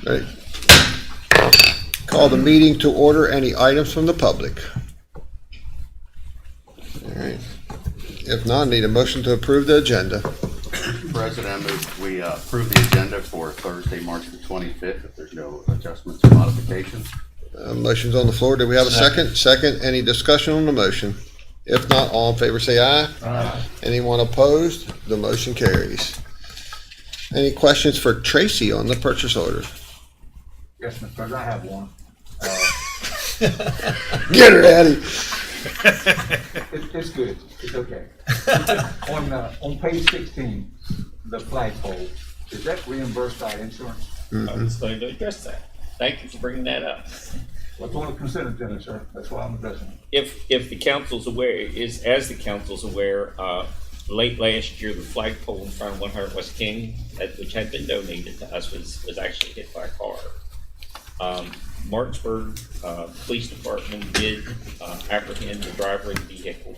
Right. Call the meeting to order. Any items from the public? All right. If not, need a motion to approve the agenda. Mr. President, I move we approve the agenda for Thursday, March the 25th, if there's no adjustments or modifications. Motion's on the floor. Do we have a second? Second. Any discussion on the motion? If not, all in favor say aye. Aye. Anyone opposed? The motion carries. Any questions for Tracy on the purchase order? Yes, Mr. President, I have one. Get her, Eddie. It's good, it's okay. On page 16, the flagpole, is that reimbursed by insurance? I was going to address that. Thank you for bringing that up. What's on the consent agenda, sir? That's why I'm addressing it. If the council's aware, as the council's aware, late last year, the flagpole in front of 100 West King, which had been donated to us, was actually hit by a car. Martinsburg Police Department did apprehend the driver of the vehicle,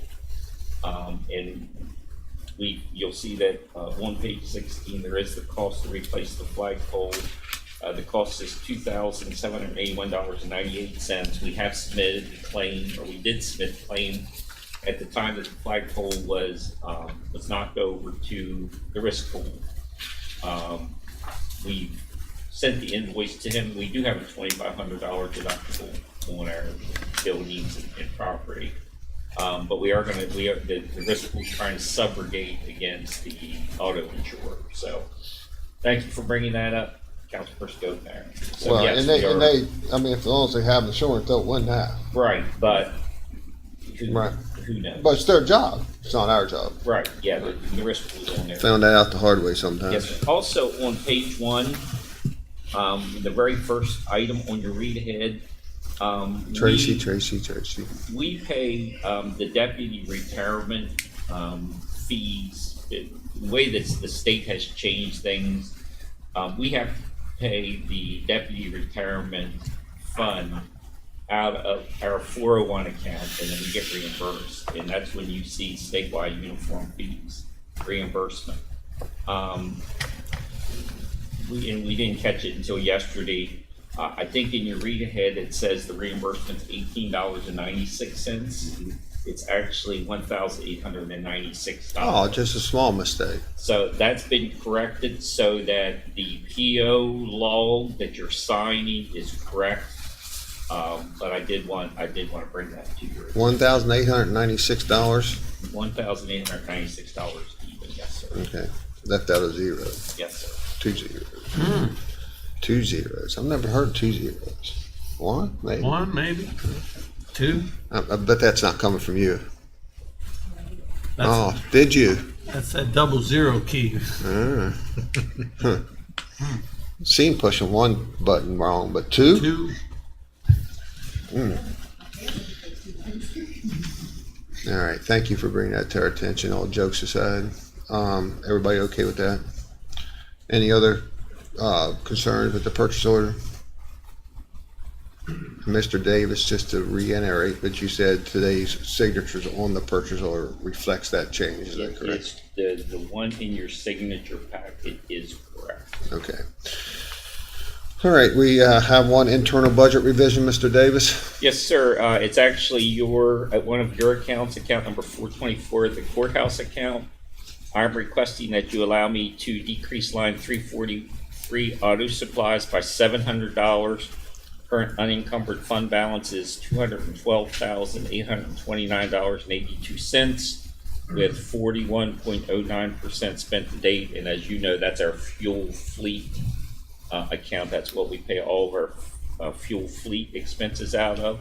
and you'll see that on page 16 there is the cost to replace the flagpole. The cost is $2,781.98. We have submitted the claim, or we did submit the claim at the time that the flagpole was knocked over to the risk pool. We sent the invoice to him. We do have a $2,500 deductible on our buildings and property, but the risk pool is trying to subrogate against the auto insurer. So, thank you for bringing that up. Councilperson Goldberg. So, Well, yes, and we are- I mean, as long as they have insurance, they'll win that. right, but who, Right. who knows? But it's their job. It's not our job. Right, yeah, the risk pool is on there. Found that out the hard way sometimes. Yes, sir. Also on page 1, the very first item on your read ahead. Tracy. We pay the deputy retirement fees. The way that the state has changed things, we have to pay the deputy retirement fund out of our 401 account, and then we get reimbursed. And that's when you see statewide uniform fees reimbursement. We didn't catch it until yesterday. I think in your read ahead it says the reimbursement's $18.96. It's actually $1,896. Oh, just a small mistake. So that's been corrected so that the PO log that you're signing is correct. But I did want to bring that to your $1,896. $1,896 even. Yes, sir. Okay, left out a zero. Yes, sir. 2 zeros. 2 zeros. I've never heard 2 zeros. One, maybe. One, maybe. Two. I bet that's not coming from you. That's, Oh, did you? that's that 00 key. Seen pushing one button wrong, but two? Two. All right, thank you for bringing that to our attention, all jokes aside. Everybody okay with that? Any other concerns with the purchase order? Mr. Davis, just to reiterate, but you said today's signatures on the purchase order reflects that change, is that correct? It's the one in your signature packet is correct. Okay. All right, we have one internal budget revision, Mr. Davis. Yes, sir. It's actually one of your accounts, account number 424, the courthouse account. I'm requesting that you allow me to decrease line 343 auto supplies by $700. Current unencumbered fund balance is $212,829.82 with 41.09% spent to date. And as you know, that's our fuel fleet account. That's what we pay all of our fuel fleet expenses out of.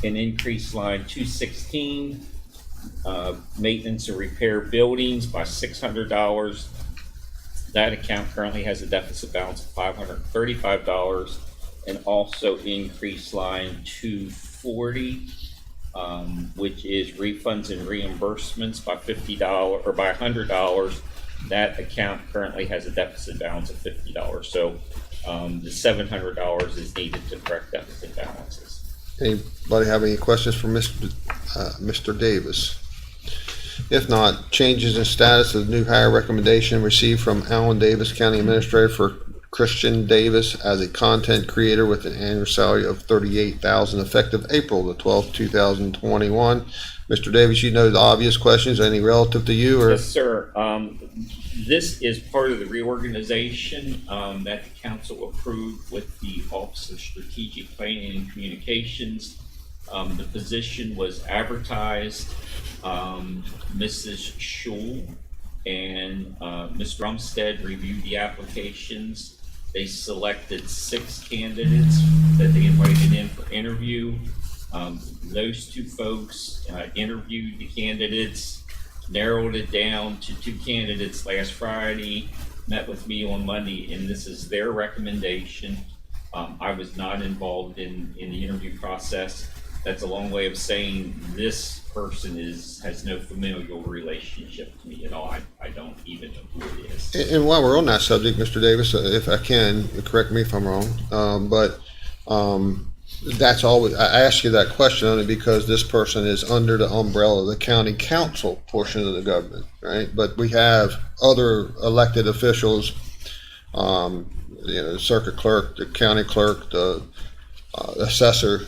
An increase line 216, maintenance and repair buildings by $600. That account currently has a deficit balance of $535. And also increase line 240, which is refunds and reimbursements by $50 or by $100. That account currently has a deficit balance of $50. So the $700 is needed to correct deficit balances. Anybody have any questions for Mr. Davis? If not, changes in status of the new hire recommendation received from Alan Davis, County Administrator, for Christian Davis as a content creator with an annual salary of $38,000 effective April the 12th, 2021. Mr. Davis, you know the obvious questions. Any relative to you? Or? Yes, sir. This is part of the reorganization that the council approved with the Office of Strategic Planning and Communications. The position was advertised. Mrs. Schul and Ms. Drumstead reviewed the applications. They selected 6 candidates that they invited in for interview. Those two folks interviewed the candidates, narrowed it down to two candidates last Friday, met with me on Monday, and this is their recommendation. I was not involved in the interview process. That's a long way of saying this person has no familial relationship to me at all. I don't even know who it is. And while we're on that subject, Mr. Davis, if I can, correct me if I'm wrong, but that's always, I ask you that question only because this person is under the umbrella of the county council portion of the government, right? But we have other elected officials, circuit clerk, the county clerk, the assessor,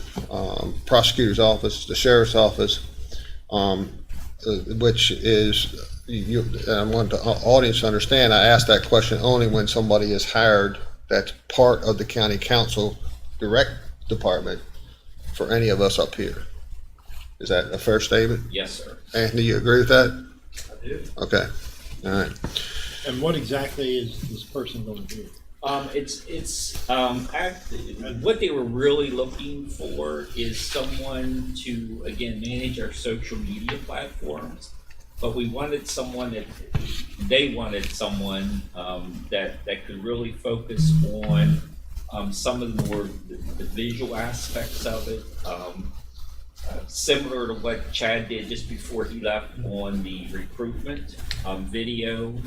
prosecutor's office, the sheriff's office, which is, I want the audience to understand, I ask that question only when somebody is hired that's part of the county council direct department for any of us up here. Is that a fair statement? Yes, sir. Anthony, you agree with that? I do. Okay, all right. And what exactly is this person going to do? What they were really looking for is someone to, again, manage our social media platforms. But we wanted someone they wanted someone that could really focus on some of the more the visual aspects of it. Similar to what Chad did just before he left on the recruitment video.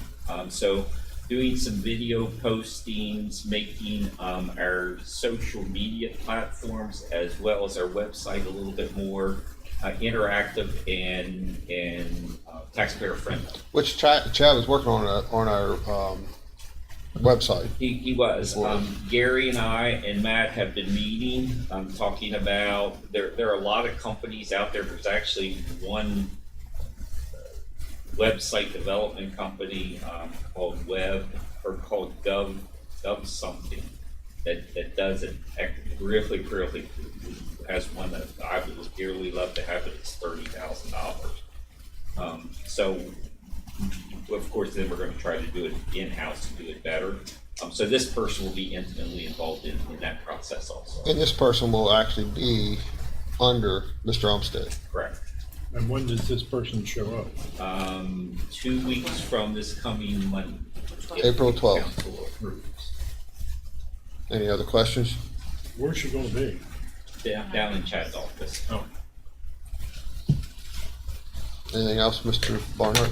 So doing some video postings, making our social media platforms as well as our website a little bit more interactive and taxpayer friendly. Which Chad was working on our website. He was. Gary and I and Matt have been meeting, talking about, there are a lot of companies out there. There's actually one website development company called Gov something that does it really has one that I would dearly love to have, but it's $30,000. So of course then we're going to try to do it in-house and do it better. So this person will be intimately involved in that process also. And this person will actually be under Mr. Umstead. Correct. And when does this person show up? 2 weeks from this coming Monday. April 12th. Council approves. Any other questions? Where's she going to be? Down in Chad's office. Oh. Anything else, Mr. Barnhart?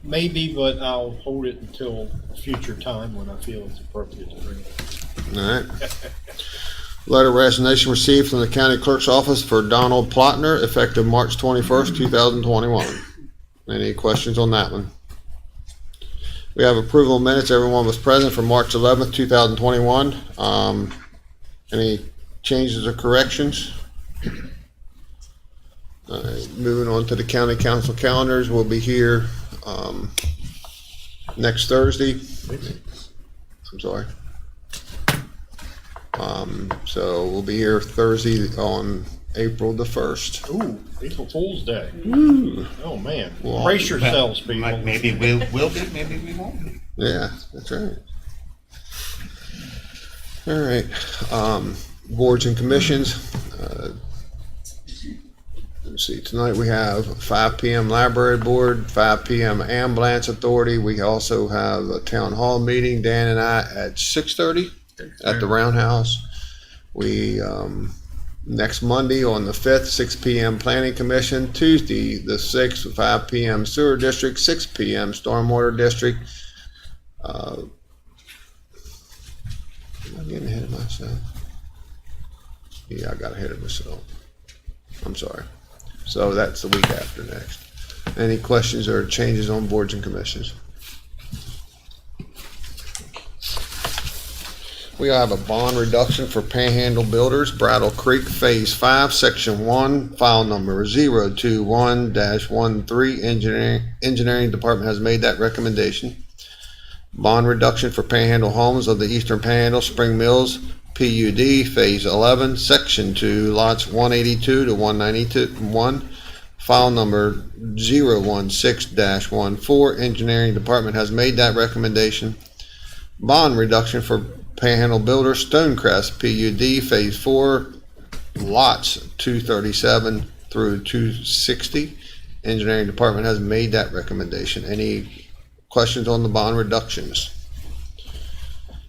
Maybe, but I'll hold it until a future time when I feel it's appropriate to bring it. All right. Letter of resignation received from the county clerk's office for Donald Plotner, effective March 21st, 2021. Any questions on that one? We have approval of minutes. Everyone was present for March 11th, 2021. Any changes or corrections? All right, moving on to the county council calendars. We'll be here next Thursday. I'm sorry. So we'll be here Thursday on April the 1st. Ooh, April Fool's Day. Ooh. Oh, man. Well, Brace yourselves, people. Maybe we'll be, maybe we won't be. Yeah, that's right. All right. Boards and commissions. Let's see, tonight we have 5 p.m. Library Board, 5 p.m. Ambulance Authority. We also have a town hall meeting, Dan and I, at 6:30 at the Roundhouse. We, next Monday on the 5th, 6 p.m. Planning Commission. Tuesday, the 6th, 5 p.m. Sewer District, 6 p.m. Stormwater District. Am I getting ahead of myself? Yeah, I got ahead of myself. I'm sorry. So that's the week after next. Any questions or changes on boards and commissions? We have a bond reduction for Panhandle Builders, Brattle Creek, Phase 5, Section 1, file number 021-13. Engineering Department has made that recommendation. Bond reduction for Panhandle Homes of the Eastern Panhandle, Spring Mills, PUD, Phase 11, Section 2, lots 182 to 191, file number 016-14. Engineering Department has made that recommendation. Bond reduction for Panhandle Builder, Stonecrest, PUD, Phase 4, lots 237 through 260. Engineering Department has made that recommendation. Any questions on the bond reductions?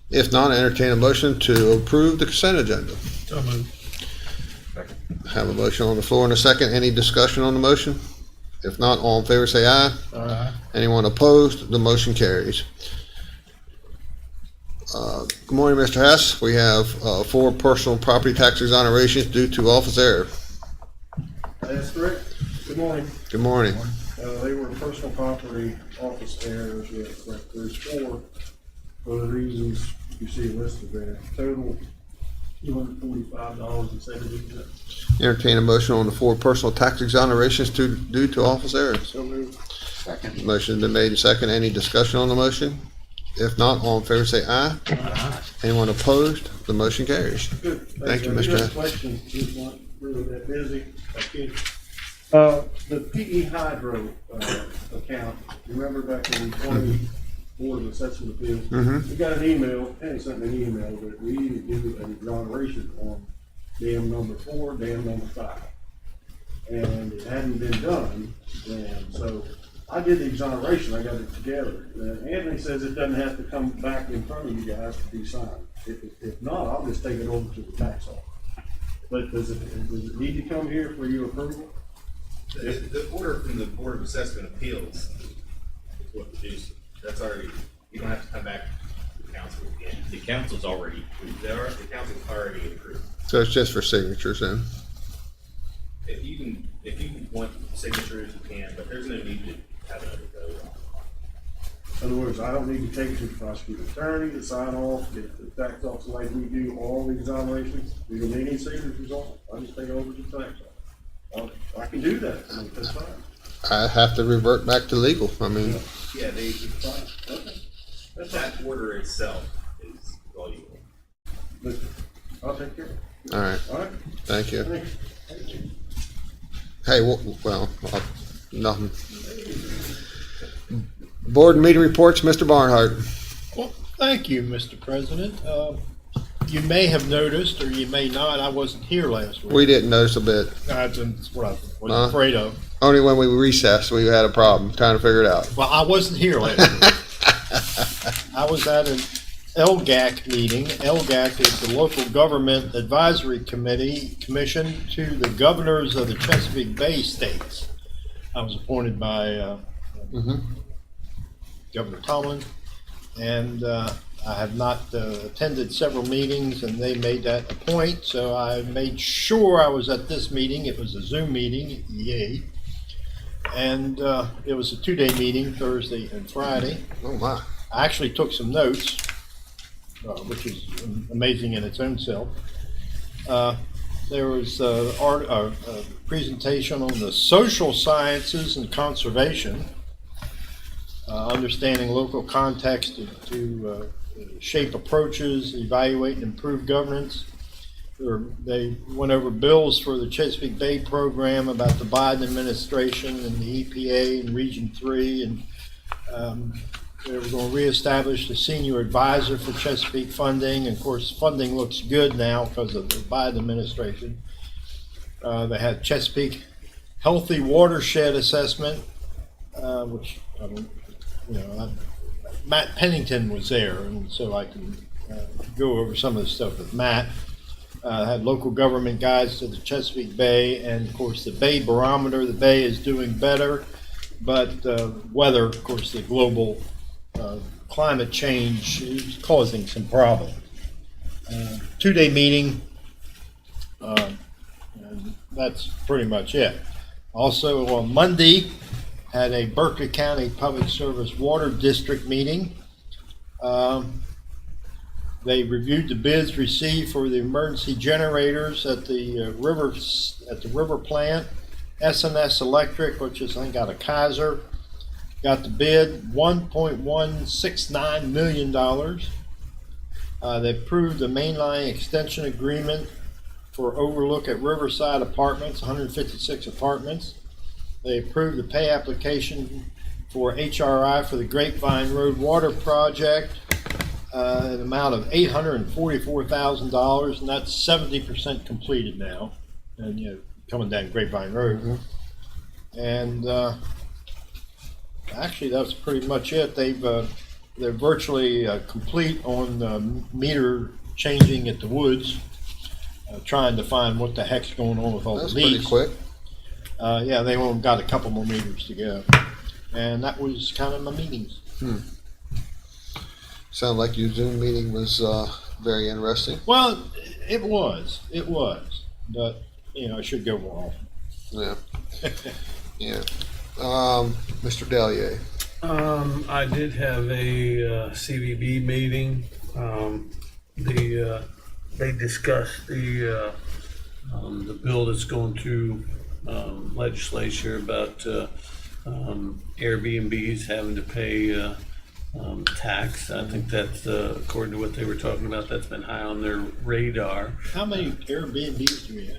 If not, entertain a motion to approve the consent agenda. So moved. Have a motion on the floor in a second. Any discussion on the motion? If not, all in favor say aye. Aye. Anyone opposed? The motion carries. Good morning, Mr. Hess. We have 4 personal property tax exonerations due to office error. That's correct. Good morning. Good morning. They were personal property office errors, yes, correct. There's 4 for the reasons you see listed there. Total $245.70. Entertain a motion on the 4 personal tax exonerations due to office error. So moved. Second. Motion's been made and second. Any discussion on the motion? If not, all in favor say aye. Anyone opposed? The motion carries. Good. Thank you, If Mr. have Hess. questions, just not really that busy. Okay. The PE Hydro, account, remember back in 20 Board of Assessment Appeals? Mhm. We got an email, and sent me an email that we need to do an exoneration on dam number 4, dam number 5. And it hadn't been done, and so I did the exoneration, I got it together. Anthony says it doesn't have to come back in front of you guys to be signed. If not, I'll just take it over to the tax office. But does it need to come here for your approval? The order from the Board of Assessment Appeals is what produced it. That's already, you don't have to come back to the council again. The council's already approved. The council's already approved. So it's just for signatures then. If you want signatures, you can, but there's no need to have another vote on it. In other words, I don't need to take it to the prosecuting attorney to sign off, if the tax office like we do all the exonerations, we don't need any signatures on it, I just take it over to the tax office. I can do that, I mean, that's fine. I have to revert back to legal. I mean, Yeah, Fine. Okay. That's fine. that order itself is all you want. Listen, I'll take care of it. all right. All right? Thank you. Thanks. Thank you. Hey, nothing. Board meeting reports, Mr. Barnhart. Well, thank you, Mr. President. You may have noticed, or you may not, I wasn't here last week. We didn't notice a bit. That's what I was Huh? afraid of. Only when we recessed, we had a problem trying to figure it out. Well, I wasn't here last week. I was at an LGAC meeting. LGAC is the Local Government Advisory Commission to the governors of the Chesapeake Bay states. I was appointed by Governor Tomlin, and I have not attended several meetings, and they made that a point, so I made sure I was at this meeting. It was a Zoom meeting, yay. And it was a 2-day meeting, Thursday and Friday. Oh my. I actually took some notes, which is amazing in its own self. There was a presentation on the social sciences and conservation, understanding local context to shape approaches, evaluate and improve governance. They went over bills for the Chesapeake Bay program about the Biden administration and the EPA and Region 3, and they were going to reestablish the senior advisor for Chesapeake funding. And of course, funding looks good now because of the Biden administration. They had Chesapeake Healthy Watershed Assessment, which Matt Pennington was there, and so I can go over some of the stuff with Matt. Had local government guides to the Chesapeake Bay, and of course the Bay Barometer. The Bay is doing better, but weather, of course, the global climate change is causing some problems. 2-day meeting, and that's pretty much it. Also on Monday, had a Berkeley County Public Service Water District meeting. They reviewed the bids received for the emergency generators at the river plant. S&S Electric, which is I think out of Kaiser, got the bid $1.169 million. They approved the mainline extension agreement for Overlook at Riverside Apartments, 156 apartments. They approved the pay application for HRI for the Grapevine Road Water Project, an amount of $844,000, and that's 70% completed now. and, you know, coming down Grapevine Road. And, actually, that's pretty much it. They're virtually complete on meter changing at the woods, trying to find what the heck's going on with all That's the pretty leaks. quick. Yeah, they only got a couple more meters to go. And that was kind of my meetings. Sound like your Zoom meeting was very interesting. Well, it was. But, you know, it should go more often. Yeah. Yeah. Mr. Delier. I did have a CVB meeting. They discussed the bill that's going through legislature about Airbnbs having to pay tax. I think that's according to what they were talking about. That's been high on their radar. How many Airbnbs do we have?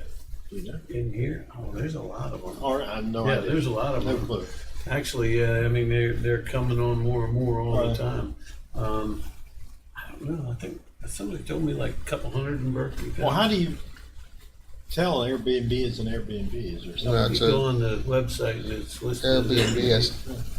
Do you know? In here, oh, there's a lot of them. Or I have no Yeah, idea. there's a lot of No them. clue. Actually, yeah, I mean, they're coming on more and more all the Right. time. I don't know, I think somebody told me like a couple hundred in Berkeley. Well, how do you tell an Airbnb is an Airbnb? Is there something? No, You it's go on the website and it's listed. as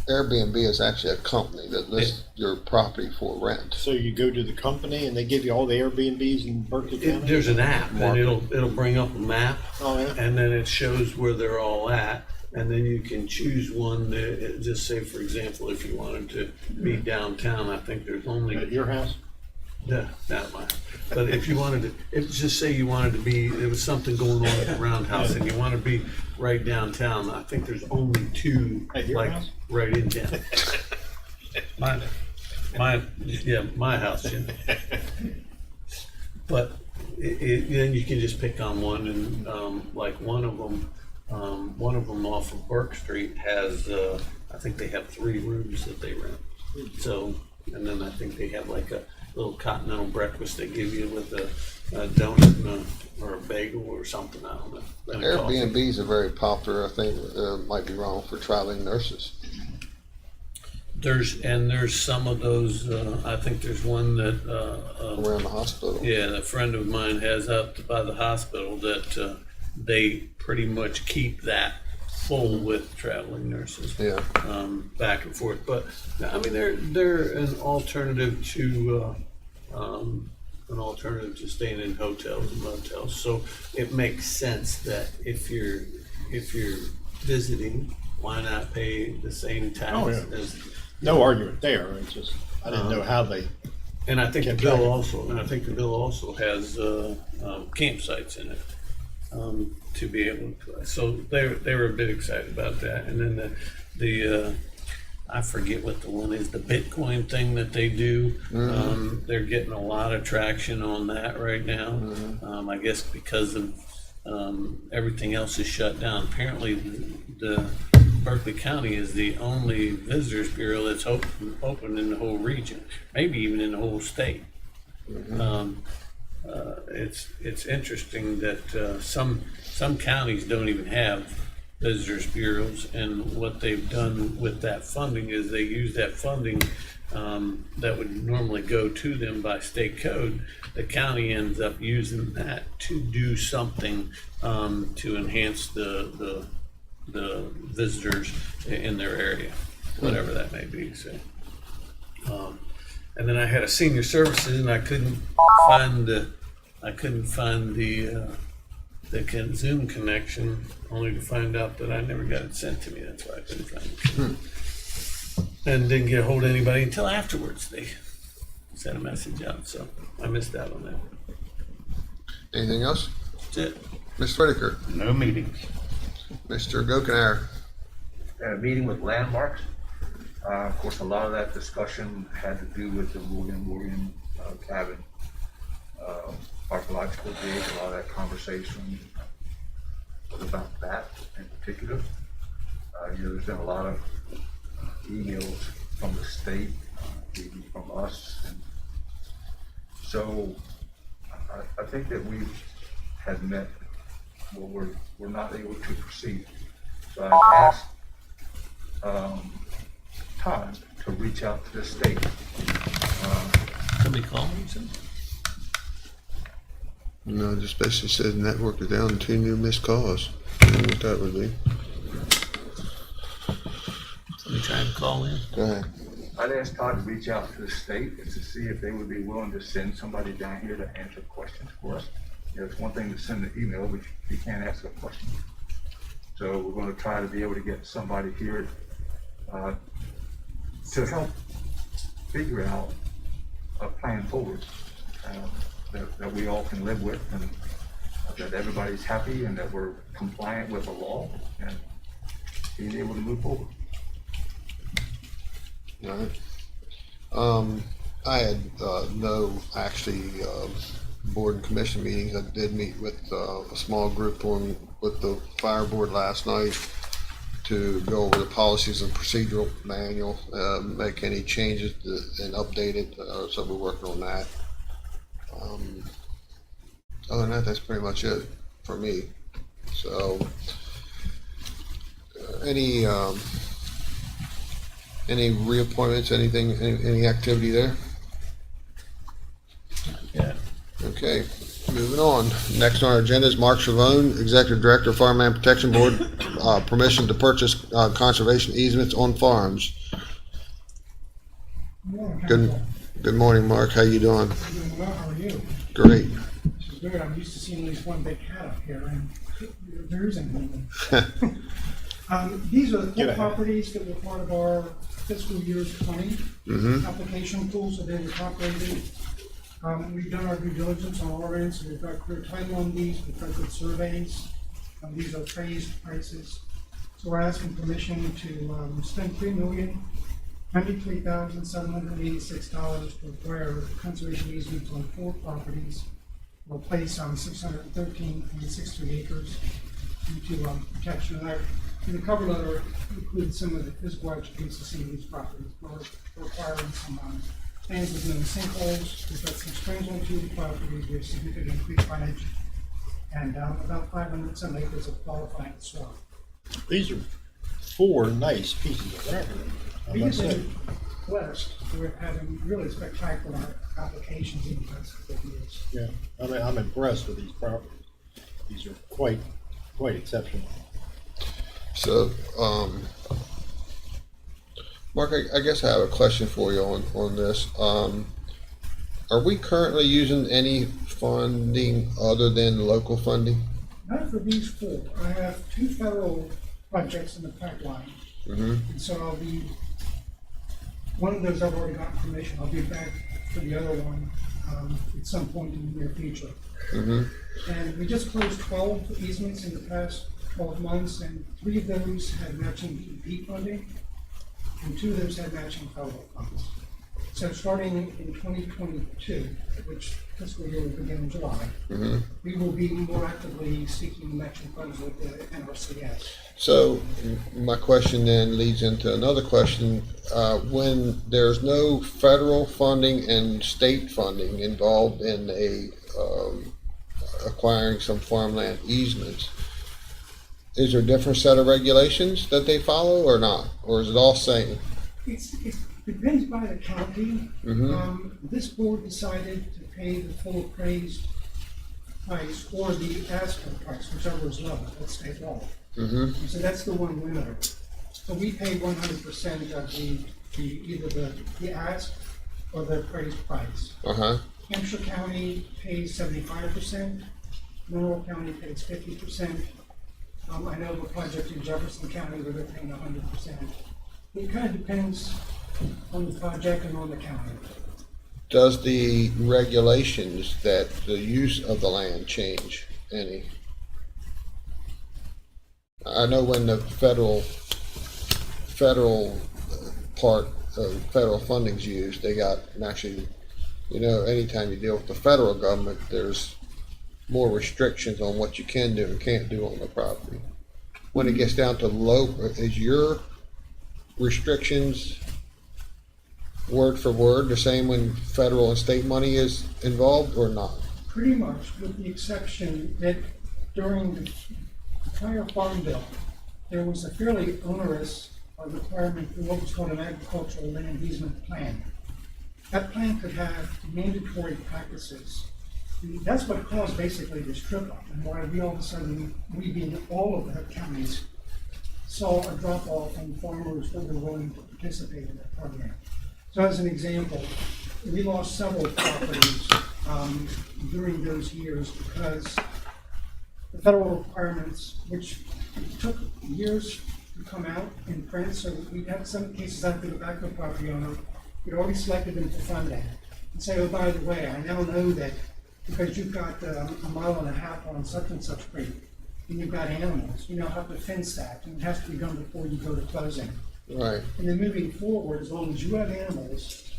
Airbnb is actually a company that lists your property for rent. So you go to the company and they give you all the Airbnbs in Berkeley County? There's an app and it'll bring up a map Oh, yeah. and then it shows where they're all at. And then you can choose one that, just say, for example, if you wanted to be downtown, I think there's only At your house? Yeah, that one. But if you wanted to, just say you wanted to be, there was something going on at the Roundhouse and you want to be right downtown, I think there's only two, At your like, house? right in town. My house, yeah. But then you can just pick on one and, like one of them off of Burke Street has, I think they have 3 rooms that they rent. So, and then I think they have like a little continental breakfast they give you with a donut and or a bagel or something, I don't know. And a coffee. Airbnbs are very popular, I think, might be wrong, for traveling nurses. There's some of those, I think there's one that, Around the hospital. yeah, a friend of mine has up by the hospital that, they pretty much keep that full with traveling nurses. Yeah. Back and forth, but I mean, they're an alternative to staying in hotels and motels. So it makes sense that if you're visiting, why not pay the same tax Oh, yeah. as? No argument there. It's just, I didn't know how they, And I think the Kept bill track. also has campsites in it. To be able to, so they were a bit excited about that. And then the I forget what the one is, the Bitcoin thing that they do. They're getting a lot of traction on that right now. I guess because of everything else is shut down. Apparently, the Berkeley County is the only visitors bureau that's open in the whole region, maybe even in the whole state. It's interesting that some counties don't even have visitors bureaus, and what they've done with that funding is they use that funding that would normally go to them by state code. The county ends up using that to do something to enhance the visitors in their area, whatever that may be. So. And then I had a senior services, and I couldn't find the Zoom connection, only to find out that I never got it sent to me. That's why I couldn't find it. And didn't get a hold of anybody until afterwards. They sent a message out, so I missed out on that. Anything else? That's it. Ms. Whitaker, No meetings. Mr. Gokenhour. Meeting with landmarks. Of course, a lot of that discussion had to do with the Morgan cabin, archaeological dig. A lot of that conversation was about that in particular. There's been a lot of emails from the state, even from us, and so I think that we had met. Well, we're not able to proceed. So I asked Todd to reach out to the state. Somebody call me, No, it just basically says network is down, 2 new missed calls. I don't know what that would be. You trying to call in? Go ahead. I'd ask Todd to reach out to the state and to see if they would be willing to send somebody down here to answer questions for us. You know, it's one thing to send an email, but you can't ask a question. So we're gonna try to be able to get somebody here, to help figure out a plan forward, that we all can live with, and that everybody's happy and that we're compliant with the law and being able to move forward. All right. I had no board and commission meetings. I did meet with a small group with the fire board last night to go over the policies and procedural manual, make any changes and update it. So we're working on that. Other than that, that's pretty much it for me. So any reappointments, anything, any activity there? Yeah. Okay, moving on. Next on our agenda is Mark Chavone, Executive Director of Farmland Protection Board, permission to purchase conservation easements on farms. Good morning, Mark. How you doing? Doing well, how are you? Great. This is good. I'm used to seeing at least one big cat up here, and there isn't one. These are the four properties that were part of our fiscal year 20 application pool, so they were top-rated. We've done our due diligence on our end, so we've got clear title on these, we've got good surveys. These are appraised prices. So we're asking permission to spend $3,093,786 to acquire conservation easements on 4 properties. We'll place 613.63 acres into protection. And the cover letter includes some of the physical attributes of some of these properties. We're requiring some plans within the sinkholes. We've got some springs on 2 properties. We have significant creek frontage and about 500 some acres of qualifying swamp. These are 4 nice pieces of property, I must We've say. been blessed. We're having really spectacular applications in the past couple of years. Yeah, I mean, I'm impressed with these properties. These are quite exceptional. So, Mark, I guess I have a question for you on this. Are we currently using any funding other than local funding? Not for these 4. I have 2 federal projects in the pipeline. And so one of those I've already gotten permission. I'll be back for the other one at some point in the near future. And we just closed 12 easements in the past 12 months, and 3 of those had matching DEP funding, and 2 of those had matching federal funds. So starting in 2022, which fiscal year will begin in July, we will be more actively seeking matching funds with the NRCS. So my question then leads into another question. When there's no federal funding and state funding involved in acquiring some farmland easements, is there a different set of regulations that they follow or not? Or is it all same? It depends by the county. This board decided to pay the full appraised price or the asking price, whichever is lower, that's state law. So that's the one winner. So we pay 100% of either the ask or the appraised price. Hampshire County pays 75%, Monroe County pays 50%. I know of a project in Jefferson County where they're paying 100%. It kind of depends on the project and on the county. Does the regulations that the use of the land change any? I know when the federal part of federal funding's used, they got actually, anytime you deal with the federal government, there's more restrictions on what you can do and can't do on the property. When it gets down to local, is your restrictions word for word the same when federal and state money is involved or not? Pretty much, with the exception that during the prior farm bill, there was a fairly onerous requirement for what was called an agricultural land easement plan. That plan could have mandatory practices That's what caused basically this trip up, and why we all of a sudden, we being all of the counties, saw a drop off in farmers who were willing to participate in that program. So as an example, we lost several properties during those years because the federal requirements, which took years to come out in print, so we had some cases after the back of the property owner, we'd already selected them for funding, and say, oh, by the way, I now know that because you've got a mile and a half on such and such creek, and you've got animals, you now have to fence that, and it has to be done before you go to closing. Right. And then moving forward, as long as you have animals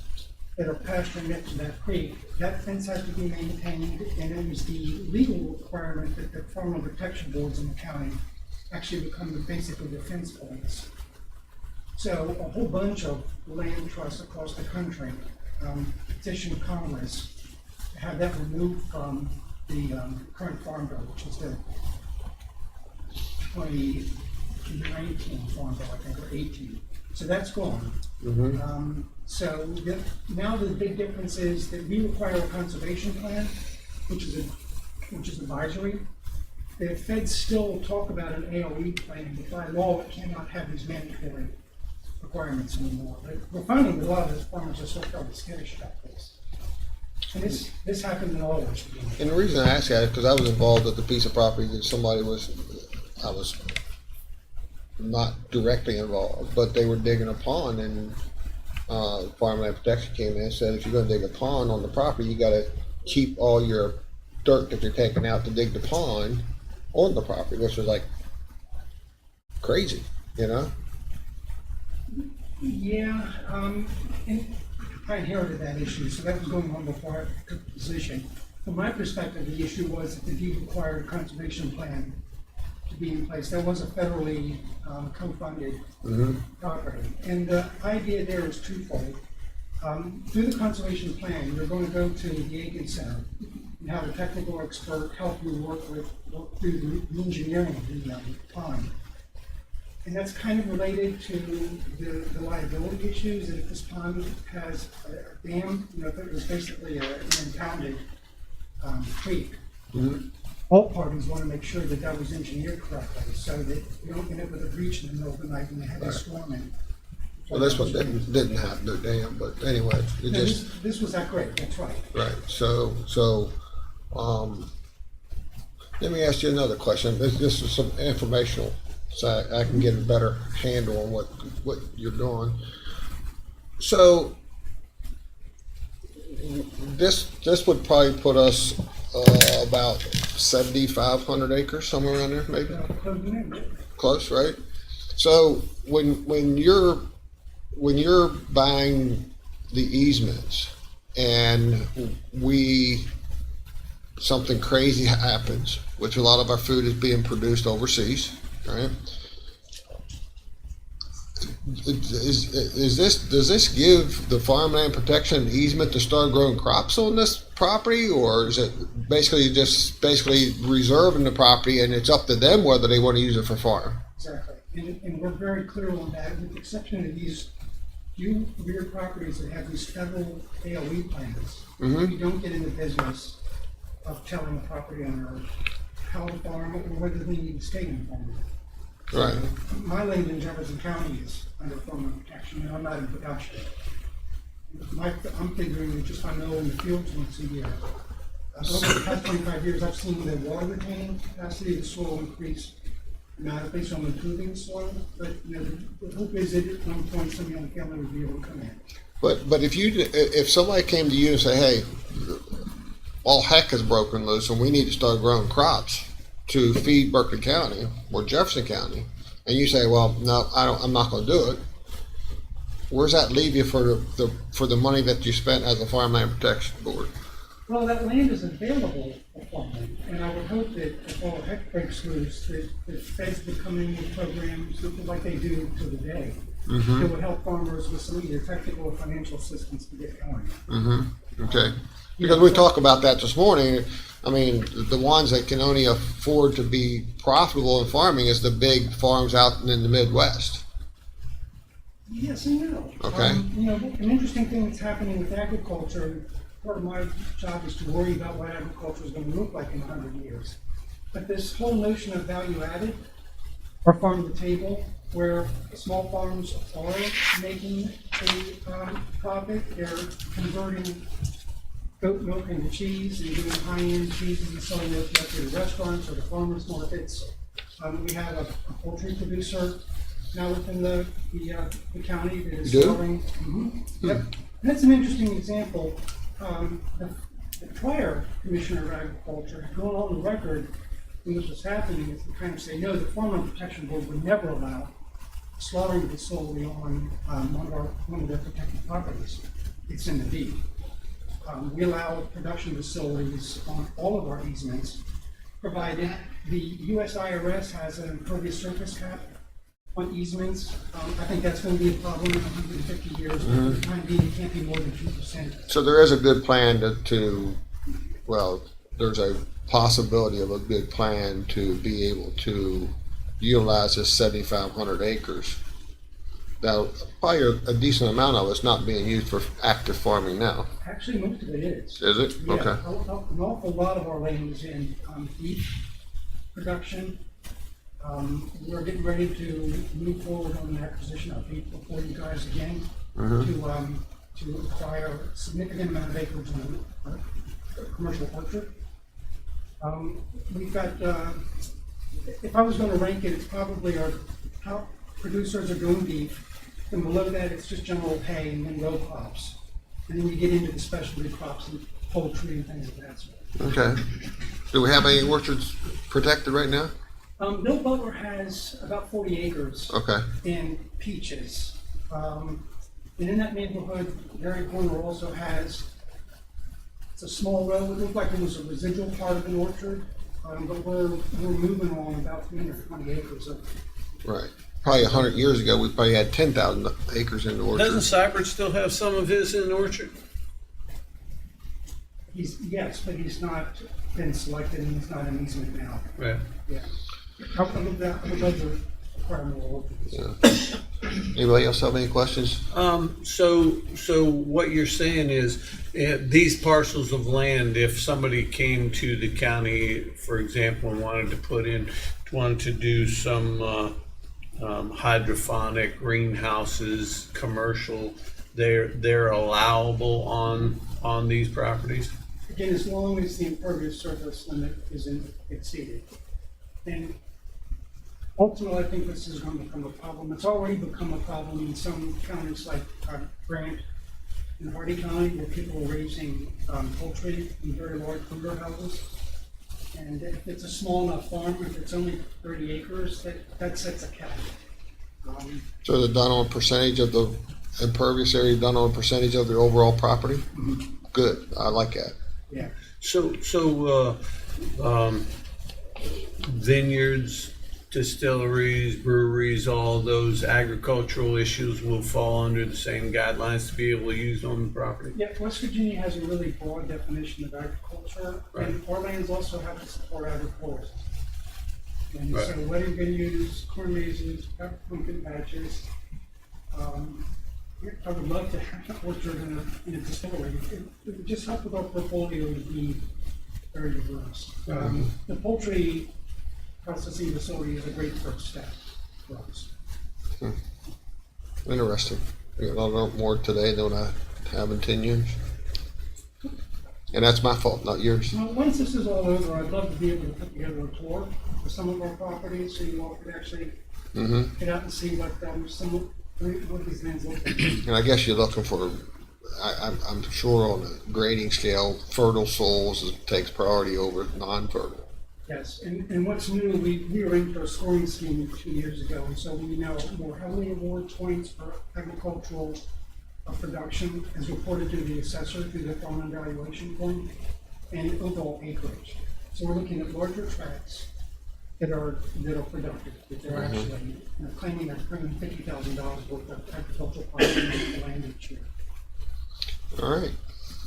that are pasturing next to that creek, that fence has to be maintained, and it was the legal requirement that the farm protection boards in the county actually become basically the fence points. So a whole bunch of land trusts across the country petitioned Congress to have that removed from the current farm bill, which is the 2019 farm bill, I think, or 18. So that's gone. So now the big difference is that we require a conservation plan, which is advisory. The feds still talk about an AOE plan, but by law it cannot have these mandatory requirements anymore. But we're finding that a lot of those farmers are so fairly skittish about this. And this happened in all of us. And the reason I ask that is because I was involved with a piece of property that I was not directly involved, but they were digging a pond, and Farmland Protection came in and said, if you're gonna dig a pond on the property, you gotta keep all your dirt that you're taking out to dig the pond on the property, which was like crazy, you know? Yeah, and I inherited that issue, so that was going on before I took the position. From my perspective, the issue was that the deed required a conservation plan to be in place. That was a federally co-funded property. And the idea there is twofold. Through the conservation plan, you're going to go to the Aiken Center and have a technical expert help you work through the engineering of the pond. And that's kind of related to the liability issues, that if this pond has a dam, if it was basically an impounded creek, all parties want to make sure that that was engineered correctly, so that you don't end up with a breach in the middle of the night when they have a storm in. Well, this one didn't have no dam, but anyway, it No, just, this was that great, that's right. right, so, let me ask you another question. This is some informational, so I can get a better handle on what you're doing. So, this would probably put us about 7,500 acres, somewhere around there, maybe? Close, right? So when you're buying the easements and something crazy happens, which a lot of our food is being produced overseas, right? Does this give the farmland protection an easement to start growing crops on this property, or is it basically reserving the property and it's up to them whether they want to use it for farm? Exactly, and we're very clear on that, with the exception of these few weird properties that have these federal AOE plans. You don't get in the business of telling a property owner how to farm or whether they need to stay in farming. Right. My land in Jefferson County is under farmland protection, and I'm not in production. I'm figuring that just I know in the fields once a year. Over the past 25 years, I've seen the water retaining capacity of the soil increase dramatically, so I'm improving the soil. But the hope is that at one point some young family would be able to come in. But if somebody came to you and say, hey, all heck is broken loose and we need to start growing crops to feed Berkeley County or Jefferson County, and you say, well, no, I'm not going to do it. Where's that leave you for the money that you spent as a farmland protection board? Well, that land is available for farming, and I would hope that if all heck breaks loose, that feds would come in with programs like they do to the day that would help farmers with some either technical or financial assistance to get going. Okay. Because we talked about that this morning. I mean, the ones that can only afford to be profitable in farming is the big farms out in the Midwest. Yes and no. Okay. An interesting thing that's happening with agriculture, part of my job is to worry about what agriculture is going to look like in 100 years. But this whole notion of value added, or farm to table, where small farms are making a profit, they're converting goat milk into cheese and doing high-end cheeses and selling those directly to restaurants or to farmers markets. We have a poultry producer now within the county that is You do? selling. Yep. And that's an interesting example. The prior commissioner of agriculture had gone on the record when this was happening is to kind of say, no, the Farm Protection Board would never allow slaughtering facility on one of their protected properties. It's in the deed. We allow production facilities on all of our easements, provided the US IRS has an impervious surface cap on easements. I think that's going to be a problem in 150 years. But for the time being, it can't be more than 2%. So there is a good plan well, there's a possibility of a good plan to be able to utilize this 7,500 acres. Now, probably a decent amount of it's not being used for active farming now. Actually, most of it is. Is it? Yeah, Okay. an awful lot of our land is in beef production. We're getting ready to move forward on the acquisition of beef before you guys again to acquire a significant amount of acreage on a commercial orchard. We've got, if I was going to rank it, it's probably our top producers are doing beef. And below that, it's just general hay and then row crops. And then you get into the specialty crops and poultry and things of that sort. Okay. Do we have any orchards protected right now? Bill Butler has about 40 acres Okay. in peaches. And in that neighborhood, Gary Corner also has, it's a small row, it looked like it was a residual part of an orchard, but we're moving on about 320 acres of. Right. Probably 100 years ago, we probably had 10,000 acres in the orchard. Doesn't Cybert still have some of his in the orchard? Yes, but he's not been selected and he's not an easement now. Right. Yeah. I would love to acquire more orchards. Anybody else have any questions? So what you're saying is, these parcels of land, if somebody came to the county, for example, and wanted to do some hydroponic greenhouses, commercial, they're allowable on these properties? Again, as long as the impervious surface limit isn't exceeded. And ultimately, I think this is going to become a problem. It's already become a problem in some counties like Grant and Hardy County, where people are raising poultry in very large timber houses. And if it's a small enough farm, if it's only 30 acres, that sets a cap. So they're done on a percentage of the impervious area, done on a percentage of the overall property? Good. I like that. Yeah. So vineyards, distilleries, breweries, all those agricultural issues will fall under the same guidelines to be able to use on the property? Yeah, West Virginia has a really broad definition of agriculture, and our lands also have to support agriculture. And Right. so whether you're going to use corn mazes, pumpkin patches, I would love to have an orchard in a distillery. It would just help with our portfolio to be very diverse. The poultry processing facility is a great first step for us. Interesting. I'll know more today than I have in 10 years. And that's my fault, not yours. Well, once this is all over, I'd love to be able to put together a tour for some of our properties, so you all could actually get out and see what what these lands look like. And I guess you're looking for, I'm sure on a grading scale, fertile soils takes priority over non-fertile. Yes, and what's new, we were into a scoring scheme 2 years ago, and so we now more heavily award points for agricultural production as reported to the assessor through the farm evaluation point and overall acreage. So we're looking at larger tracts that are productive, that they're actually claiming they're bringing $50,000 worth of agricultural production into the land each year. All right.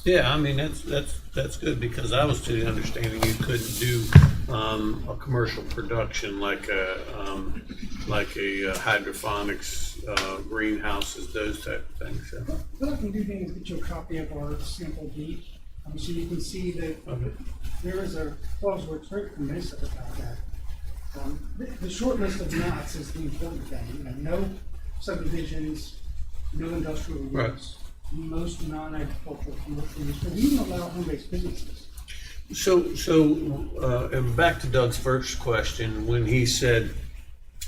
Yeah, I mean, that's good, because I was to the understanding you couldn't do a commercial production like a hydroponics, greenhouses, those type of things. So. What I can do then is get you a copy of our sample deed, So you can see that Okay. there is a clause where it's very permissive about that. The short list of knots is the important thing. No subdivisions, no industrial Right. use, most non-agricultural commercial use, but we even allow home-based businesses. And back to Doug's first question, when he said,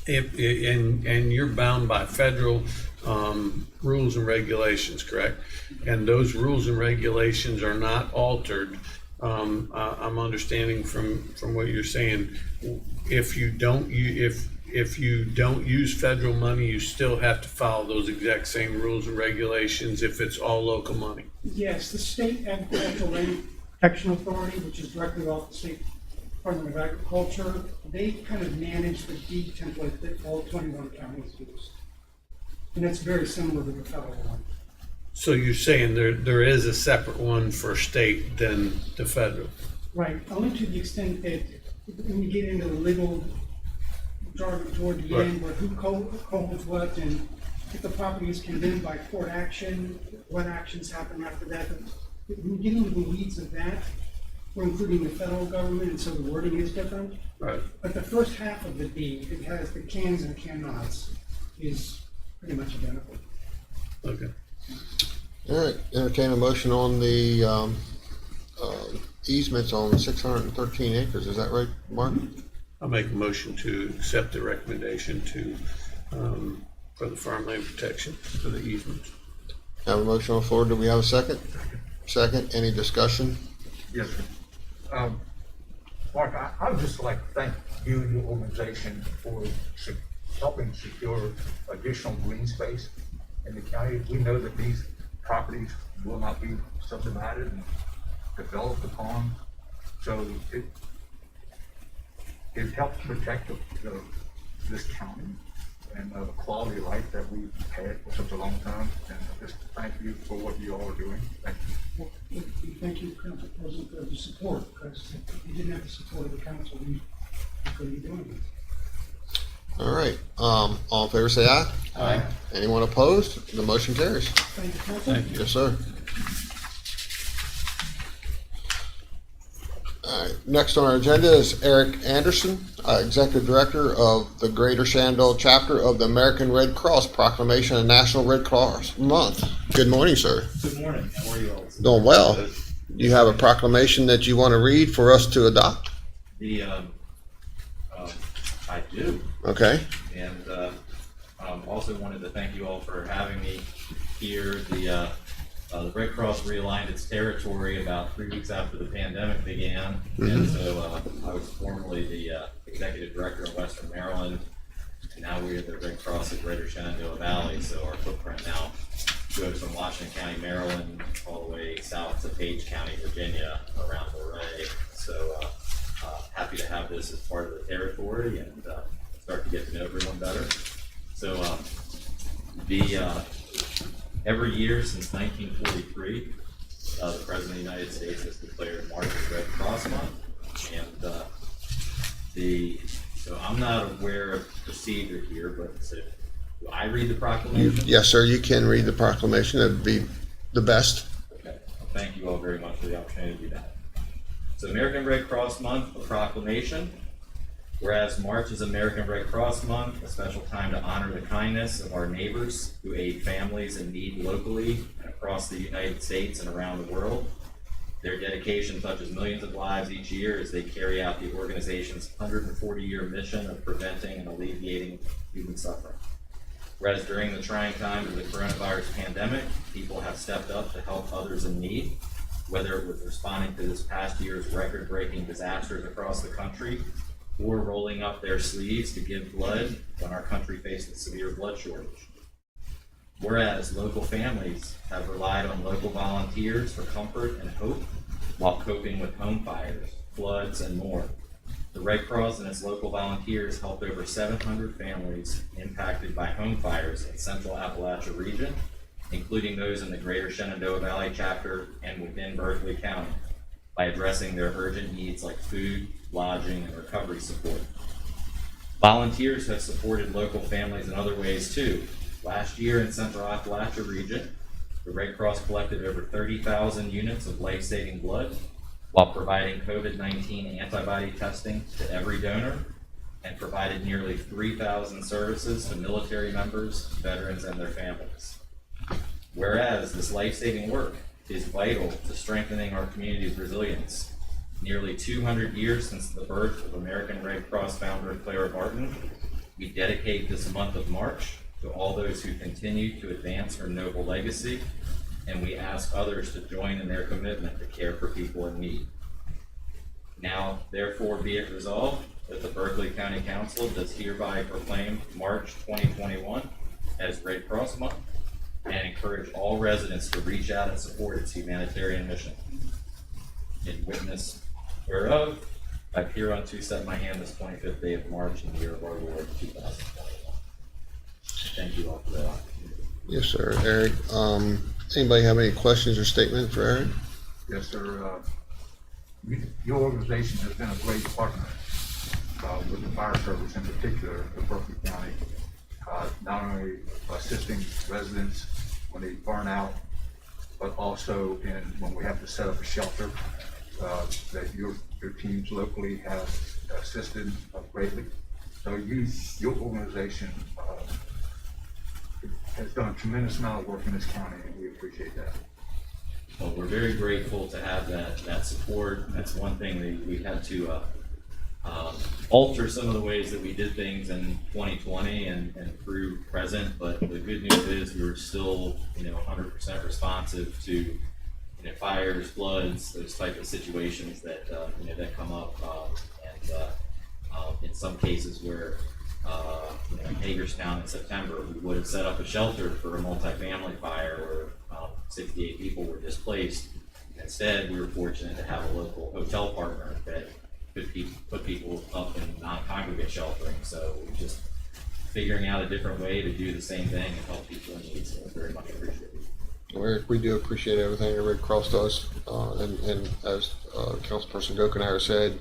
and you're bound by federal rules and regulations, correct? And those rules and regulations are not altered. I'm understanding from what you're saying, if you don't use federal money, you still have to follow those exact same rules and regulations if it's all local money. Yes, the State Agricultural Land Protection Authority, which is directly off the State Department of Agriculture, they kind of manage the deed template that all 21 counties use. And it's very similar to the federal one. So you're saying there is a separate one for state than the federal? Right, only to the extent that when you get into the legal jargon toward the Right. end, where who holds what, and if the property is condemned by court action, what actions happen after that. When you get into the weeds of that, we're including the federal government, and so the wording is different. Right. But the first half of the deed, it has the cans and cannots, is pretty much identical. Okay. All right, entertain a motion on the easements on 613 acres. Is that right, Mark? I'll make a motion to accept the recommendation for the farmland protection for the easement. Have a motion on the floor. Do we have a second? Second. Any discussion? Yes, sir. Mark, I would just like to thank you and your organization for helping secure additional green space in the county. We know that these properties will not be subdivided and developed upon, so it helps protect this county and the quality of life that we've had for such a long time. And just thank you for what you all are doing. Thank you. Well, thank you, Council President, for the support, because if you didn't have the support of the council, we couldn't be doing this. All right. All in favor, say aye. Aye. Anyone opposed? The motion carries. Thank you, Council. Thank you. Yes, sir. All right. Next on our agenda is Eric Anderson, Executive Director of the Greater Shenandoah Chapter of the American Red Cross Proclamation of National Red Cross Month. Good morning, sir. Good morning. How are you all? Doing well. You have a proclamation that you want to read for us to adopt? I do, Okay. and also wanted to thank you all for having me here. The Red Cross realigned its territory about 3 weeks after the pandemic began, and so I was formerly the executive director in Western Maryland, and now we're the Red Cross of Greater Shenandoah Valley. So our footprint now goes from Washington County, Maryland, all the way south to Page County, Virginia, around Luray. So happy to have this as part of the territory and start to get to know everyone better. So every year since 1943, the President of the United States has declared March as Red Cross Month. And so I'm not aware of the procedure here, but do I read the proclamation? Yes, sir. You can read the proclamation. That'd be the best. Okay, well, thank you all very much for the opportunity to do that. So American Red Cross Month, a proclamation. Whereas March is American Red Cross Month, a special time to honor the kindness of our neighbors who aid families in need locally and across the United States and around the world. Their dedication touches millions of lives each year as they carry out the organization's 140-year mission of preventing and alleviating human suffering. Whereas during the trying times of the coronavirus pandemic, people have stepped up to help others in need, whether it was responding to this past year's record-breaking disasters across the country, or rolling up their sleeves to give blood when our country faced a severe blood shortage. Whereas local families have relied on local volunteers for comfort and hope while coping with home fires, floods, and more. The Red Cross and its local volunteers helped over 700 families impacted by home fires in Central Appalachia region, including those in the Greater Shenandoah Valley chapter and within Berkeley County, by addressing their urgent needs like food, lodging, and recovery support. Volunteers have supported local families in other ways too. Last year in Central Appalachia region, The Red Cross collected over 30,000 units of life-saving blood while providing COVID-19 antibody testing to every donor, and provided nearly 3,000 services to military members, veterans, and their families. Whereas this life-saving work is vital to strengthening our community's resilience. Nearly 200 years since the birth of American Red Cross founder Clara Barton, we dedicate this month of March to all those who continue to advance her noble legacy, and we ask others to join in their commitment to care for people in need. Now, therefore, be it resolved that the Berkeley County Council does hereby proclaim March 2021 as Red Cross Month, and encourage all residents to reach out and support its humanitarian mission. In witness whereof, I hereunto set my hand this 25th day of March in the year of our Lord 2021. Thank you all for that opportunity. Yes, sir. Eric, anybody have any questions or statement for Eric? Yes, sir. Your organization has been a great partner with the fire service, in particular, the Berkeley County, not only assisting residents when they burn out, but also when we have to set up a shelter, that your teams locally have assisted greatly. So your organization has done a tremendous amount of work in this county, and we appreciate that. Well, we're very grateful to have that support. That's one thing that we had to alter some of the ways that we did things in 2020 and through present. But the good news is we were still, 100% responsive to, fires, floods, those type of situations that that come up, in some cases where in Hagerstown in September, we would have set up a shelter for a multifamily fire where 68 people were displaced. Instead, we were fortunate to have a local hotel partner that could put people up in non-congregate sheltering. So we're just figuring out a different way to do the same thing and help people in need. So very much appreciated. Well, Eric, we do appreciate everything that Red Cross does. And as Councilperson Gokenheier said,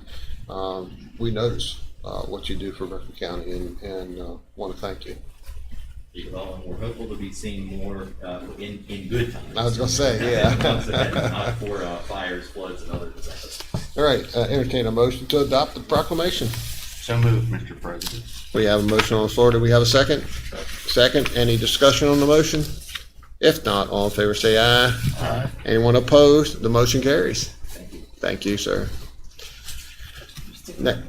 we notice what you do for Berkeley County and want to thank you. Well, and we're hopeful to be seeing more in good times. I was going to say, yeah. Not for fires, floods, and other disasters. All right, entertain a motion to adopt the proclamation. So moved, Mr. President. We have a motion on the floor. Do we have a second? Second. Any discussion on the motion? If not, all in favor say aye. Aye. Anyone opposed? The motion carries. Thank you. Thank you, sir. Ne-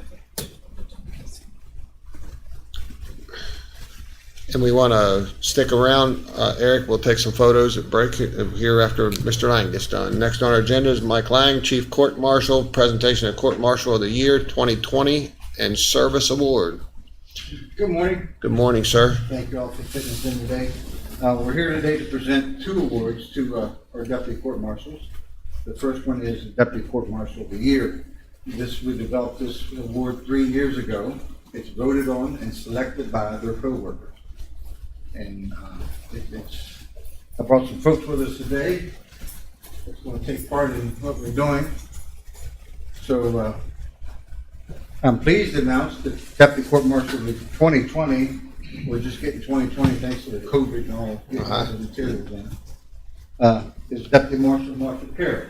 And we want to stick around. Eric, we'll take some photos at break here after Mr. Lang gets done. Next on our agenda is Mike Lang, Chief Court Marshal, presentation of Court Marshal of the Year 2020 and Service Award. Good morning. Good morning, sir. Thank you all for fitting us in today. We're here today to present two awards to our Deputy Court Marshals. The first one is Deputy Court Marshal of the Year. We developed this award 3 years ago. It's voted on and selected by their co-workers. And I brought some folks with us today that's going to take part in what we're doing. So I'm pleased to announce that Deputy Court Marshal of 2020, we're just getting 2020 thanks to the COVID and all, getting all the materials in, is Deputy Marshal Carroll.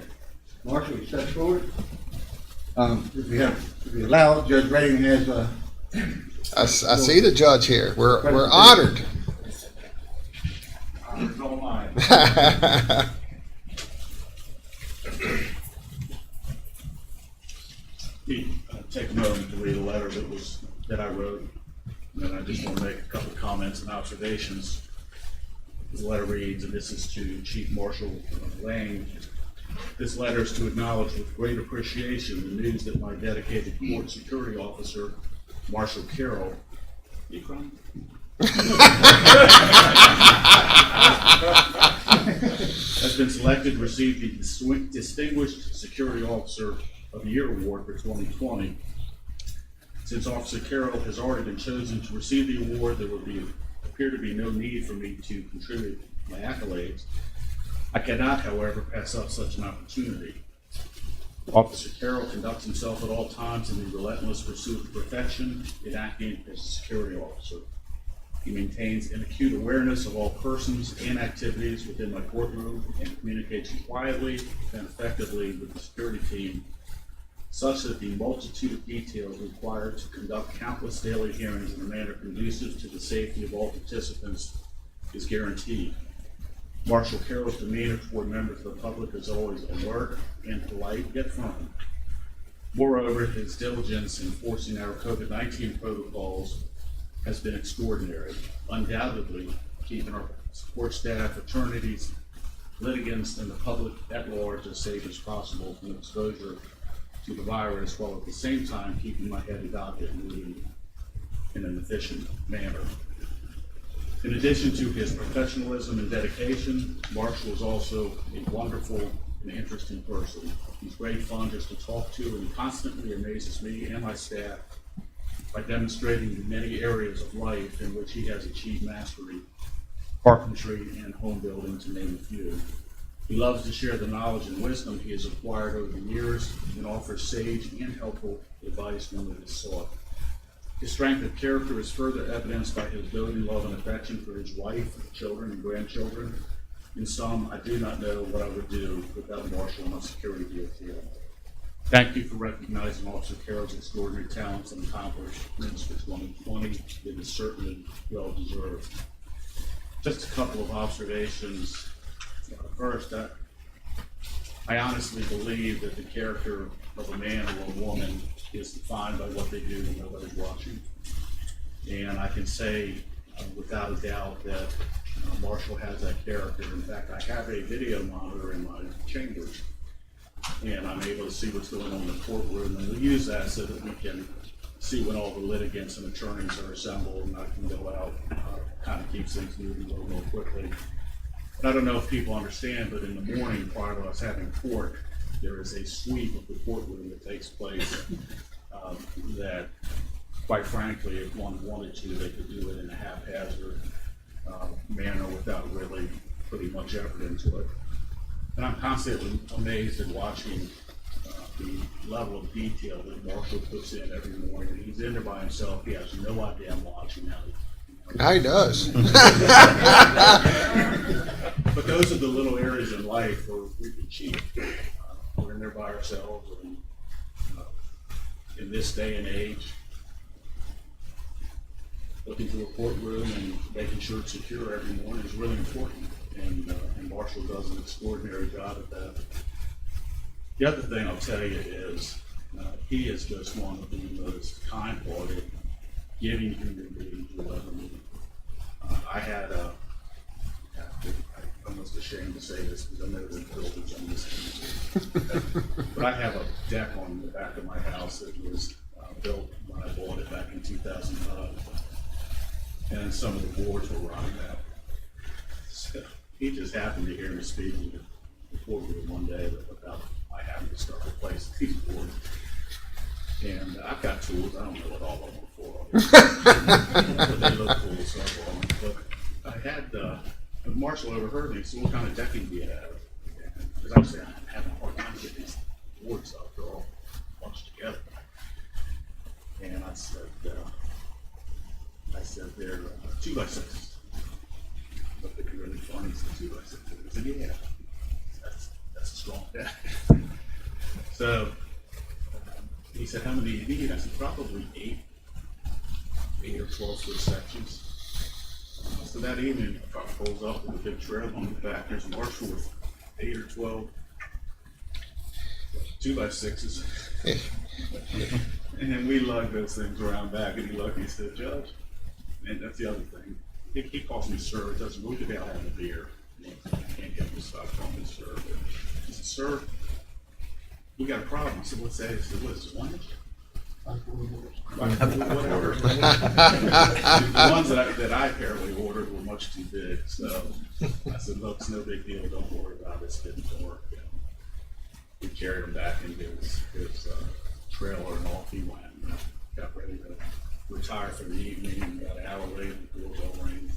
Marshal, you step forward. If we have to be allowed, Judge Redding has a. I see the judge here. We're honored. Honor's all mine. Take a moment to read a letter that I wrote, and then I just want to make a couple of comments and observations. The letter reads, and this is to Chief Marshal Lang. This letter is to acknowledge with great appreciation the news that my dedicated court security officer, Marshal Carroll, you crying? Has been selected to receive the Distinguished Security Officer of the Year Award for 2020. Since Officer Carroll has already been chosen to receive the award, there will appear to be no need for me to contribute my accolades. I cannot, however, pass up such an opportunity. Officer Carroll conducts himself at all times in the relentless pursuit of perfection in acting as a security officer. He maintains an acute awareness of all persons and activities within my courtroom and communicates quietly and effectively with the security team, such that the multitude of details required to conduct countless daily hearings in a manner conducive to the safety of all participants is guaranteed. Marshal Carroll's demeanor toward members of the public is always alert and polite, yet firm. Moreover, his diligence in enforcing our COVID-19 protocols has been extraordinary, undoubtedly keeping our support staff, attorneys, litigants, and the public at large as safe as possible from exposure to the virus, while at the same time keeping my heavy docket moving in an efficient manner. In addition to his professionalism and dedication, Marshall is also a wonderful and interesting person. He's great fun just to talk to, and he constantly amazes me and my staff by demonstrating the many areas of life in which he has achieved mastery, carpentry and home building to name a few. He loves to share the knowledge and wisdom he has acquired over the years and offers sage and helpful advice when it is sought. His strength of character is further evidenced by his doting love and affection for his wife, children, and grandchildren. In sum, I do not know what I would do without Marshall and my security detail. Thank you for recognizing Officer Carroll's extraordinary talents and accomplishments for 2020. It is certainly well deserved. Just a couple of observations. First, I honestly believe that the character of a man or a woman is defined by what they do when nobody's watching. And I can say without a doubt that Marshall has that character. In fact, I have a video monitor in my chambers, and I'm able to see what's going on in the courtroom, and we use that so that we can see when all the litigants and attorneys are assembled, and I can go out, kind of keeps things moving a little more quickly. But I don't know if people understand, but in the morning prior to us having court, there is a sweep of the courtroom that takes place that, quite frankly, if one wanted to, they could do it in a haphazard manner without really putting much effort into it. And I'm constantly amazed at watching the level of detail that Marshall puts in every morning. He's in there by himself. He has no idea I'm watching now. Now he does. But those are the little areas in life where we can cheat. We're in there by ourselves, and in this day and age, looking through a courtroom and making sure it's secure every morning is really important. And Marshall does an extraordinary job at that. The other thing I'll tell you is he is just one of the most kind-hearted, giving human beings you'll ever meet. I'm almost ashamed to say this because I know there's filters on this, but I have a deck on the back of my house that was built when I bought it back in 2005, and some of the boards were rotting out. So he just happened to hear me speaking to the courtroom one day about I having to start replacing these boards. And I've got tools, I don't know what all of them are for, but they look cool, so I bought them. But I had, Marshall overheard me, so what kind of decking do you have? Because I was saying, I'm having a hard time getting these boards up, they're all bunched together. And I said they're 2x6s. But they're really funny, so 2x6s. I said, yeah, that's a strong deck. So he said, how many do you need? I said, probably 8 or 12 foot sections. So that evening, the truck pulls up with a big trailer on the back. There's Marshall with 8 or 12 2x6s. And we lug those things around back, and he looked and he said, Judge, and that's the other thing. He calls me sir. It doesn't look about having a beer. I can't get him to stop calling me sir. But he said, sir, we got a problem. I said, what's that? He said, what is it, one inch? Whatever. The ones that I apparently ordered were much too big. So I said, look, it's no big deal. Don't worry about it. It's didn't work. You know. We carried him back into his trailer, and off he went. And got ready to retire for the evening. And about an hour later, the doorbell rang.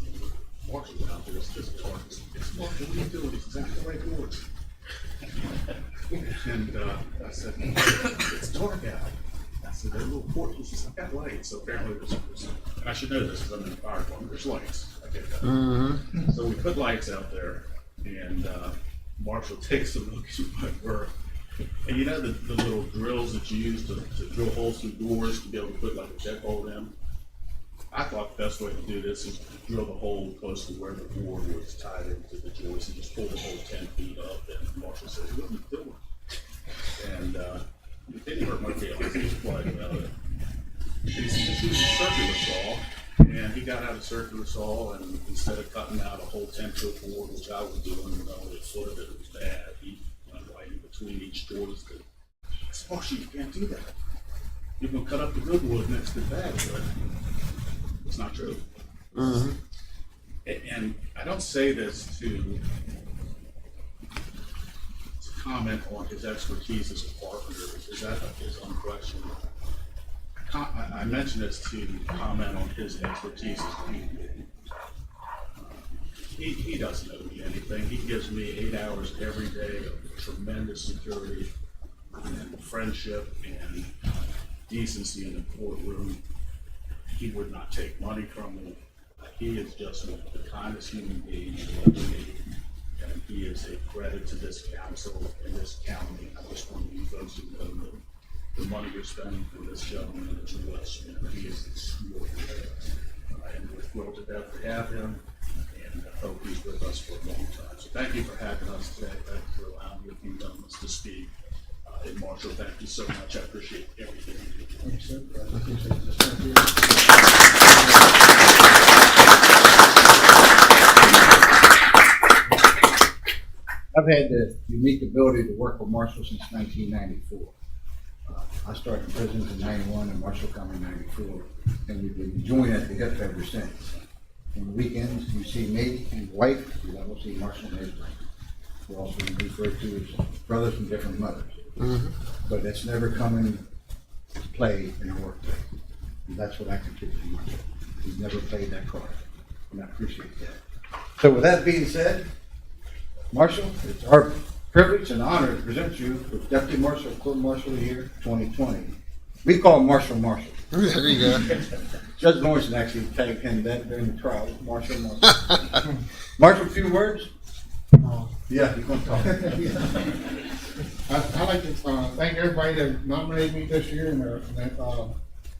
Marshall's out there. It's just dark. It's Marshall, what are you doing? He says, I'm going to the boards. And I said, it's dark out. I said, "They're little porch." He says, "I got lights." So apparently there's, and I should know this because I'm in the fire department, there's lights. I get that. So we put lights out there, and Marshall takes a look at my work. And you know the little drills that you use to drill holes through doors to be able to put like a deadbolt in? I thought the best way to do this is to drill the hole close to where the board was tied into the joist and just pull the hole 10 feet up. And Marshall says, "What are you doing?" And it didn't hurt my feelings. He was polite about it. He said, "Just use a circular saw." And he got out a circular saw, and instead of cutting out a whole 10-foot board, which I was doing, and only a foot of it was bad, he went right in between each joist. I said, "Marshall, you can't do that. You're going to cut up the good wood next to the bad wood." It's not true. And I don't say this to comment on his expertise as a carpenter, because that is unquestioned. I mention this to comment on his expertise as a human. He doesn't owe me anything. He gives me 8 hours every day of tremendous security and friendship and decency in the courtroom. He would not take money from me. He is just the kindest human being you'll ever meet. And he is a credit to this council and this county. I just want you folks to know that the money you're spending for this gentleman is less. He is extraordinary. And we're thrilled to death to have him, and I hope he's with us for a long time. So thank you for having us today. Thank you for allowing me a few moments to speak. And Marshall, thank you so much. I appreciate everything you do. Thanks, sir. I've had the unique ability to work with Marshall since 1994. I started in prison in 91 and Marshall come in 94, and we've been joined at the hip ever since. On the weekends, you see me and wife, you also see Marshall and his brother. We're also referred to as brothers from different mothers. But that's never come into play in our workplace. And that's what I contribute to Marshall. He's never played that card, and I appreciate that. So with that being said, Marshall, it's our privilege and honor to present you with Deputy Marshal, Court Marshal of the Year 2020. We call him Marshall Marshall. There you go. Judge Lawrence actually tagged him that during the trial, Marshall Marshall. Marshall, a few words? Yeah, you're going to talk. I'd like to thank everybody that nominated me this year, and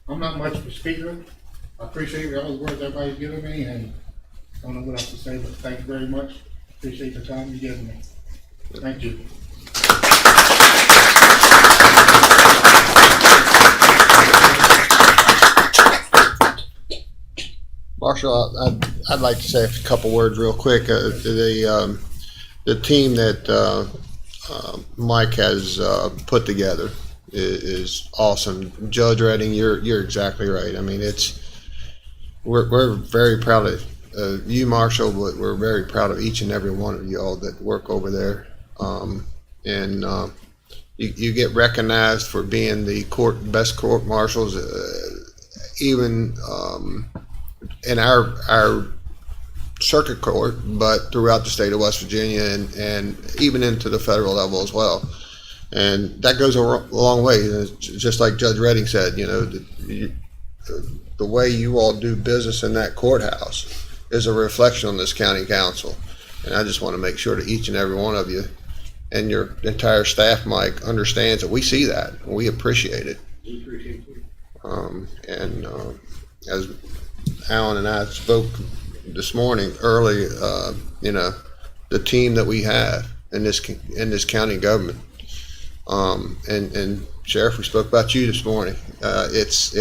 I'm not much of a speaker. I appreciate all the words everybody's given me, and I don't know what else to say, but thank you very much. Appreciate the time you've given me. Thank you. Marshall, I'd like to say a couple words real quick. The team that Mike has put together is awesome. Judge Redding, you're exactly right. I mean, we're very proud of you, Marshall, but we're very proud of each and every one of you all that work over there. You get recognized for being the best court marshals, even in our circuit court, but throughout the state of West Virginia and even into the federal level as well. And that goes a long way. Just like Judge Redding said, the way you all do business in that courthouse is a reflection on this county council. And I just want to make sure that each and every one of you and your entire staff, Mike, understands that we see that and we appreciate it. We appreciate you. As Alan and I spoke this morning early, the team that we have in this county government, and Sheriff, we spoke about you this morning. It's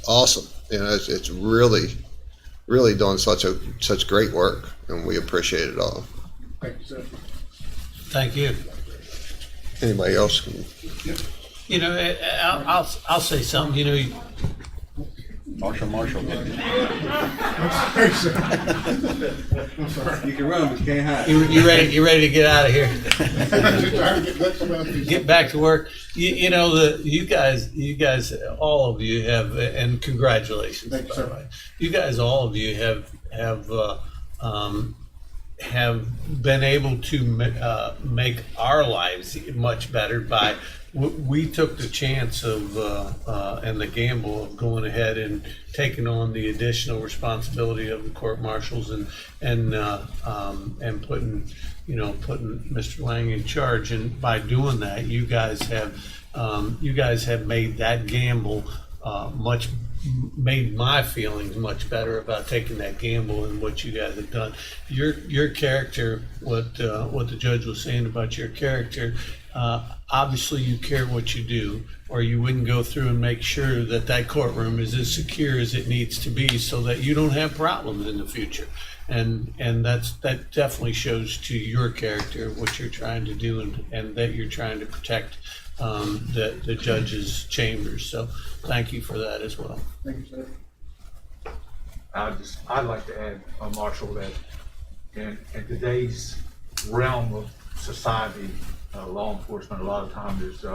awesome. It's really doing such great work, and we appreciate it all. Thank you, sir. Thank you. Anybody else? I'll say something. Marshall. I'm sorry, sir. I'm sorry. You can run, but you can't hide. You ready to get out of here? Get Get back to work. You guys, all of you have, and congratulations, Thank you, by the sir. way. You guys, all of you have have been able to make our lives much better by, we took the chance of, and the gamble of going ahead and taking on the additional responsibility of the court marshals and putting Mr. Lang in charge. And by doing that, you guys have made that gamble made my feelings much better about taking that gamble and what you guys have done. Your character, what the judge was saying about your character, obviously you care what you do, or you wouldn't go through and make sure that that courtroom is as secure as it needs to be so that you don't have problems in the future. And that definitely shows to your character what you're trying to do, and that you're trying to protect the judge's chambers. So thank you for that as well. Thank you, sir. I'd like to add, Marshall, that in today's realm of society, law enforcement a lot of times is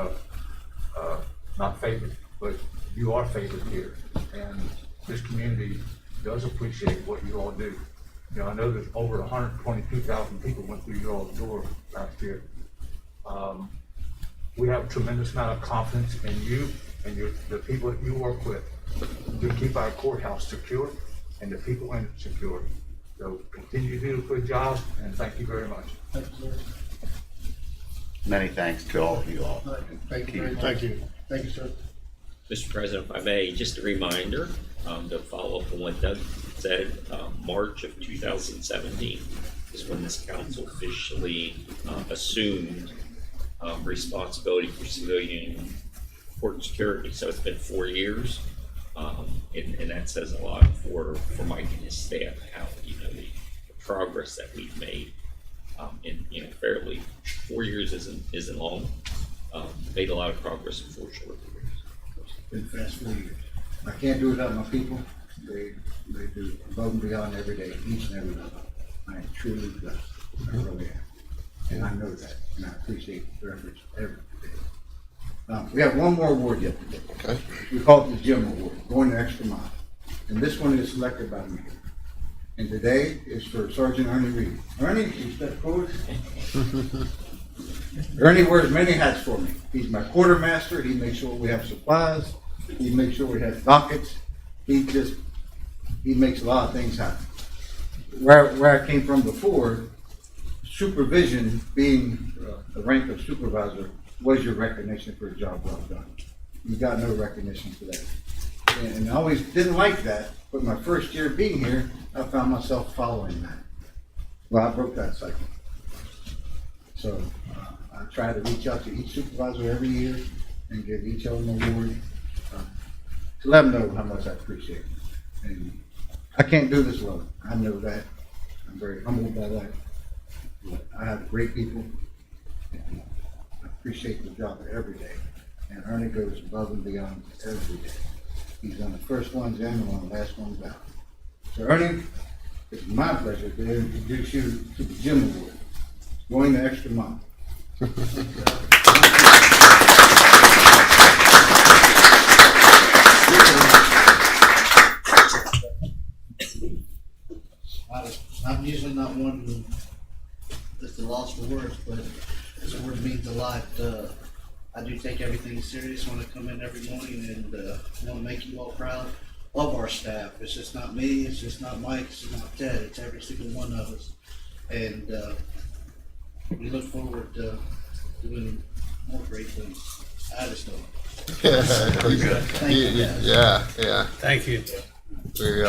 not favored, but you are favored here, and this community does appreciate what you all do. You know, I know there's over 122,000 people went through your all's door last year. We have a tremendous amount of confidence in you and the people that you work with to keep our courthouse secure and the people in it secure. So continue to do a good job, and thank you very much. Thank you, sir. Many thanks to all of you all. Thank you very much. Thank you. Thank you, sir. Mr. President, if I may, just a reminder to follow up on what Doug said. March of 2017 is when this council officially assumed responsibility for civilian court security. So it's been 4 years, and that says a lot for Mike and his staff, how the progress that we've made. In fairly 4 years isn't long. Made a lot of progress in 4 short years. Been fast 4 years. I can't do it without my people. They do above and beyond every day, each and every day. I am truly blessed. I really am. And I know that, and I appreciate their efforts every day. We have one more award yet today. Okay. We call it the Jim Award, going the extra mile. And this one is selected by me. And today is for Sergeant Ernie Reed. Ernie, can you step forward? Ernie wears many hats for me. He's my quartermaster. He makes sure we have supplies. He makes sure we have dockets. He makes a lot of things happen. Where I came from before, supervision, being the rank of supervisor, was your recognition for a job well done. You got no recognition for that. And I always didn't like that, but my first year being here, I found myself following that. Well, I broke that cycle. So I try to reach out to each supervisor every year and give each of them an award to let them know how much I appreciate it. And I can't do this alone. I know that. I'm very humbled by that. But I have great people, and I appreciate the job every day. And Ernie goes above and beyond every day. He's on the first ones in and on the last ones out. So Ernie, it's my pleasure to introduce you to the Jim Award, going the extra mile. I'm usually not one that's the loss for words, but this word means a lot. I do take everything serious when I come in every morning, and want to make you all proud of our staff. It's just not me, it's just not Mike, it's just not Ted, it's every single one of us. And we look forward to doing more great things. I just don't. Very good. Thank you, guys. Yeah. Thank you. We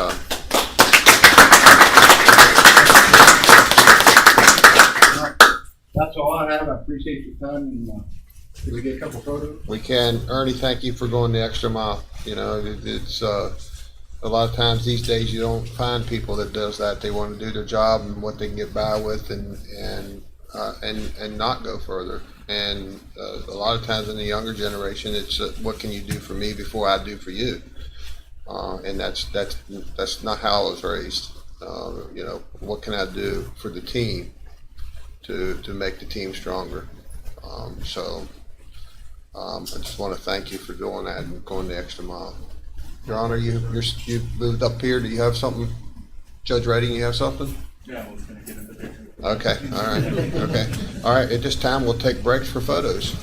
That's all I have. I appreciate your time, and can we get a couple photos? We can. Ernie, thank you for going the extra mile. It's a lot of times these days you don't find people that does that. They want to do their job and what they can get by with, and not go further. And a lot of times in the younger generation, it's what can you do for me before I do for you? And that's not how I was raised. What can I do for the team to make the team stronger? So I just want to thank you for doing that and going the extra mile. Your Honor, you moved up here. Do you have something? Judge Reding, you have something? Yeah, I was gonna get into there too. Okay, all right, okay. All right, at this time, we'll take breaks for photos.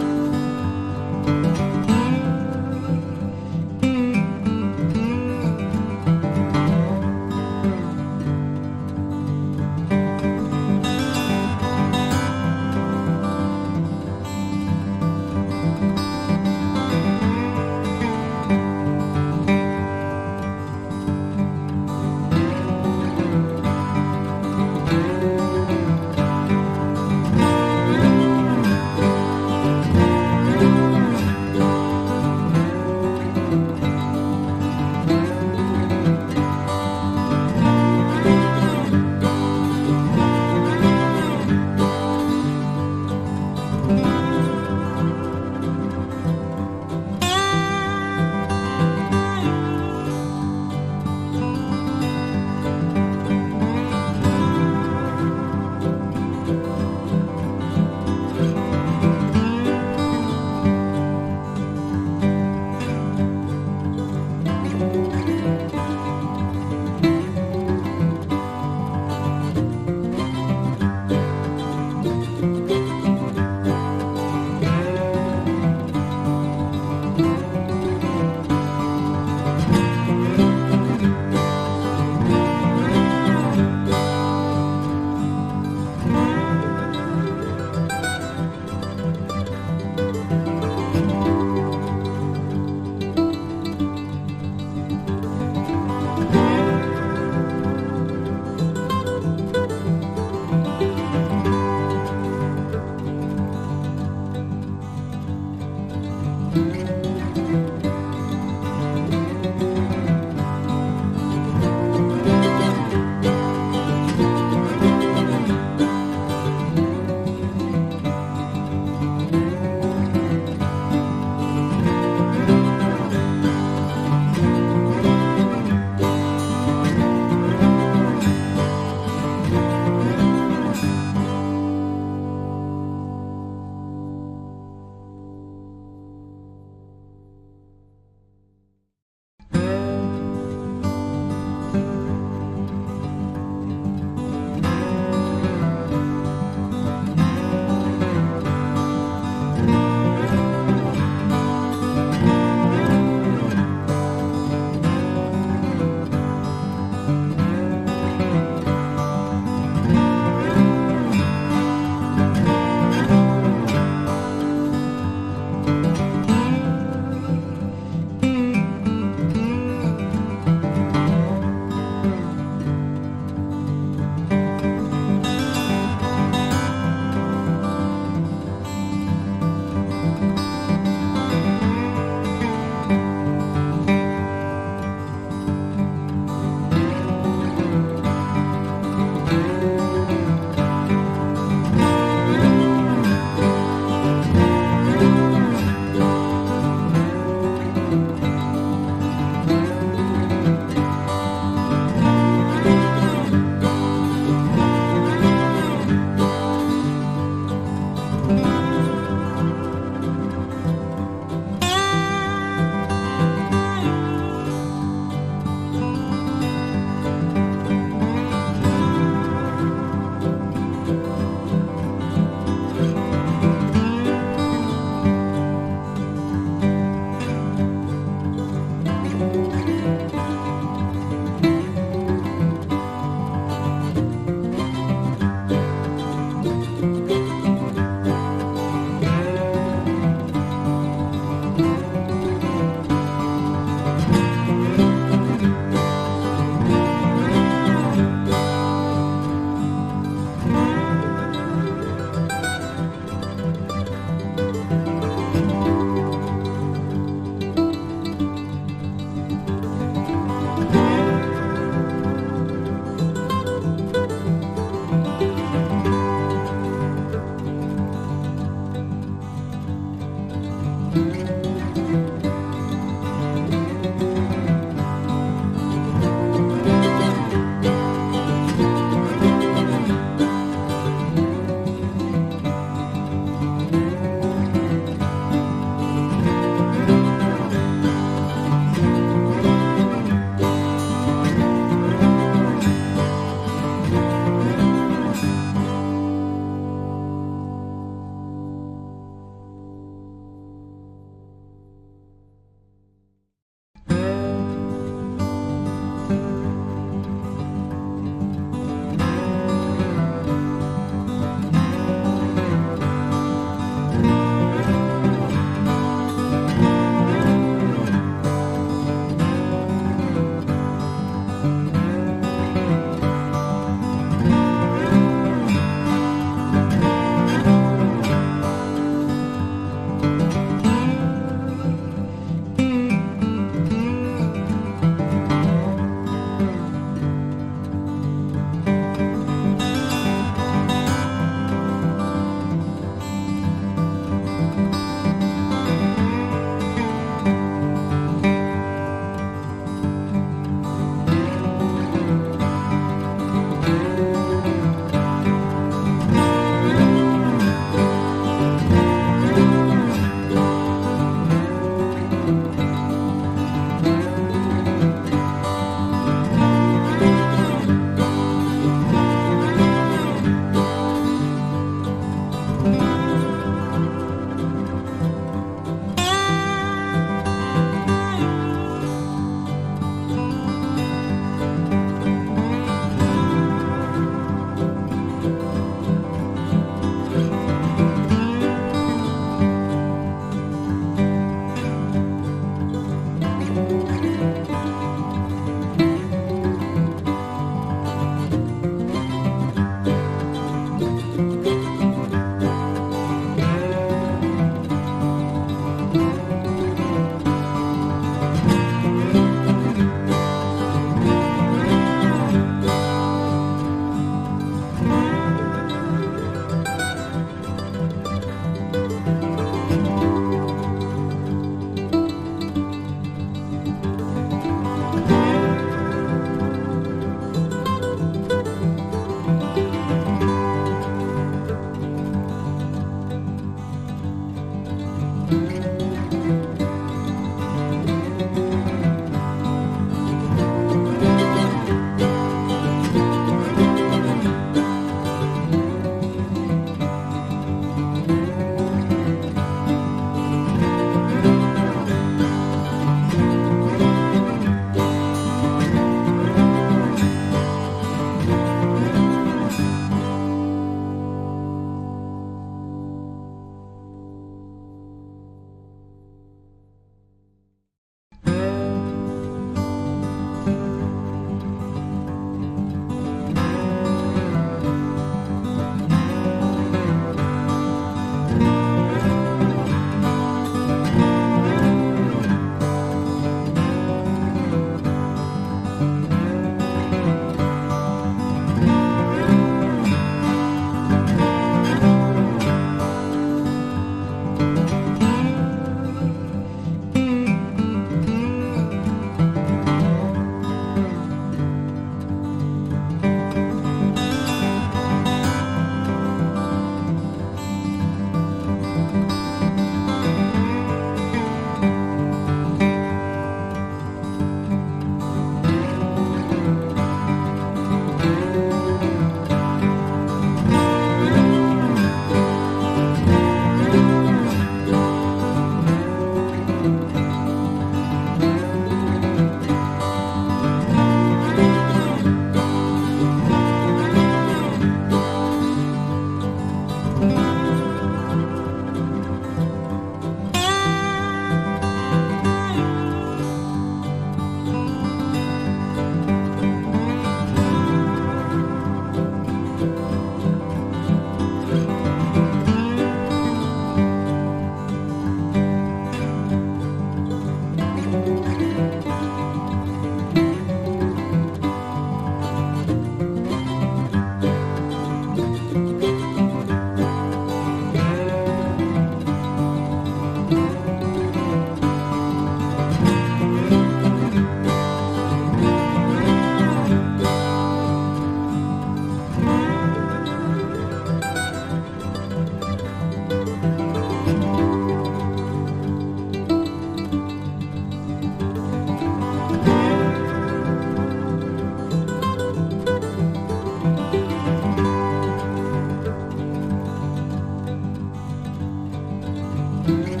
Thank you.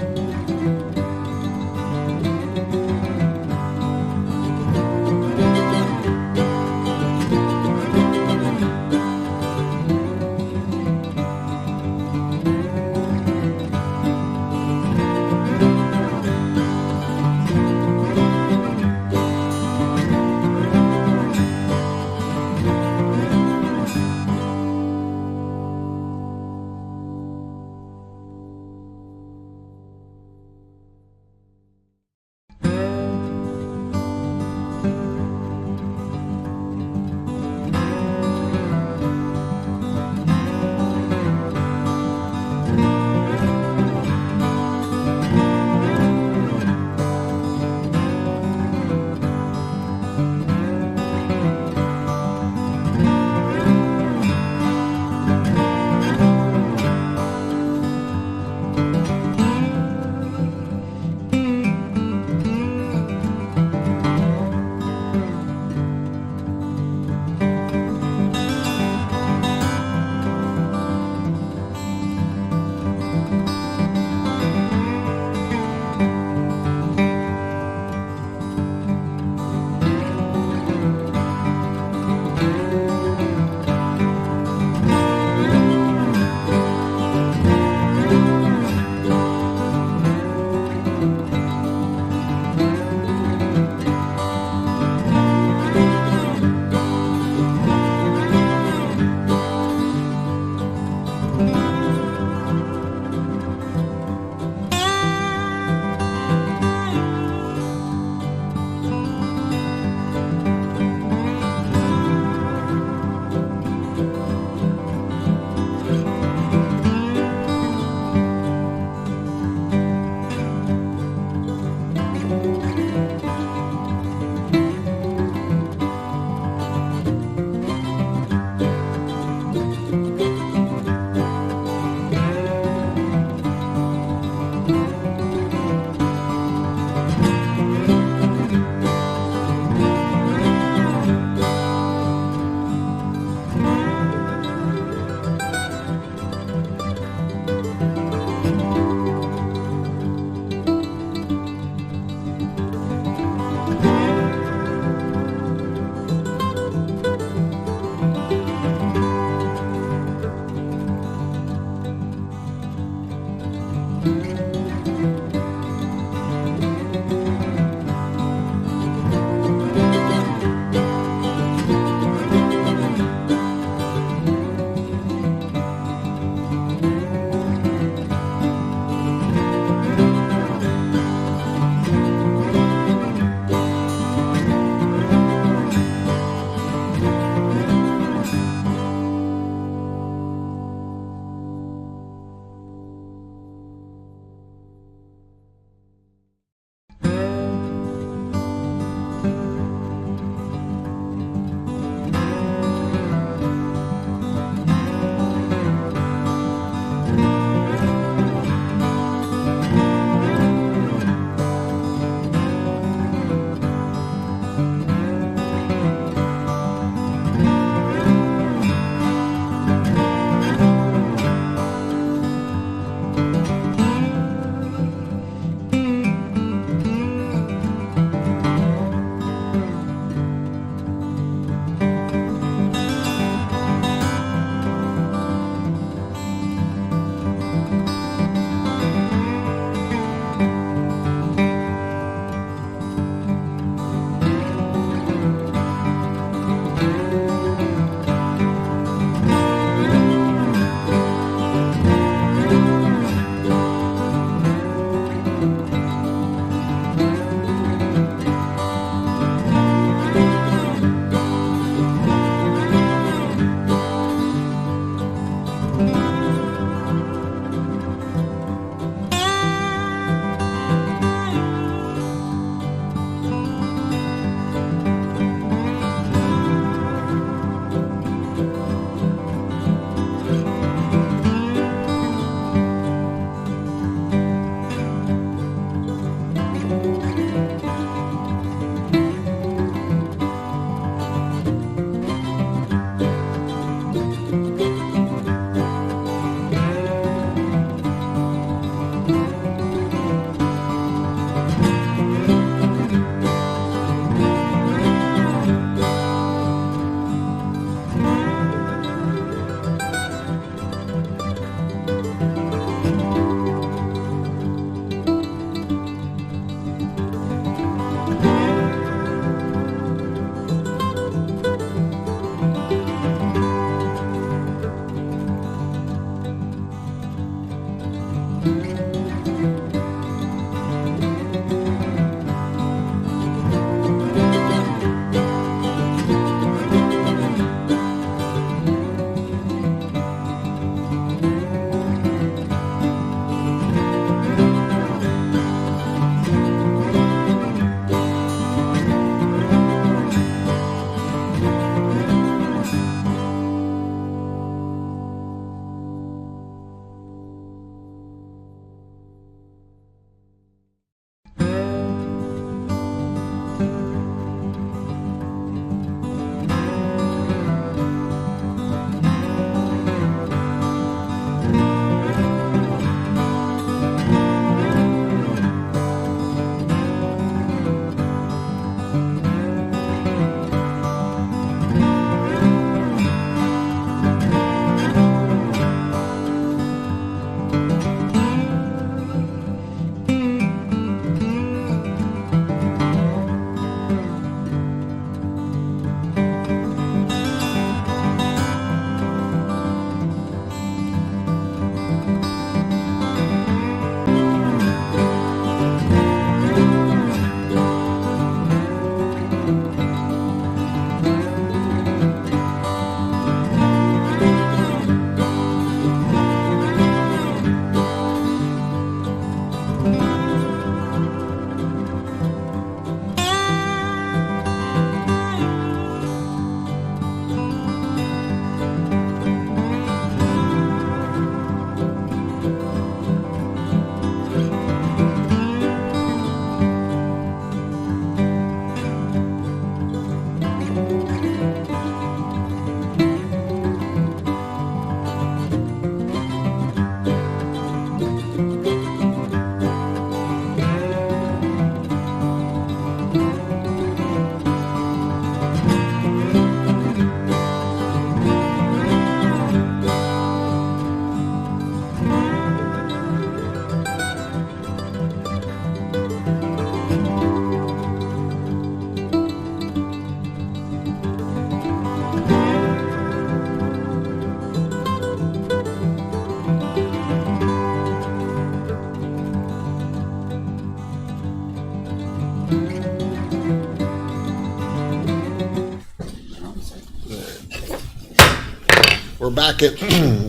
we're back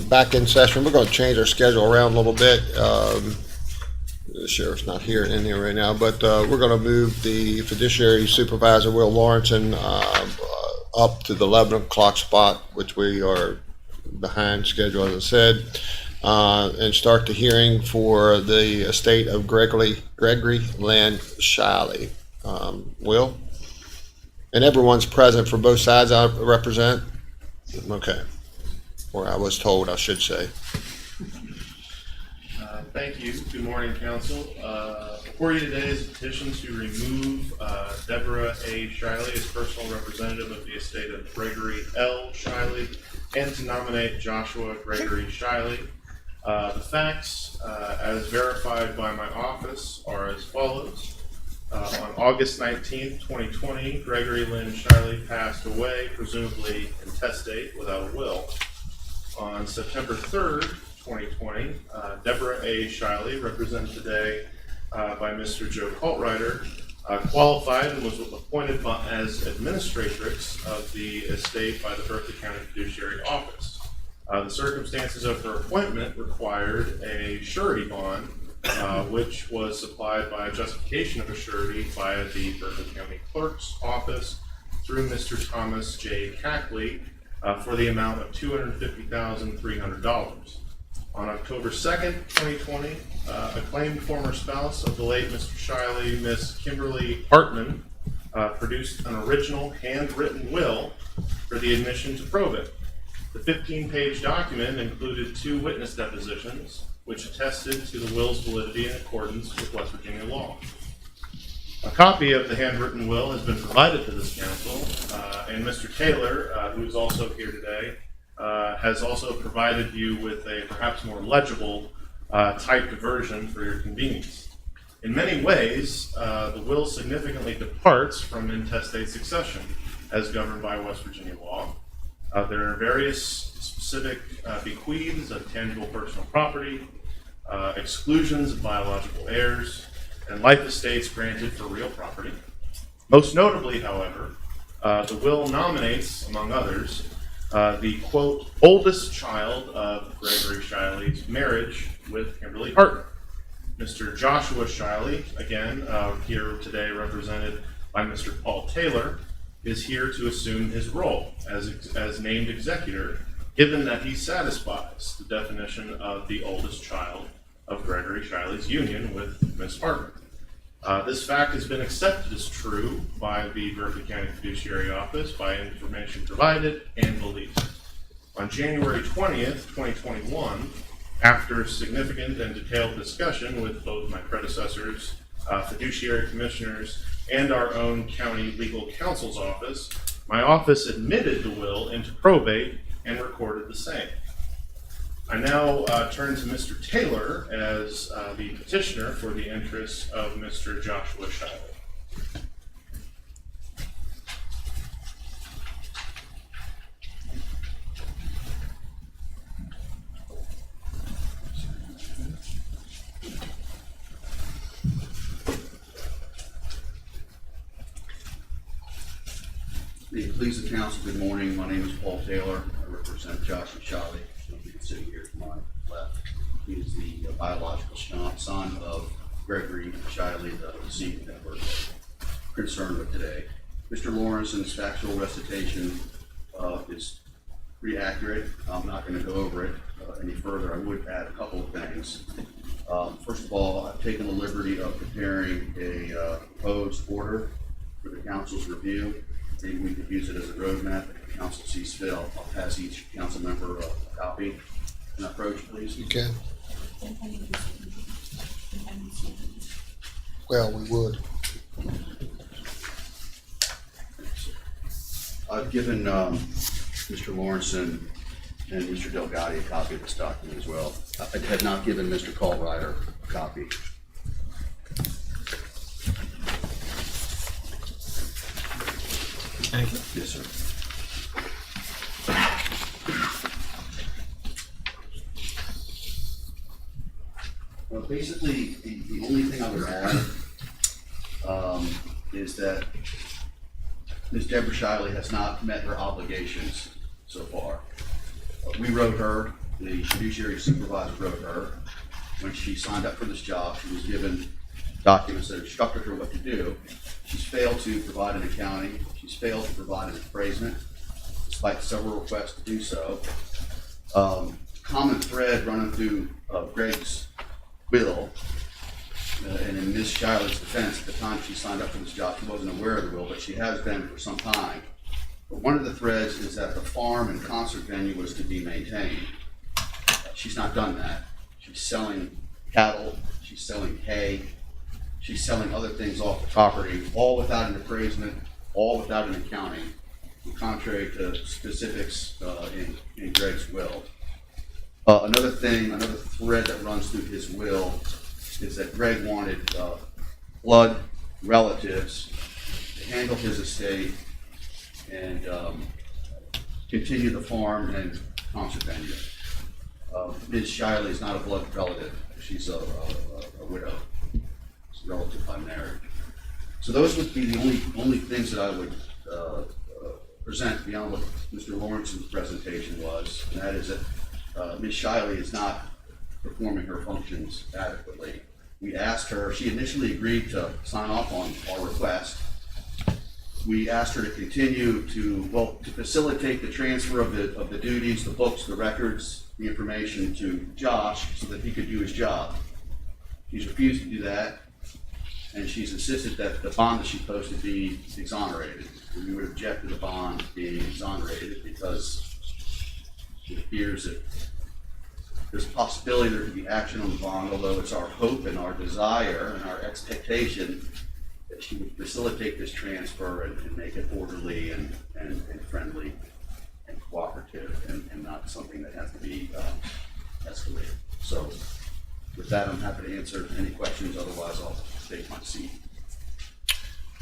back in session. We're going to change our schedule around a little bit. The sheriff's not here in here right now, but we're going to move the fiduciary supervisor, Will Lawrenson, up to the 11 o'clock spot, which we are behind schedule, as I said, and start the hearing for the estate of Gregory Lynn Shiley. Will? And everyone's present for both sides I represent? Okay. Or I was told, I should say. Thank you. Good morning, council. Before you today is a petition to remove Deborah A. Shiley as personal representative of the estate of Gregory L. Shiley and to nominate Joshua Gregory Shiley. The facts, as verified by my office, are as follows. On August 19th, 2020, Gregory Lynn Shiley passed away, presumably intestate without a will. On September 3rd, 2020, Deborah A. Shiley, represented today by Mr. Joe Coltrider, qualified and was appointed as administratrix of the estate by the Berkeley County Fiduciary Office. The circumstances of her appointment required a surety bond, which was supplied by a justification of a surety via the Berkeley County Clerk's Office through Mr. Thomas J. Cackley for the amount of $250,300. On October 2nd, 2020, acclaimed former spouse of the late Mr. Shiley, Miss Kimberly Hartman, produced an original handwritten will for the admission to probate. The 15-page document included 2 witness depositions, which attested to the will's validity in accordance with West Virginia law. A copy of the handwritten will has been provided to this council, and Mr. Taylor, who is also here today, has also provided you with a perhaps more legible typed version for your convenience. In many ways, the will significantly departs from intestate succession as governed by West Virginia law. There are various specific bequeaths of tangible personal property, exclusions of biological heirs, and life estates granted for real property. Most notably, however, the will nominates, among others, the, quote, oldest child of Gregory Shiley's marriage with Kimberly Hartman. Mr. Joshua Shiley, again, here today represented by Mr. Paul Taylor, is here to assume his role as named executor, given that he satisfies the definition of the oldest child of Gregory Shiley's union with Miss Hartman. This fact has been accepted as true by the Berkeley County Fiduciary Office by information provided and believed. On January 20th, 2021, after significant and detailed discussion with both my predecessors, fiduciary commissioners, and our own county legal counsel's office, my office admitted the will into probate and recorded the same. I now turn to Mr. Taylor as the petitioner for the interests of Mr. Joshua Shiley. May it please the council, good morning. My name is Paul Taylor. I represent Joshua Shiley. Sitting here to my left. He is the biological son of Gregory Shiley, the deceased that we're concerned with today. Mr. Lawrenson's factual recitation is pretty accurate. I'm not going to go over it any further. I would add a couple of things. First of all, I've taken the liberty of preparing a proposed order for the council's review. Maybe we could use it as a roadmap if the council sees fit. I'll pass each council member a copy. An approach, please. Okay. Well, we would. I've given Mr. Lawrenson and Mr. Delgado a copy of this document as well. I had not given Mr. Coltrider a copy. Thank you. Yes, sir. Well, basically, the only thing I would add is that Ms. Deborah Shiley has not met her obligations so far. We wrote her, the fiduciary supervisor wrote her. When she signed up for this job, she was given documents that instructed her what to do. She's failed to provide an accounting. She's failed to provide an appraisement, despite several requests to do so. Common thread running through Greg's will, and in Ms. Shiley's defense, at the time she signed up for this job, she wasn't aware of the will, but she has been for some time. But one of the threads is that the farm and concert venue was to be maintained. She's not done that. She's selling cattle, she's selling hay, she's selling other things off the property, all without an appraisement, all without an accounting, contrary to specifics in Greg's will. Another thread that runs through his will is that Greg wanted blood relatives to handle his estate and continue the farm and concert venue. Ms. Shiley is not a blood relative. She's a widow. She's a relative by marriage. So those would be the only things that I would present beyond what Mr. Lawrence's presentation was, and that is that Ms. Shiley is not performing her functions adequately. We asked her, she initially agreed to sign off on our request. We asked her to continue to facilitate the transfer of the duties, the books, the records, the information to Josh so that he could do his job. She's refused to do that, and she's insisted that the bond that she posted be exonerated. And we would object to the bond being exonerated because it appears that there's a possibility there could be action on the bond, although it's our hope and our desire and our expectation that she would facilitate this transfer and make it orderly and friendly and cooperative and not something that has to be escalated. So with that, I'm happy to answer any questions. Otherwise, I'll take my seat.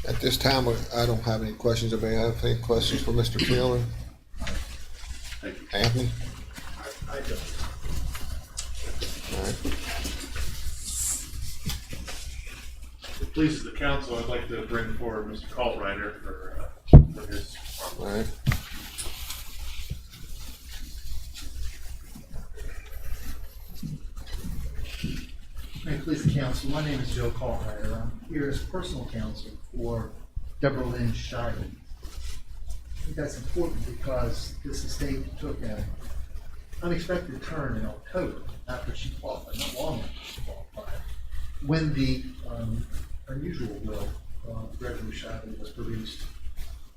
At this time, I don't have any questions. Anybody have any questions for Mr. Taylor? Thank you. Anthony? I don't. All right. If it pleases the council, I'd like to bring forward Mr. Kaltreiter for his. All right. May it please the council, my name is Joe Kaltreiter. I'm here as personal counsel for Deborah Lynn Shiley. I think that's important because this estate took an unexpected turn in October after she qualified, not long after she qualified, when the unusual will, Gregory Shiley, was produced.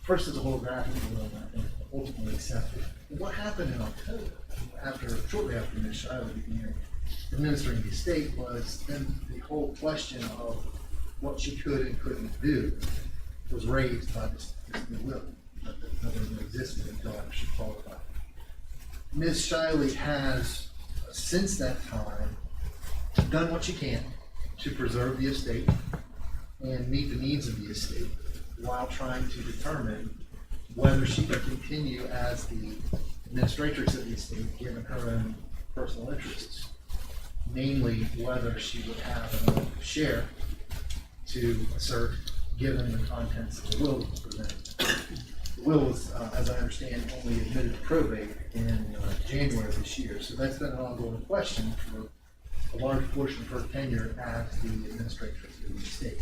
First as a holographic will, and ultimately accepted. And what happened in October, shortly after Ms. Shiley began administering the estate, was then the whole question of what she could and couldn't do was raised by this new will that never existed until after she qualified. Ms. Shiley has, since that time, done what she can to preserve the estate and meet the needs of the estate while trying to determine whether she can continue as the administratrix of the estate given her own personal interests. Namely, whether she would have an elective share to assert given the contents of the will that was presented. The will was, as I understand, only admitted to probate in January of this year. So that's been an ongoing question for a large portion of her tenure as the administratrix of the estate.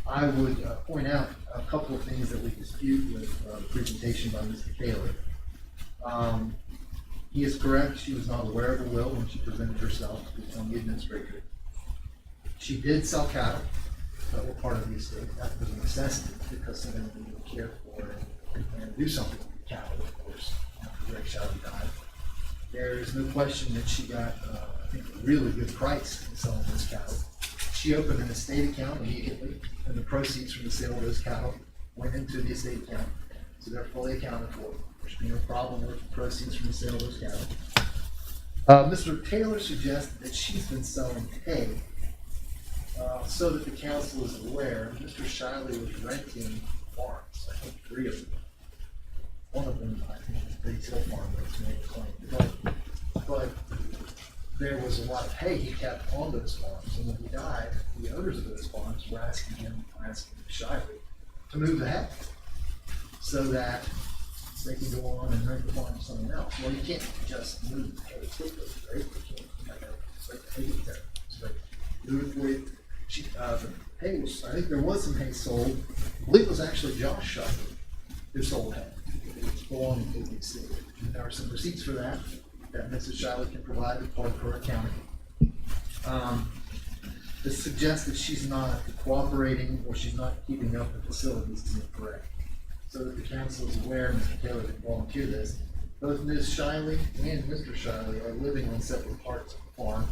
I would point out a couple of things that we dispute with the presentation by Mr. Taylor. He is correct, she was not aware of the will when she presented herself to become the administrator. She did sell cattle that were part of the estate. That was a necessity because someone needed to care for and do something with the cattle, of course, after Greg Shiley died. There is no question that she got, I think, a really good price in selling those cattle. She opened an estate account immediately, and the proceeds from the sale of those cattle went into the estate account. So they're fully accounted for. There should be no problem with the proceeds from the sale of those cattle. Mr. Taylor suggested that she's been selling hay so that the council is aware. Mr. Shiley was renting farms, I think 3 of them. One of them, I think, is Big Hill Farm that's made a claim. But there was a lot of hay he kept on those farms, and when he died, the owners of those farms were asking Shiley to move the hay so that they can go on and rent the farm to someone else. Well, you can't just move the hay quickly, right? You can't, hay there. So do it for you. The hay was, I think there was some hay sold. I believe it was actually Josh Shuttle who sold hay. It belonged to the estate. There are some receipts for that Mrs. Shiley can provide as part of her accounting. This suggests that she's not cooperating or she's not keeping up with facilities is incorrect. So that the council is aware, Mr. Taylor did volunteer this, both Ms. Shiley and Mr. Shiley are living on separate parts of the farm.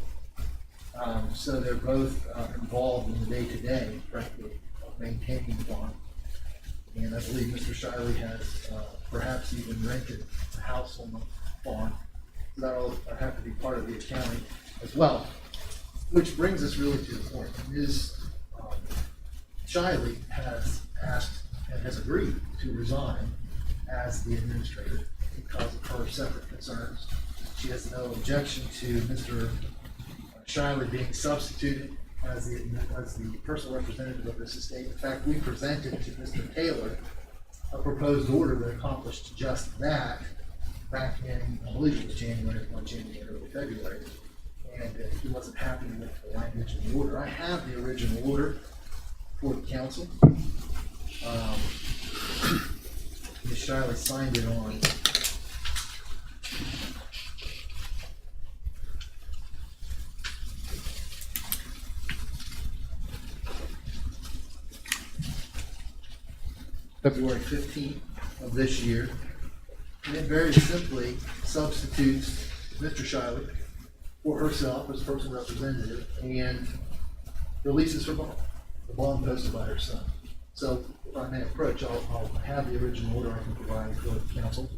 So they're both involved in the day-to-day, frankly, of maintaining the farm. And I believe Mr. Shiley has perhaps even rented a house on the farm. So that'll have to be part of the accounting as well. Which brings us really to the point. Ms. Shiley has asked and has agreed to resign as the administrator because of her separate concerns. She has no objection to Mr. Shiley being substituted as the personal representative of this estate. In fact, we presented to Mr. Taylor a proposed order that accomplished just that back in, I believe it was January, early February. And he wasn't happy with the language of the order. I have the original order for the council. Ms. Shiley signed it on February 15th of this year. And it very simply substitutes Mr. Shiley for herself as personal representative and releases her bond, the bond posted by her son. So if I may approach, I'll have the original order I can provide for the council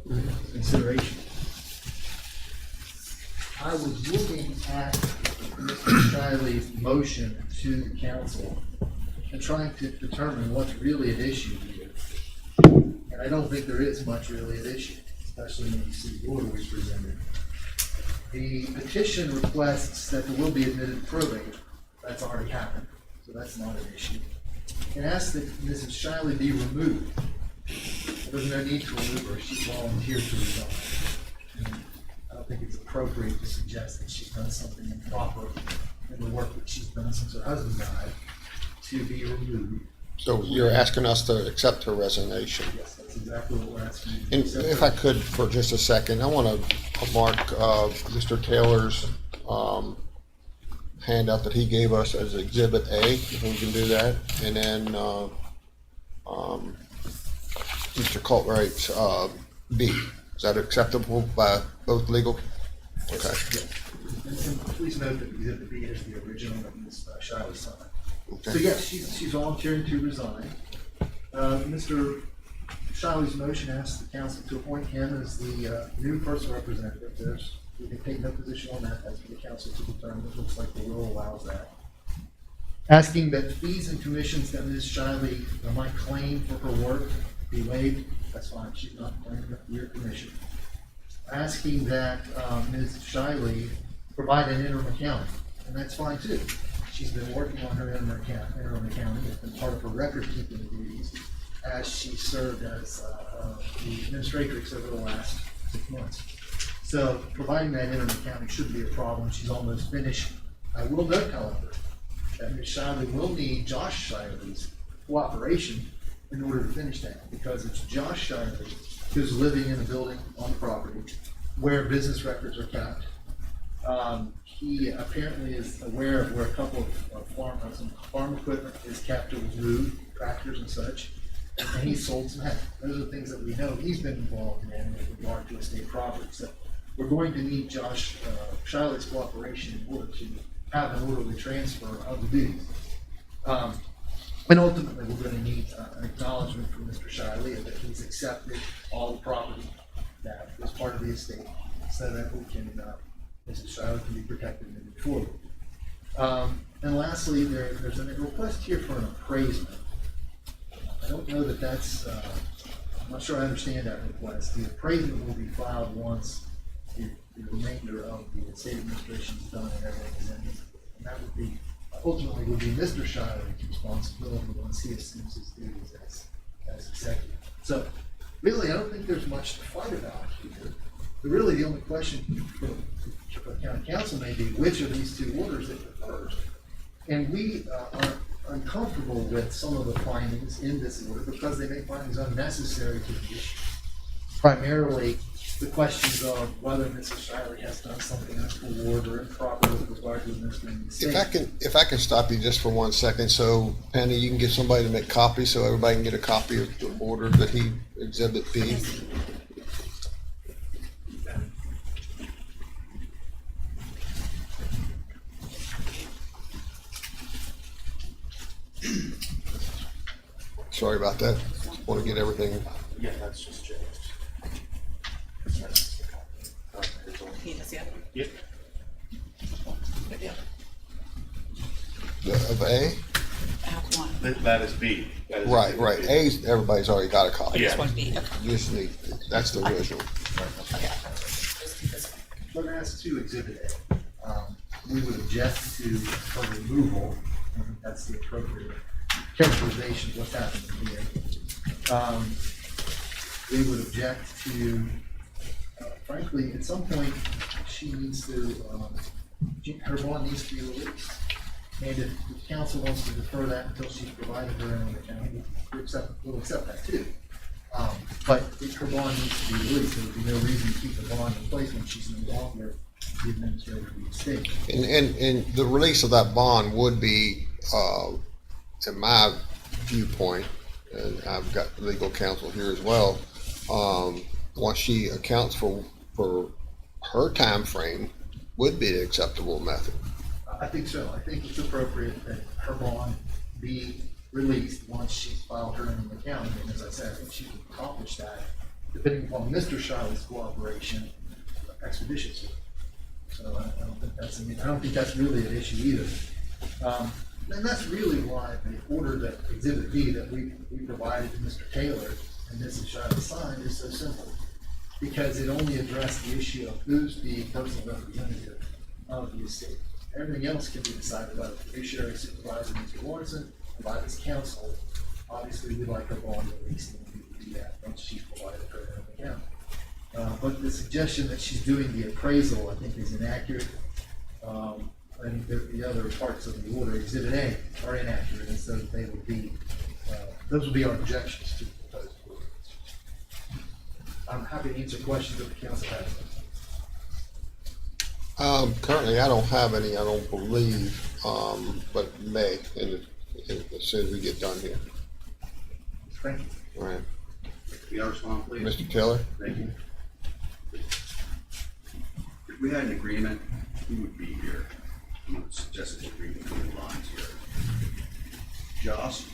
consideration. I was looking at Mr. Shiley's motion to the council and trying to determine what's really at issue here. And I don't think there is much really at issue, especially when you see the order we presented. The petition requests that there will be admitted probate. That's already happened, so that's not an issue. It asks that Mrs. Shiley be removed. There's no need to remove her. She volunteered to resign. And I don't think it's appropriate to suggest that she's done something improper in the work that she's done since her husband died to be removed. So you're asking us to accept her resignation? Yes, that's exactly what we're asking. And if I could, for just a second, I want to mark Mr. Taylor's handout that he gave us as Exhibit A, if we can do that. And then Mr. Coltright's B. Is that acceptable by both legal? Okay. Yes. And please note that Exhibit B is the original that Ms. Shiley signed. Okay. So yes, she's volunteering to resign. Mr. Shiley's motion asks the council to appoint him as the new personal representative. We can take no position on that. That's for the council to determine. It looks like the rule allows that. Asking that fees and commissions that Ms. Shiley might claim for her work be waived. That's fine. She's not claiming a year commission. Asking that Ms. Shiley provide an interim accounting, and that's fine too. She's been working on her interim accounting. It's been part of her record-keeping duties as she served as the administratrix over the last 6 months. So providing that interim accounting shouldn't be a problem. She's almost finished. I will note, however, that Ms. Shiley will need Josh Shiley's cooperation in order to finish that, because it's Josh Shiley who's living in a building on the property where business records are kept. He apparently is aware of where a couple of some farm equipment is kept or was moved, tractors and such, and he sold some hay. Those are things that we know he's been involved in with regard to estate property. So we're going to need Josh Shiley's cooperation in order to have an orderly transfer of the duties. And ultimately, we're going to need an acknowledgement from Mr. Shiley that he's accepted all the property that was part of the estate, so that we can, Mrs. Shiley can be protected moving forward. And lastly, there's a request here for an appraisement. I don't know that that's, I'm not sure I understand that request. The appraisement will be filed once the remainder of the estate administration is done and everything is in. And that would be, ultimately, would be Mr. Shiley's responsibility once he assumes his duties as executive. So really, I don't think there's much to fight about here. Really, the only question for county council may be which of these two orders it prefers. And we are uncomfortable with some of the findings in this order because they make findings unnecessary to the issue. Primarily, the questions of whether Mrs. Shiley has done something untoward or improper with regard to administering the estate. If I can stop you just for 1 second, so Penny, you can get somebody to make copies so everybody can get a copy of the order that he exhibit B. Sorry about that. Want to get everything. Yeah, that's just James. He does the other one. Yep. Of A? I have one. That is B. That is Right, exhibit right. B. A's, everybody's already got a copy. Yeah. This one B, okay. You just need, that's the original. Okay. Just do this one. But as to Exhibit A, we would object to her removal. I think that's the appropriate characterization of what's happening here. We would object to, frankly, at some point, she needs to, her bond needs to be released. And if the council wants to defer that until she's provided her own account, we'll accept that too. But if her bond needs to be released, there would be no reason to keep the bond in place when she's no longer the administrator of the estate. And the release of that bond would be, in my viewpoint, and I've got legal counsel here as well, once she accounts for her time frame, would be an acceptable method. I think so. I think it's appropriate that her bond be released once she's filed her own account. And as I said, I think she can accomplish that, depending upon Mr. Shiley's cooperation, expeditiously. So I don't think that's really an issue either. And that's really why the order that Exhibit B that we provided to Mr. Taylor and Mrs. Shiley signed is so simple. Because it only addressed the issue of who's the personal representative of the estate. Everything else can be decided by the fiduciary supervisor, Mr. Lawrenson, and by his counsel. Obviously, we'd like her bond released, and we would do that once she's provided her own account. But the suggestion that she's doing the appraisal, I think, is inaccurate. And the other parts of the order, Exhibit A, are inaccurate, and so they would be, those would be our objections to the proposed order. I'm happy to answer questions if the council has them. Currently, I don't have any, I don't believe, but may, as soon as we get done here. Thank you. All right. May I respond, please? Mr. Taylor? Thank you. If we had an agreement, we would be here. I'm not suggesting an agreement between the lines here. Josh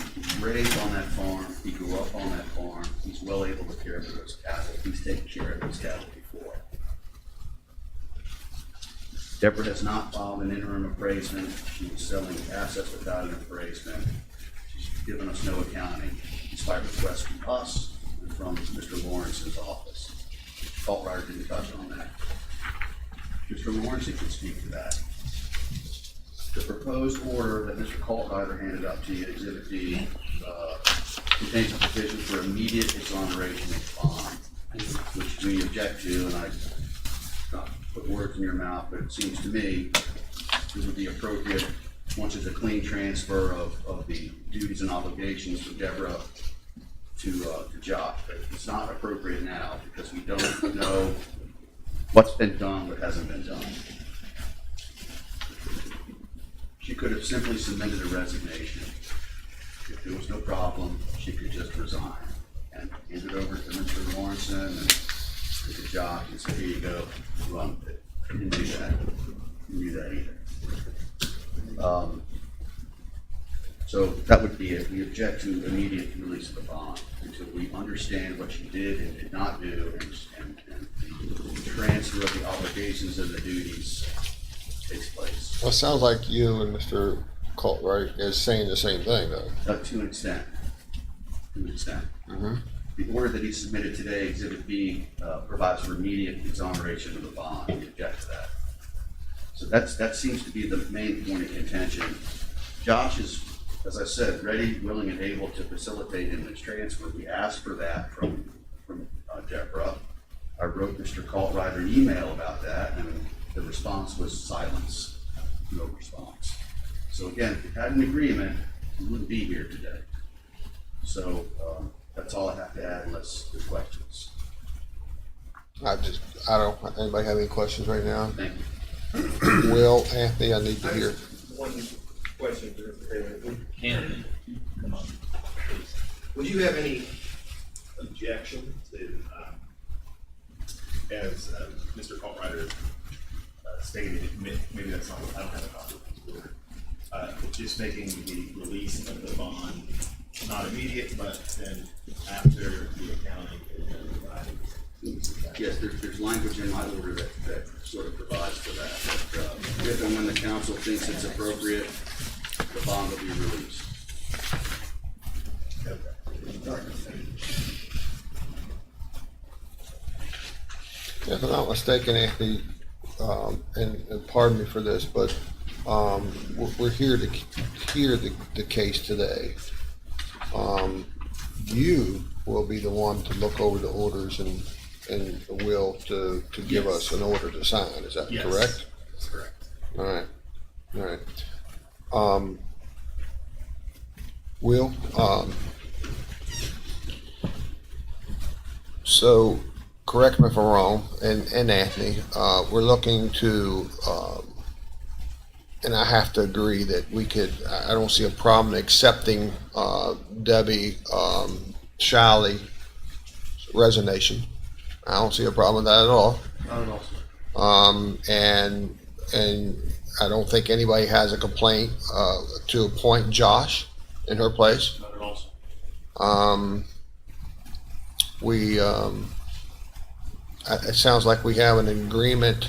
raised on that farm, he grew up on that farm, he's well able to care for those cattle, he's taken care of those cattle before. Deborah has not filed an interim appraisement, she was selling assets without an appraisement, she's given us no accounting, despite requests from us and from Mr. Lawrence's office. Faultrider didn't touch on that. Mr. Lawrence can speak to that. The proposed order that Mr. Faultrider handed up to you, Exhibit D, contains a provision for immediate exoneration of bond, which we object to, and I not put words in your mouth, but it seems to me it would be appropriate once there's a clean transfer of the duties and obligations from Deborah to Josh. But it's not appropriate now because we don't know what's been done, what hasn't been done. She could have simply submitted a resignation. If there was no problem, she could just resign and hand it over to Mr. Lawrenson and to Josh and say, here you go, run with it. She didn't do that. Didn't do that either. So that would be it. We object to immediate release of the bond until we understand what she did and did not do and the transfer of the obligations and the duties takes place. Well, it sounds like you and Mr. Coltright is saying the same thing, though. To an extent. To an extent. Mm-hmm. The order that he submitted today, Exhibit B, provides for immediate exoneration of the bond. We object to that. So that seems to be the main point of contention. Josh is, as I said, ready, willing, and able to facilitate in this transfer. We asked for that from from Deborah. I wrote Mr. Coltrider an email about that, and the response was silence, no response. So again, if we had an agreement, we wouldn't be here today. So that's all I have to add unless there's questions. I don't, anybody have any questions right now? Thank you. Will, Anthony, I need to hear. One question for Mr. Taylor. Anthony, come on, please. Would you have any objection to, as Mr. Coltrider stated, maybe that's not, I don't have a copy of his order, just making the release of the bond not immediate, but then after the accounting is done provided? Yes, there's language in my order that sort of provides for that. If and when the council thinks it's appropriate, the bond will be released. If I'm not mistaken, Anthony, and pardon me for this, but we're here to hear the case today. You will be the one to look over the orders and the will to give us an order to sign. Is that Yes, correct? that's correct. All right. All right. Will, so correct me if I'm wrong, and Anthony, we're looking to, and I have to agree that we could, I don't see a problem accepting Debbie Shiley's resignation. I don't see a problem with that at all. Not at all, sir. And I don't think anybody has a complaint to appoint Josh in her place. Not at all, sir. It sounds like we have an agreement,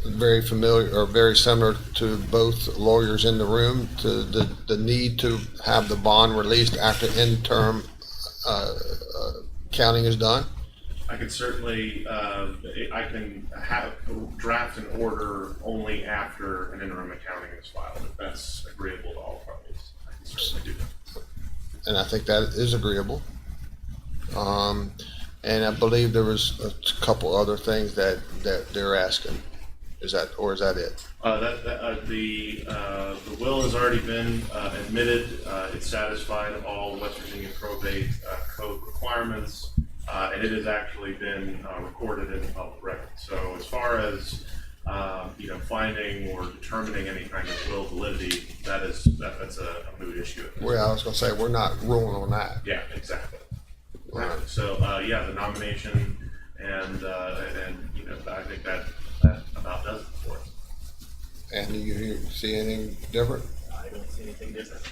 very familiar or very similar to both lawyers in the room, to the need to have the bond released after interim counting is done. I can certainly, I can draft an order only after an interim accounting is filed, if that's agreeable to all parties. I can certainly do that. And I think that is agreeable. And I believe there was a couple other things that they're asking. Is that it? The will has already been admitted. It satisfied all West Virginia probate code requirements, and it has actually been recorded in the public record. So as far as finding or determining any kind of will validity, that's a moot issue. Well, I was going to say we're not ruling on that. Yeah, exactly. Right. So the nomination and I think that about does it for us. And do you see anything different? I don't see anything different.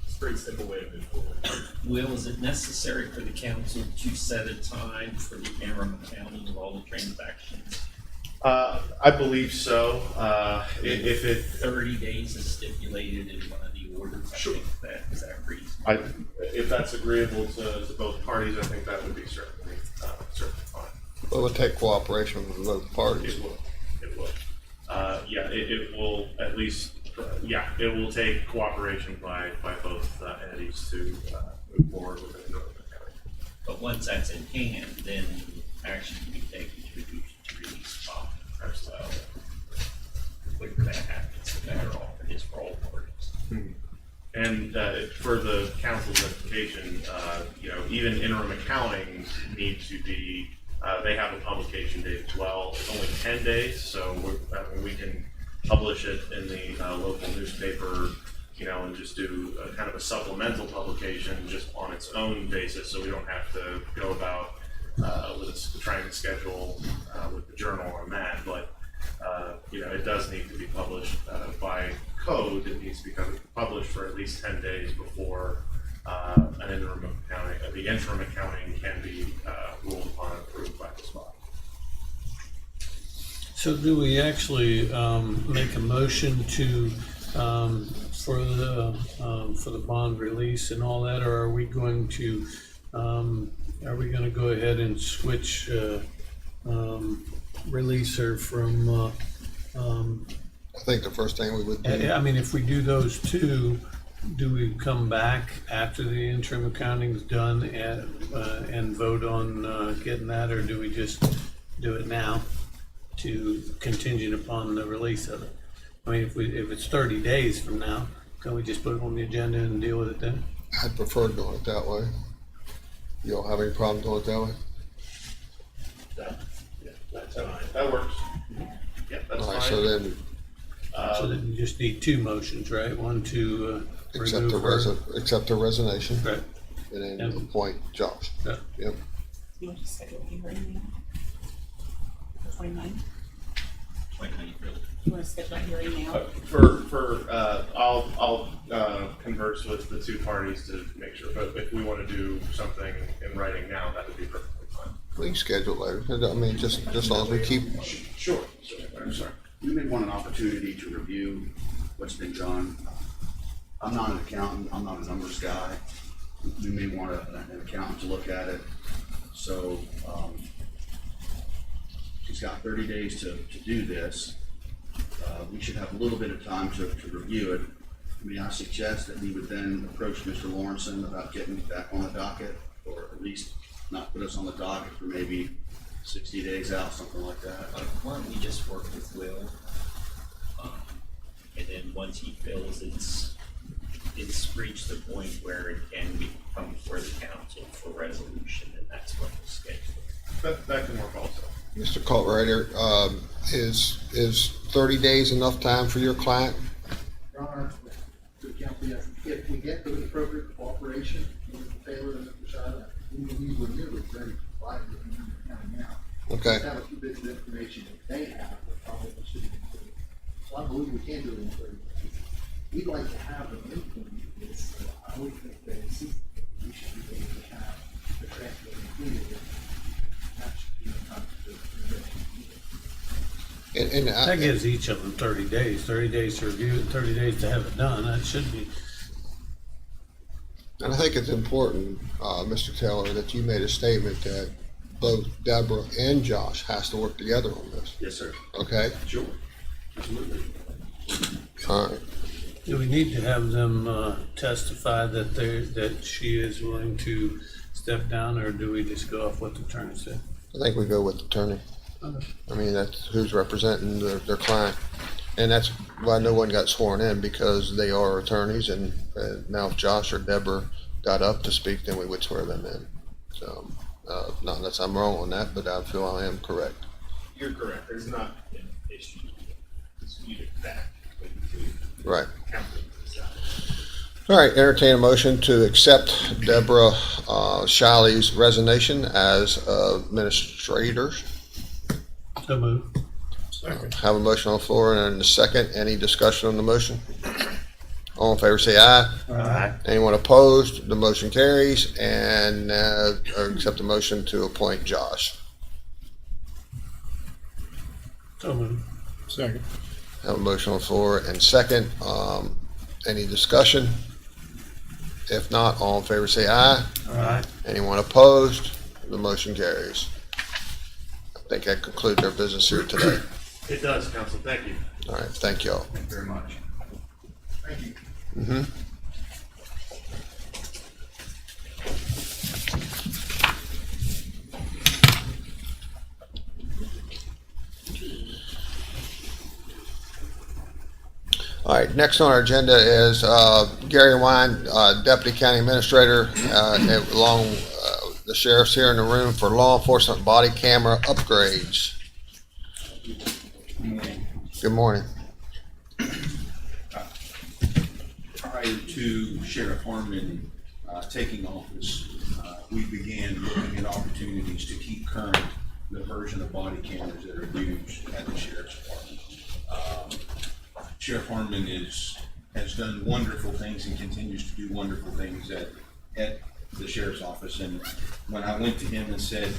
It's a pretty simple way to move forward. Will, is it necessary for the council to set a time for the interim accounting of all the transactions? I believe so. If it 30 days is stipulated in one of the orders, Sure. I think that is that reasonable. if that's agreeable to both parties, I think that would be certainly fine. Well, it would take cooperation from both parties. It will. It will. It will at least. It will take cooperation by both entities to move forward with an interim accounting. But once that's in hand, then action can be taken to release the bond as well. The quicker that happens, the better off it is for all parties. And for the council's education, even interim accountings need to be, they have a publication date as well. It's only 10 days, so we can publish it in the local newspaper, and just do a kind of a supplemental publication just on its own basis, so we don't have to go about trying to schedule with the journal on that. But it does need to be published by code. It needs to be published for at least 10 days before an interim accounting. The interim accounting can be ruled upon and approved by this body. So do we actually make a motion to for the bond release and all that, or are we going to go ahead and switch releaser from? I think the first thing we would do. I mean, if we do those two, Do we come back after the interim accounting's done and vote on getting that, or do we just do it now to contingent upon the release of it? I mean, if it's 30 days from now, can we just put it on the agenda and deal with it then? I'd prefer doing it that way. You don't have any problem doing it that way? Yeah, that's fine. That works. Yeah, that's All right, fine. so then So then you just need two motions, right? One to remove her. accept the resignation Right. and then And- appoint Josh. Yeah. Yep. You want to schedule a hearing now? The 29th? You want to schedule a hearing now? I'll converse with the two parties to make sure, but if we want to do something in writing now, that would be perfectly fine. We can schedule later. I mean, just as long as we keep, Sure. I'm sorry. We may want an opportunity to review what's been done. I'm not an accountant, I'm not a numbers guy. We may want an accountant to look at it. So, she's got 30 days to do this. We should have a little bit of time to review it. May I suggest that we would then approach Mr. Lawrenson about getting it back on the docket, or at least not put us on the docket for maybe 60 days out, something like that. Why don't we just work with Will? And then once he feels it's reached the point where it can come before the council for resolution, and that's when we'll schedule it. That can work also. Mr. Coltrider, is 30 days enough time for your client? Your Honor, to the council, yes, if we get the appropriate cooperation with Taylor and Mr. Shida, we would give it very widely in the county now. Okay. Just have a few bits of information that they have that probably should be included. So I believe we can do it in 30 days. We'd like to have them implement this, I would think that we should be able to have the transfer included. That should be the time to do it. And That gives each of them 30 days, 30 days to review it, 30 days to have it done. That should be. And I think it's important, Mr. Taylor, that you made a statement that both Deborah and Josh has to work together on this, Yes, sir. okay? Sure. Absolutely. All right. Do we need to have them testify that she is willing to step down, or do we just go off what the attorney said? I think we go with the attorney. Okay. I mean, that's who's representing their client. And that's why no one got sworn in, because they are attorneys, and now if Josh or Deborah got up to speak, then we would swear them in. So, not unless I'm wrong on that, but I feel I am correct. You're correct, there's not an issue, disputed fact between the two. Right. Counting this out. All right, entertain a motion to accept Deborah Shiley's resignation as administrator. So move. Have a motion on the floor and a second. Any discussion on the motion? All in favor say aye. Aye. Anyone opposed? The motion carries, and accept the motion to appoint Josh. So move. Second. Have a motion on the floor and second. Any discussion? If not, all in favor say aye. Aye. Anyone opposed? The motion carries. I think that concludes our business here today. It does, counsel. Thank you. All right, thank you all. Thank you very much. Thank you. Mhm. All right, next on our agenda is Gary Wine, Deputy County Administrator, along the sheriff's here in the room for law enforcement body camera upgrades. Good morning. Prior to Sheriff Harmon taking office, we began looking at opportunities to keep current the version of body cameras that are used at the Sheriff's Department. Sheriff Harmon has done wonderful things and continues to do wonderful things at the Sheriff's Office. And when I went to him and said,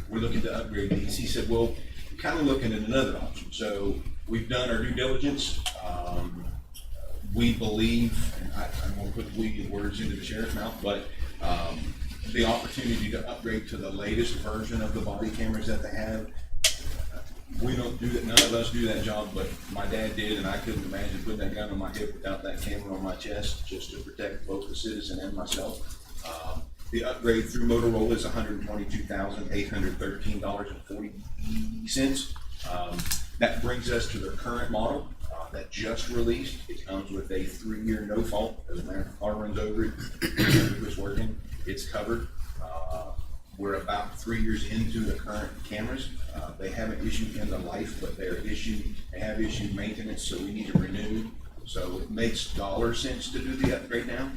we're looking to upgrade these, he said, well, we're kind of looking at another option. So we've done our due diligence. We believe, and I won't put we words into the sheriff's mouth, but the opportunity to upgrade to the latest version of the body cameras that they have We don't do that, none of us do that job, but my dad did, and I couldn't imagine putting that gun on my hip without that camera on my chest, just to protect both the citizen and myself. The upgrade through Motorola is $122,813.40. That brings us to their current model that just released. It comes with a 3-year no fault. Doesn't matter if the car runs over it, if it's working, it's covered. We're about 3 years into the current cameras. They haven't issued end of life, but they have issued maintenance, so we need to renew. So it makes dollar sense to do the upgrade now.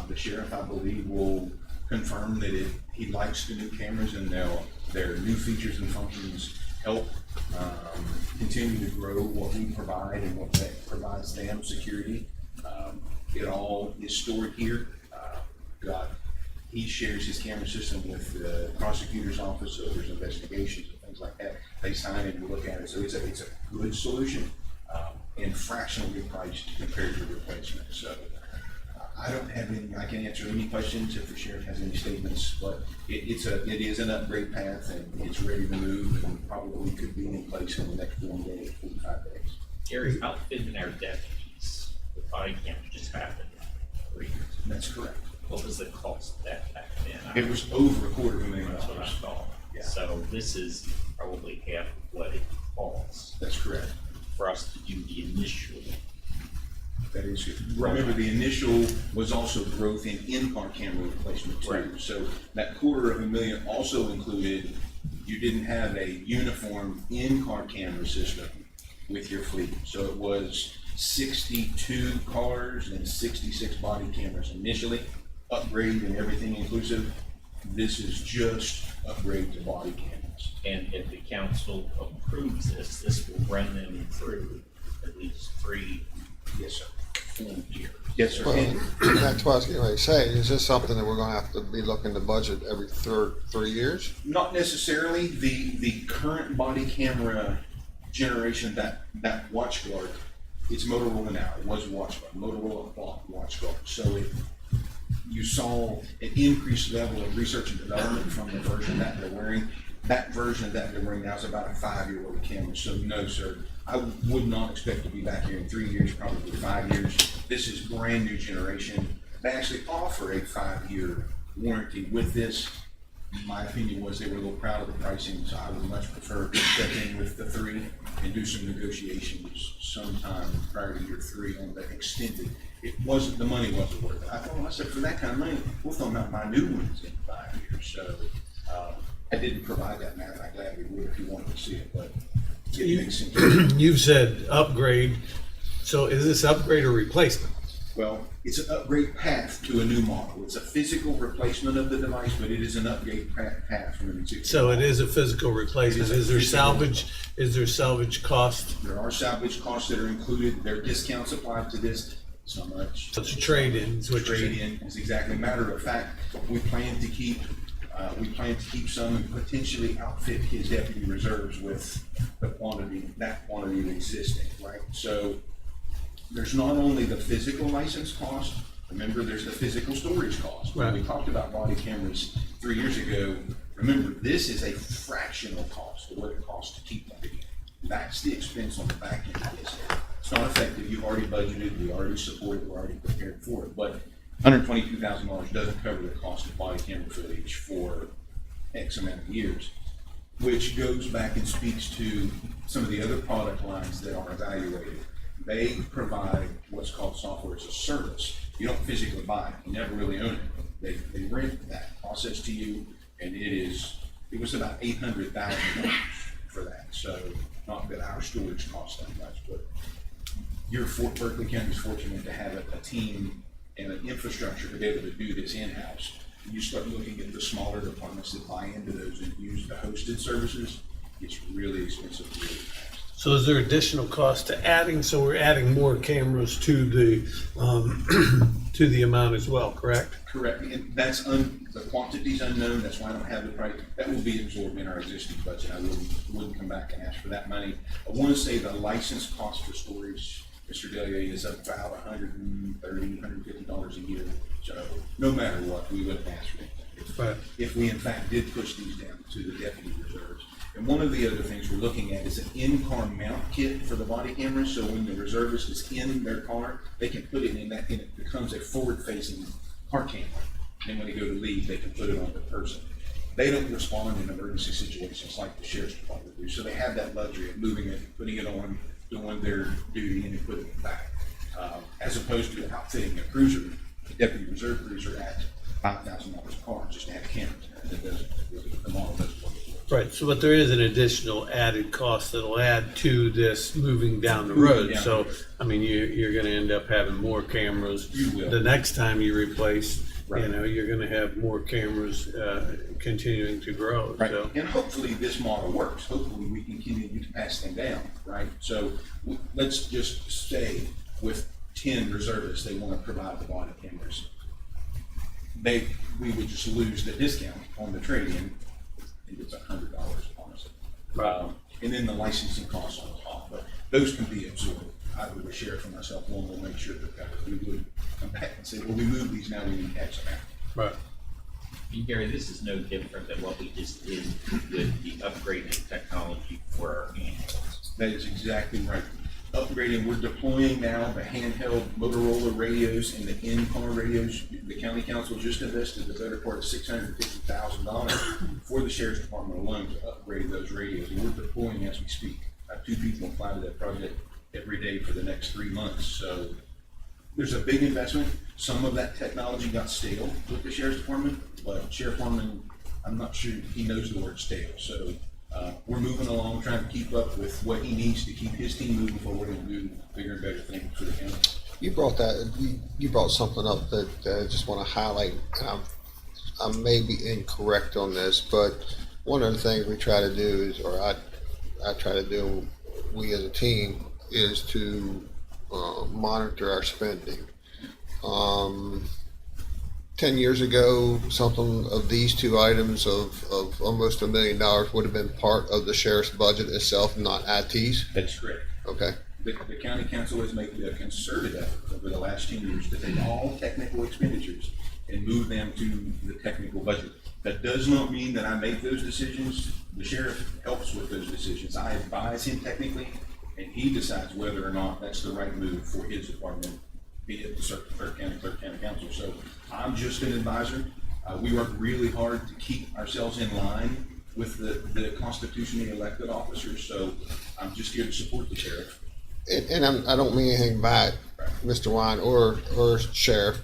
The sheriff, I believe, will confirm that he likes the new cameras, and their new features and functions help continue to grow what we provide and what that provides them security. It all is stored here. He shares his camera system with the prosecutor's office, so there's investigations and things like that. They sign it and look at it, so it's a good solution, and fractionally priced compared to replacement. So I don't have any, I can answer any questions if the sheriff has any statements, but it is an upgrade path, and it's ready to move, and probably could be in place in the next 45 days. Gary, outfitting our deputies with body cameras just happened 3 years. That's correct. What was the cost of that back then? It was over $250,000. That's what I thought. Yeah. So this is probably half of what it costs That's correct. for us to do the initial. That is good. Remember, the initial was also growth in in-car camera replacement too. Right. So that $250,000 also included, you didn't have a uniform in-car camera system with your fleet. So it was 62 cars and 66 body cameras initially, upgrade and everything inclusive. This is just upgrade to body cameras. And if the council approves this, this will run them through at least 3 Yes, sir. full years. Yes, sir. Well, And that's what I was getting ready to say. Is this something that we're gonna have to be looking to budget every 3 years? not necessarily the current body camera generation, that WatchGuard, it's Motorola now. It was WatchGuard. Motorola bought WatchGuard. So you saw an increased level of research and development from the version that they're wearing. That version that they're wearing now is about a 5-year-old camera. So no, sir, I would not expect to be back here in 3 years, probably 5 years. This is brand new generation. They actually offer a 5-year warranty with this. My opinion was they were a little proud of the pricing, so I would much prefer to step in with the 3 and do some negotiations sometime prior to year 3 on the extended. The money wasn't worth it. I told myself, for that kind of money, we'll throw out my new ones in 5 years. So I didn't provide that math. I gladly would if you wanted to see it, but it makes sense. You've said upgrade, so is this upgrade or replacement? Well, it's an upgrade path to a new model. It's a physical replacement of the device, but it is an upgrade path from an existing. So it is a physical replacement. It is a Is there physical salvage, is there salvage cost? There are salvage costs that are included. There are discounts applied to this. So much. So it's a trade-in, is what you're saying. Trade-in is exactly. Matter of fact, we plan to keep some and potentially outfit his deputy reserves with that quantity of existing, right? So there's not only the physical license cost, remember there's the physical storage cost. When we talked about body cameras 3 years ago, remember this is a fractional cost of what it costs to keep them. That's the expense on the back end of this. It's not effective, you've already budgeted, we already support it, we're already prepared for it, but $122,000 doesn't cover the cost of body camera footage for X amount of years, which goes back and speaks to some of the other product lines that are evaluated. They provide what's called software as a service. You don't physically buy it, you never really own it. They rent that process to you, and it was about $800,000 for that. So not that our storage costs that much, but Berkeley County is fortunate to have a team and an infrastructure to be able to do this in-house. You start looking at the smaller departments that buy into those and use the hosted services, it's really expensive to do. So is there additional cost to adding, so we're adding more cameras to the, to the amount as well, correct? Correct, and that's the quantity's unknown, that's why I don't have the price. That will be absorbed in our existing budget. I wouldn't come back and ask for that money. I want to say the license cost for storage, Mr. Delia, is about $130, $150 a year. So no matter what, we wouldn't ask for anything. If we in fact did push these down to the deputy reserves, And one of the other things we're looking at is an in-car mount kit for the body cameras, so when the reservist is in their car, they can put it in that, and it becomes a forward-facing car camera. And when they go to leave, they can put it on the person. They don't respond in emergency situations like the sheriff's department do, so they have that luxury of moving it, putting it on, doing their duty, and then putting it back. As opposed to outfitting a cruiser, a deputy reserve cruiser at $5,000 a car, just to have cameras. That doesn't, the model doesn't work. Right, so but there is an additional added cost that'll add to this moving down the road. down So, the road. I mean, you're gonna end up having more cameras. You will. The next time you replace, Right. you know, you're gonna have more cameras, continuing to grow, Right, so. and hopefully this model works. Hopefully we can continue to pass them down, right? So let's just say with 10 reservists, they want to provide the body cameras. We would just lose the discount on the trade-in. I think it's $100, honestly. And then the licensing costs on top, but those can be absorbed. I would share it for myself, one will make sure that we would come back and say, well, we moved these, now we need X amount. Right. And Gary, this is no different than what we just did with the upgraded technology for our handhelds. That is exactly right. Upgrading, we're deploying now the handheld Motorola radios and the in-car radios. The county council just invested the better part of $650,000 for the sheriff's department alone to upgrade those radios. And we're deploying as we speak. I have 2 people apply to that project every day for the next 3 months. So there's a big investment. Some of that technology got stale with the sheriff's department, but Sheriff Harmon, I'm not sure he knows the word stale. So we're moving along, trying to keep up with what he needs to keep his team moving forward and do bigger and better things for the county. You brought something up that I just want to highlight, and I may be incorrect on this, but one of the things we try to do is, or I try to do, we as a team, is to monitor our spending. 10 years ago, something of these 2 items of almost $1 million would have been part of the sheriff's budget itself, not IT's. That's correct. Okay. The county council has made a concerted effort over the last 10 years to take all technical expenditures and move them to the technical budget. That does not mean that I make those decisions. The sheriff helps with those decisions. I advise him technically, and he decides whether or not that's the right move for his department, be it the Clerk County Council. So I'm just an advisor. We work really hard to keep ourselves in line with the constitutionally elected officers. So I'm just here to support the sheriff. And I don't mean anything bad, Mr. Wine or Sheriff,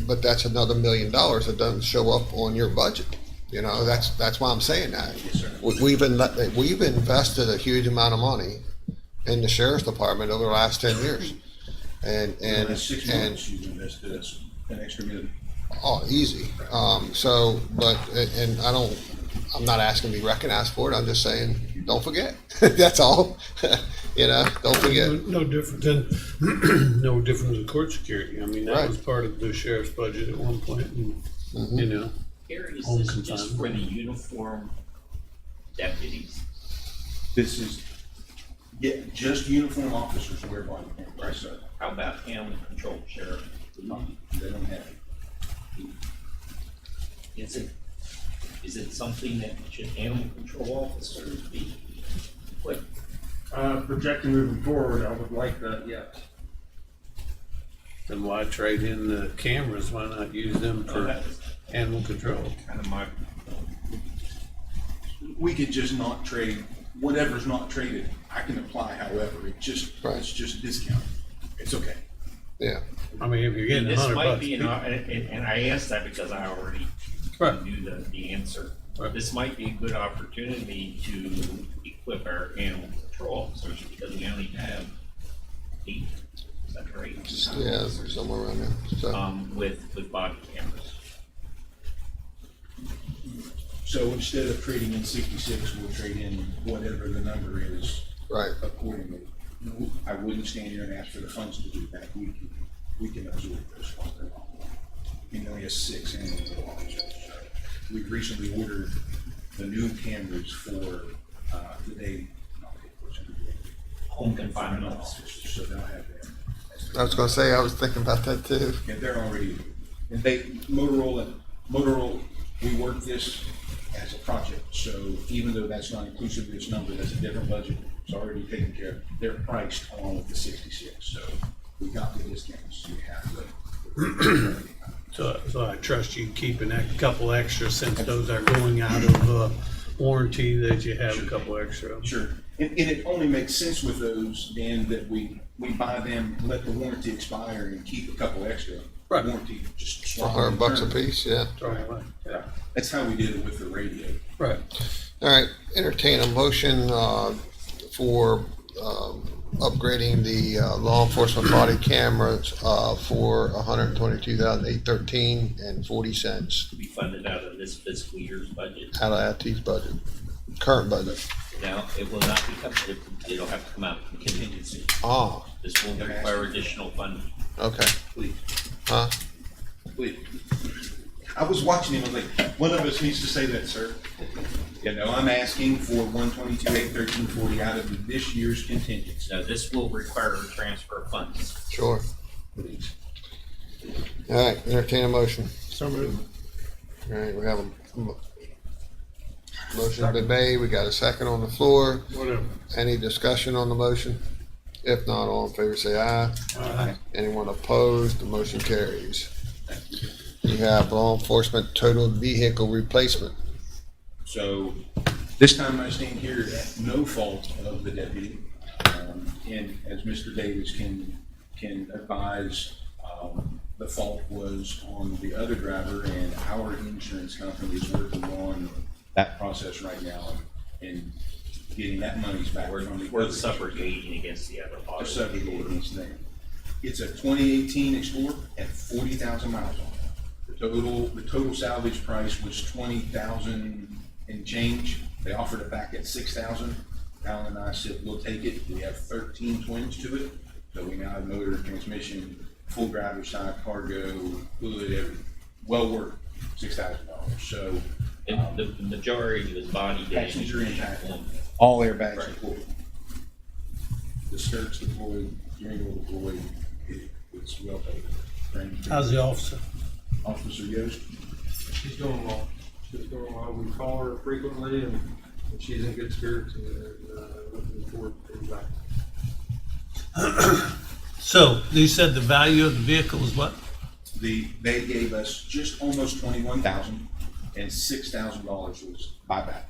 but that's another $1 million that doesn't show up on your budget. You know, that's why I'm saying that. Yes, sir. We've invested a huge amount of money in the sheriff's department over the last 10 years, In the last 6 months, you've invested an extra $1 million. Oh, easy. I'm not asking to be recognized for it. I'm just saying, don't forget. That's all. Don't forget. No different than, no different than court security. I mean, that was part of the sheriff's budget at one point, and, you know. Gary, is home this just confinement. for the uniform deputies? This is, just uniform officers wear body cameras. Right, sir. How about animal control, Sheriff? They don't have it. Is it something that should animal control officers be equipped? Projecting moving forward, I would like that, yes. Then why trade in the cameras? Why not use them for animal control? Kind of my, We could just not trade, whatever's not traded, I can apply however, it's just discount. It's okay. Yeah. I mean, if you're getting this $100 might bucks. be, and I asked that because I already knew the answer. This might be a good opportunity to equip our animal control officers because we only have 8, is that right? Yeah, somewhere around there. So. With body cameras. So instead of trading in 66, we'll trade in whatever the number is. Right. Accordingly. I wouldn't stand here and ask for the funds to do that. We can absorb those funds. We only have 6 animal officers. We've recently ordered the new cameras for the day. Home confinement officers. So they'll have that. I was going to say, I was thinking about that too. Yeah, they're already, and Motorola, we work this as a project. So even though that's not inclusive of this number, that's a different budget, it's already taken care of. They're priced along with the 66, so we got the discounts. You have to. So I trust you keeping a couple extra since those are going out of warranty, that you have a couple extra. Sure. And it only makes sense with those, Dan, that we buy them, let the warranty expire and keep a couple extra. Right. Warranty, just For swap $100 a them. piece, yeah. Right. Yeah. That's how we did it with the radio. Right. All right, entertain a motion for upgrading the law enforcement body cameras for $122,813.40 To be funded out of this fiscal year's budget. out of AT's budget, current budget. Now, it will not become, it'll have to come out from contingency. Ah, This will require additional funding. okay. Please, Huh? please. I was watching him, I was like, one of us needs to say that, sir. You know, I'm asking for 122,813.40 out of this year's contingency. Now, this will require a transfer of funds. Sure. Please. All right, entertain a motion. So moved. All right, we have a motion been made. We got a second on the floor. Whatever. Any discussion on the motion? If not, all in favor say aye. Aye. Anyone opposed? The motion carries. You have law enforcement total vehicle replacement. So this time I stand here at no fault of the deputy. And as Mr. Davis can advise, the fault was on the other driver, and our insurance company is working on that process right now and getting that money's back from the We're other. subrogating against the other Our body. subject against them. It's a 2018 Explorer at 40,000 miles on it. The total salvage price was 20,000 and change. They offered it back at 6,000. Alan and I said, we'll take it. We have 13 twins to it. So we now have motor, transmission, full driver's side, cargo, hood, everything. Well worth $6,000. So And the majority was body damage. passenger impact, on- all airbags Right. deployed. The skirts deployed, steering wheel deployed. It's well paid. How's the officer? Officer Yost? She's doing well. She's doing well. We call her frequently and she's in good spirits and looking forward to being back. So you said the value of the vehicle is what? They gave us just almost 21,000 and $6,000 was buyback.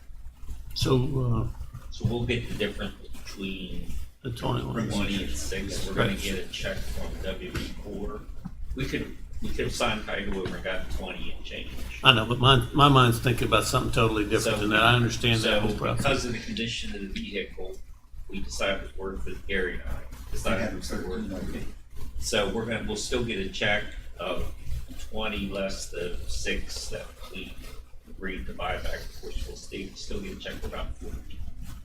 So, So we'll get the difference between the 21. 20 and 6. We're gonna get a check from WB Core. We could have signed title over and got 20 and change. I know, but my mind's thinking about something totally different than that. I understand that whole So process. because of the condition of the vehicle, we decided it was worth it, Gary and I decided it was worth it. So we'll still get a check of 20 less the 6 that we agreed to buy back. Of course, we'll still get a check for about 40.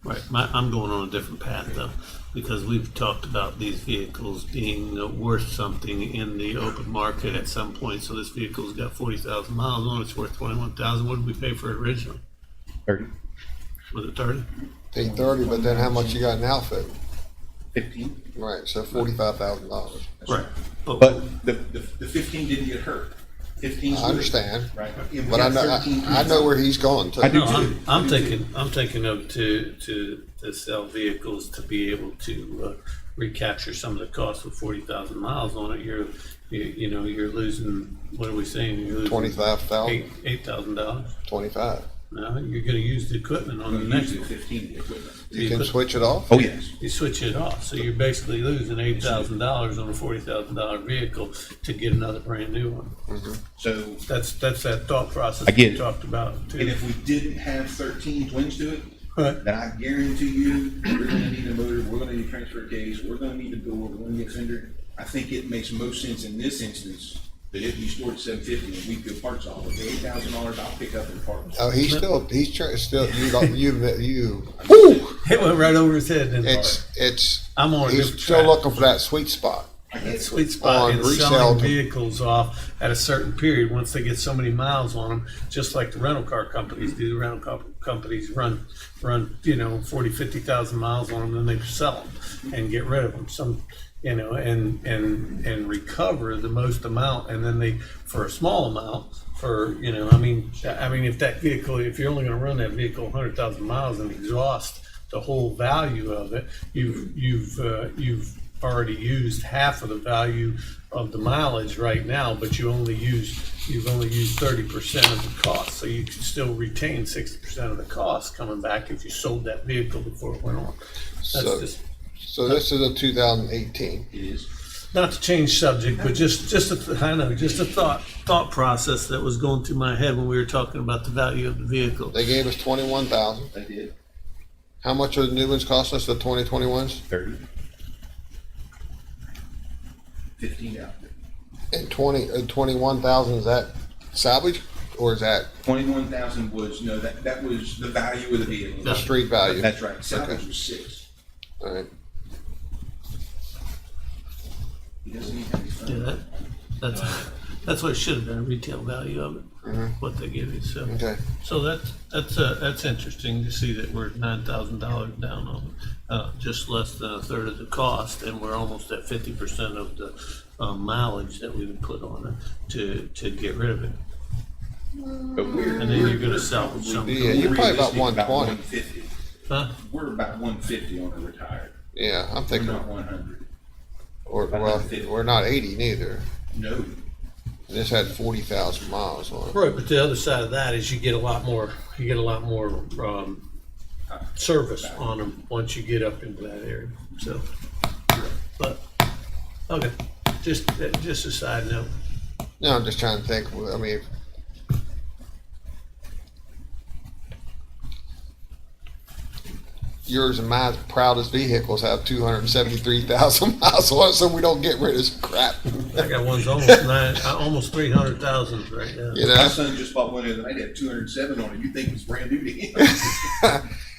Right, I'm going on a different path though, because we've talked about these vehicles being worth something in the open market at some point. So this vehicle's got 40,000 miles on it, it's worth 21,000. What did we pay for it originally? 30. Was it 30? Paid 30, but then how much you got in outfit? 15. Right, so $45,000. Right. But the 15 didn't get hurt. 15's I understand, right? And we but I got know, 13 I know where he's going to. I do No, too. I'm thinking of to sell vehicles to be able to recapture some of the cost with 40,000 miles on it. You're losing, what are we saying? You're losing $25,000, $8,000. 25. No, you're gonna use the equipment on We're the gonna next use the one. 15 equipment. You can switch it off? Oh, yes. You switch it off, so you're basically losing $8,000 on a $40,000 vehicle to get another brand new one. So, That's that thought process I get we it. talked about and too. if we didn't have 13 twins to it, Right. then I guarantee you, we're gonna need a motor, we're gonna need a transfer case, we're gonna need a door, we're gonna need a fender. I think it makes most sense in this instance that it be stored at 750 and we put parts off. With the $8,000, I'll pick up in parts. Oh, he's still, you, It went right over his head. Didn't it? I'm on a he's different still track. looking for that sweet spot. That sweet spot on in resale selling to- vehicles off at a certain period, once they get so many miles on them, just like the rental car companies do. The rental car companies run 40, 50,000 miles on them, then they sell them and get rid of them. you know, and recover the most amount, and then they, for a small amount, for, you know, I mean, if that vehicle, if you're only gonna run that vehicle 100,000 miles and exhaust the whole value of it, you've already used half of the value of the mileage right now, but you've only used 30% of the cost, so you can still retain 60% of the cost coming back if you sold that vehicle before it went on. So this is a 2018. It is. Not to change subject, but just a thought process that was going through my head when we were talking about the value of the vehicle. They gave us 21,000. They did. How much are the new ones cost us, the 2021s? 30. 15 out there. And 21,000, is that salvage or is that 21,000 was, no, that was the value of the vehicle. the street value? That's right. Salvage Okay. was 6. All right. He doesn't even have his phone. Yeah, that's what it should have been, retail value of it, Mhm. what they give you, so. Okay. So that's interesting to see that we're $9,000 down on, just less than a third of the cost, and we're almost at 50% of the mileage that we would put on it to get rid of it. But we're, And then you're gonna salvage probably something. Yeah, you're probably about realistic 120. 150. Huh? We're about 150 on a retired. Yeah, I'm We're thinking, not 100. or, about well, 150. we're not 80 neither. No. This had 40,000 miles on it. Right, but the other side of that is you get a lot more service on them once you get up into that area, so. But, okay, just a side note. No, I'm just trying to think, I mean, yours and my proudest vehicles have 273,000 miles on it, so we don't get rid of this crap. I got one's almost 300,000 right now. You My know? son just bought one the other night, had 207 on it. You think it's brand new to him?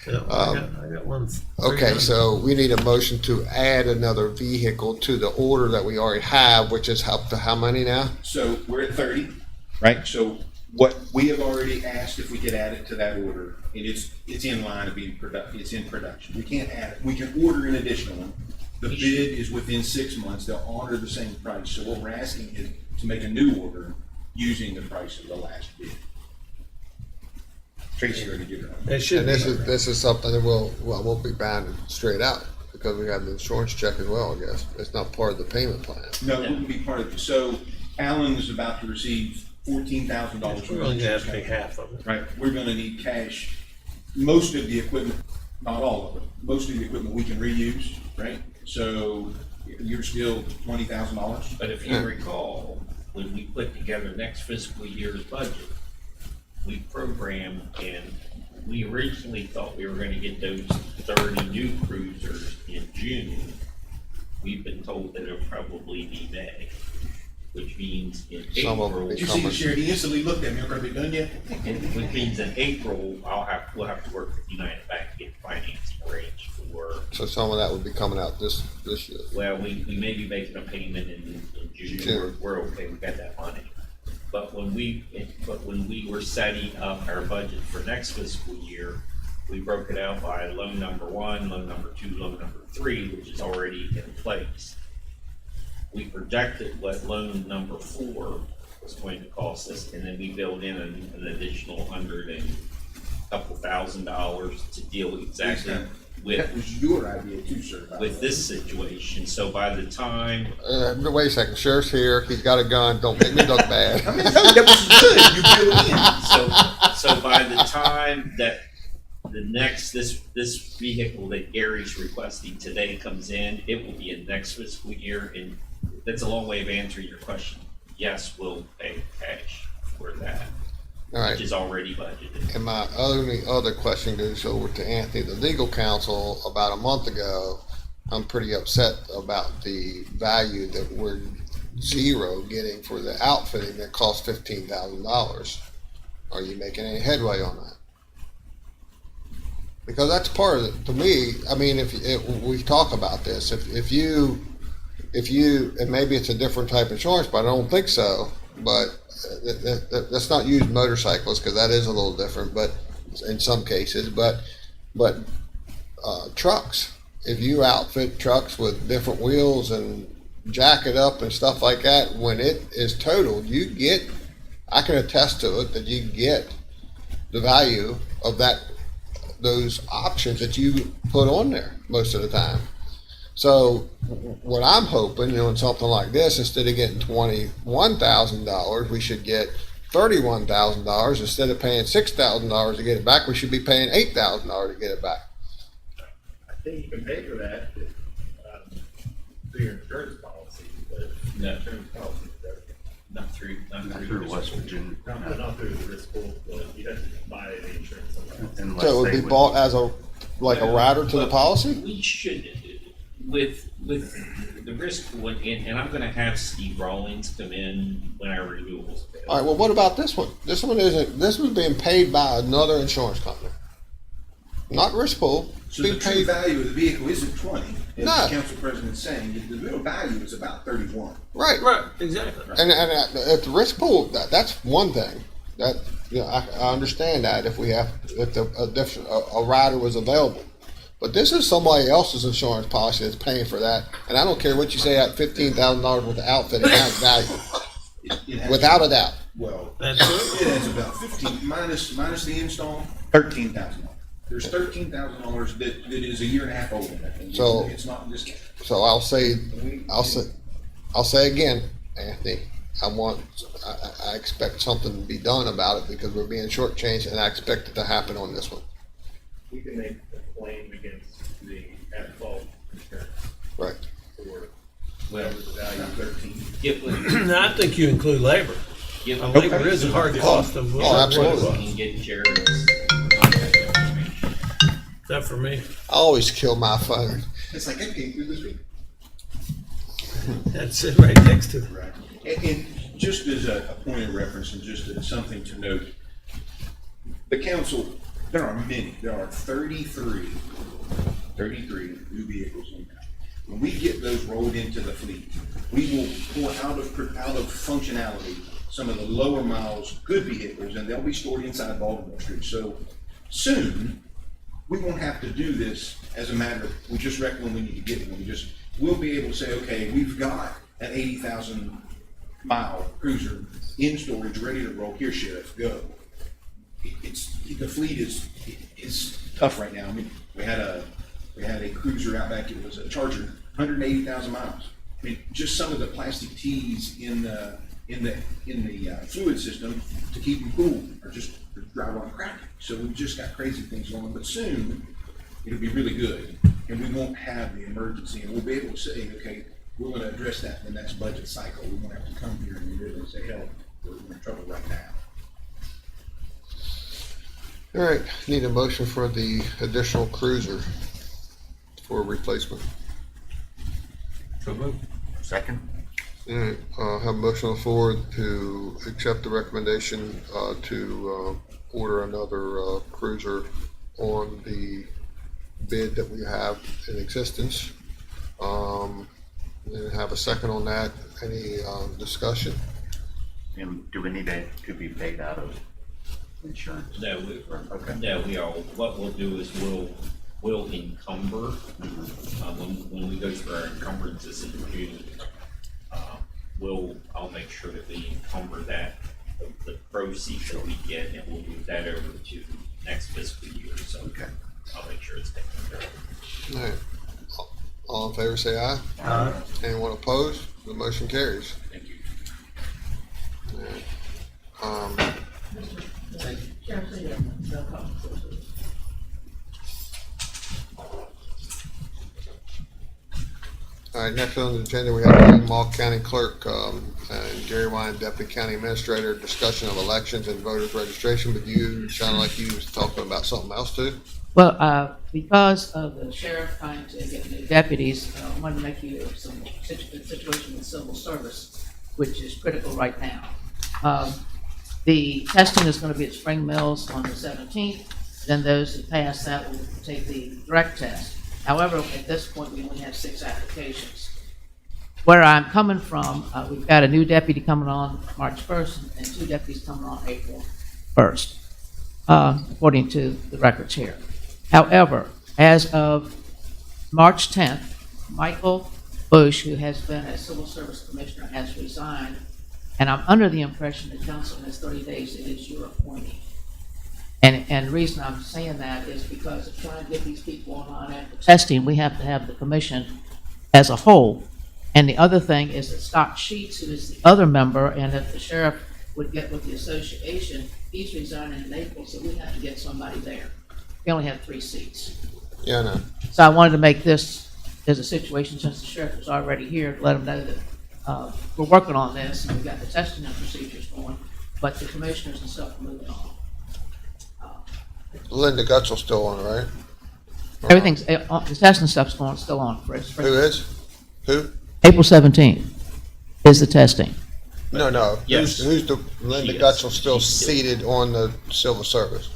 Yeah, I got one. Okay, so we need a motion to add another vehicle to the order that we already have, which is up to how many now? So we're at 30, right? So what we have already asked if we could add it to that order, and it's in line of being it's in production. We can't add it. We can order an additional one. The bid is within 6 months. They'll honor the same price. So what we're asking is to make a new order using the price of the last bid. Tracy already did it. It should And be. this is something that we'll be bound straight out because we got the insurance check as well, I guess. It's not part of the payment plan. No, it wouldn't be part of it. So Alan is about to receive $14,000. We're only gonna have to pay half of it. Right, we're gonna need cash. Most of the equipment, not all of it, most of the equipment we can reuse, right? So you're still $20,000. But if you recall, when we put together next fiscal year's budget, we programmed, and we originally thought we were gonna get those 30 new cruisers in June. We've been told that it'll probably be May, which means in Some of them April. Did you see the sheriff? He instantly looked at me, are they done yet? Which means in April, we'll have to work with United Bank to get financing arranged for, So some of that would be coming out this year. well, we may be making a payment in June, we're okay, we got that money. But when we were setting up our budget for next fiscal year, we broke it out by loan number 1, loan number 2, loan number 3, which is already in place. We projected what loan number 4 was going to cost us, and then we built in an additional $100,000 to deal exactly That with was your idea too, sir. by the with way. this situation. So by the time, Wait a second, sheriff's here, he's got a gun, don't make me look bad. That was good. You built in. so by the time that this vehicle that Gary's requesting today comes in, it will be in next fiscal year, and that's a long way of answering your question. Yes, we'll pay cash for that, All right. which is already budgeted. And my only other question goes over to Anthony, the legal counsel. About a month ago, I'm pretty upset about the value that we're zero getting for the outfitting that cost $15,000. Are you making any headway on that? Because that's part of it. To me, I mean, if we talk about this, if you, and maybe it's a different type of insurance, but I don't think so. But let's not use motorcycles because that is a little different. But in some cases, but trucks. if you outfit trucks with different wheels and jack it up and stuff like that, when it is totaled, I can attest to it that you get the value of those options that you put on there most of the time. So what I'm hoping, on something like this, instead of getting $21,000, we should get $31,000. Instead of paying $6,000 to get it back, we should be paying $8,000 to get it back. I think you can pay for that through your insurance policy, but No. insurance policy does. Not through West Virginia. Not through the risk pool, but you have to buy the insurance somewhere else. So it would be bought as a rider to the policy? We should, with the risk pool, and I'm gonna have Steve Rawlings come in when our renewals fail. All right, well, what about this one? This one's being paid by another insurance company. Not risk pool. So the true value of the vehicle isn't 20, as No. the council president's saying, the real value is about 31. Right. Right, exactly. And at the risk pool, that's one thing. That I understand that if a rider was available, but this is somebody else's insurance policy that's paying for that, and I don't care what you say. At $15,000 worth of outfit, it has value, It has- without a doubt. Well, That's it has about 15 minus the install, $13,000. There's $13,000 that is a year and a half old in that thing. So- It's not just. So I'll say again, Anthony, I expect something to be done about it because we're being shortchanged, and I expect it to happen on this one. We can make a claim against the at-fault insurance Right. for whatever the value of 13. Now, I think you include labor. Labor is a hard cost of. Oh, absolutely. We can get Jared's contact information. Is that for me? I always kill my phone. It's like, I came through this week. That's it right next to it. Right. And just as a point of reference and just as something to note, the council, there are 33 new vehicles in now. When we get those rolled into the fleet, we will pull out of functionality some of the lower miles good vehicles, and they'll be stored inside Baltimore Street. So soon, we won't have to do this as a matter of, we just reckon when we need to get it. We'll be able to say, okay, we've got an 80,000 mile cruiser in storage, ready to roll. Here, Sheriff, go. The fleet is tough right now. I mean, we had a cruiser out back. It was a Charger, 180,000 miles. I mean, just some of the plastic tees in the fluid system to keep them cool are just drive on crack. So we've just got crazy things going on. But soon it'll be really good, and we won't have the emergency, and we'll be able to say, okay, we're going to address that in the next budget cycle. We won't have to come here and really say, hell, we're in trouble right now. All right, need a motion for the additional cruiser for replacement. So moved. Second. All right, have a motion on the floor to accept the recommendation to order another cruiser on the bid that we have in existence. And have a second on that. Any discussion? And do we need that to be paid out of insurance? No, Okay. we all, what we'll do is we'll encumber, when we go through our encumbrances in June, I'll make sure that we encumber that, the proceeds that we get, and we'll move that over to next fiscal year, so. Okay. I'll make sure it's taken care of. All right. All in favor, say aye. Aye. Anyone opposed? The motion carries. Thank you. All right. All right, next on the agenda, we have the Mall County Clerk and Jerry Wine, Deputy County Administrator, discussion of elections and voters registration, but you sounded like you was talking about something else too? Well, because of the sheriff trying to get new deputies, I wanted to make you aware of some situation with civil service, which is critical right now. The testing is going to be at Spring Mills on the 17th. Then those that pass that will take the direct test. However, at this point, we only have 6 applications. Where I'm coming from, we've got a new deputy coming on March 1st and 2 deputies coming on April 1st, according to the records here. However, as of March 10th, Michael Bush, who has been a civil service commissioner, has resigned, and I'm under the impression the council has 30 days, it is your appointee. And the reason I'm saying that is because of trying to get these people online after testing, we have to have the commission as a whole. And the other thing is that Scott Sheets, who is the other member, and if the sheriff would get with the association, he's resigning in April, so we have to get somebody there. We only have 3 seats. Yeah, I know. So I wanted to make this as a situation, since the sheriff was already here, to let him know that we're working on this, and we've got the testing and procedures going, but the commissioners and stuff are moving on. Linda Gutschell's still on, right? Everything's, the testing stuff's still on. Who is? Who? April 17th is the testing. No. Yes. Who's the Linda Gutschell still seated on the civil service?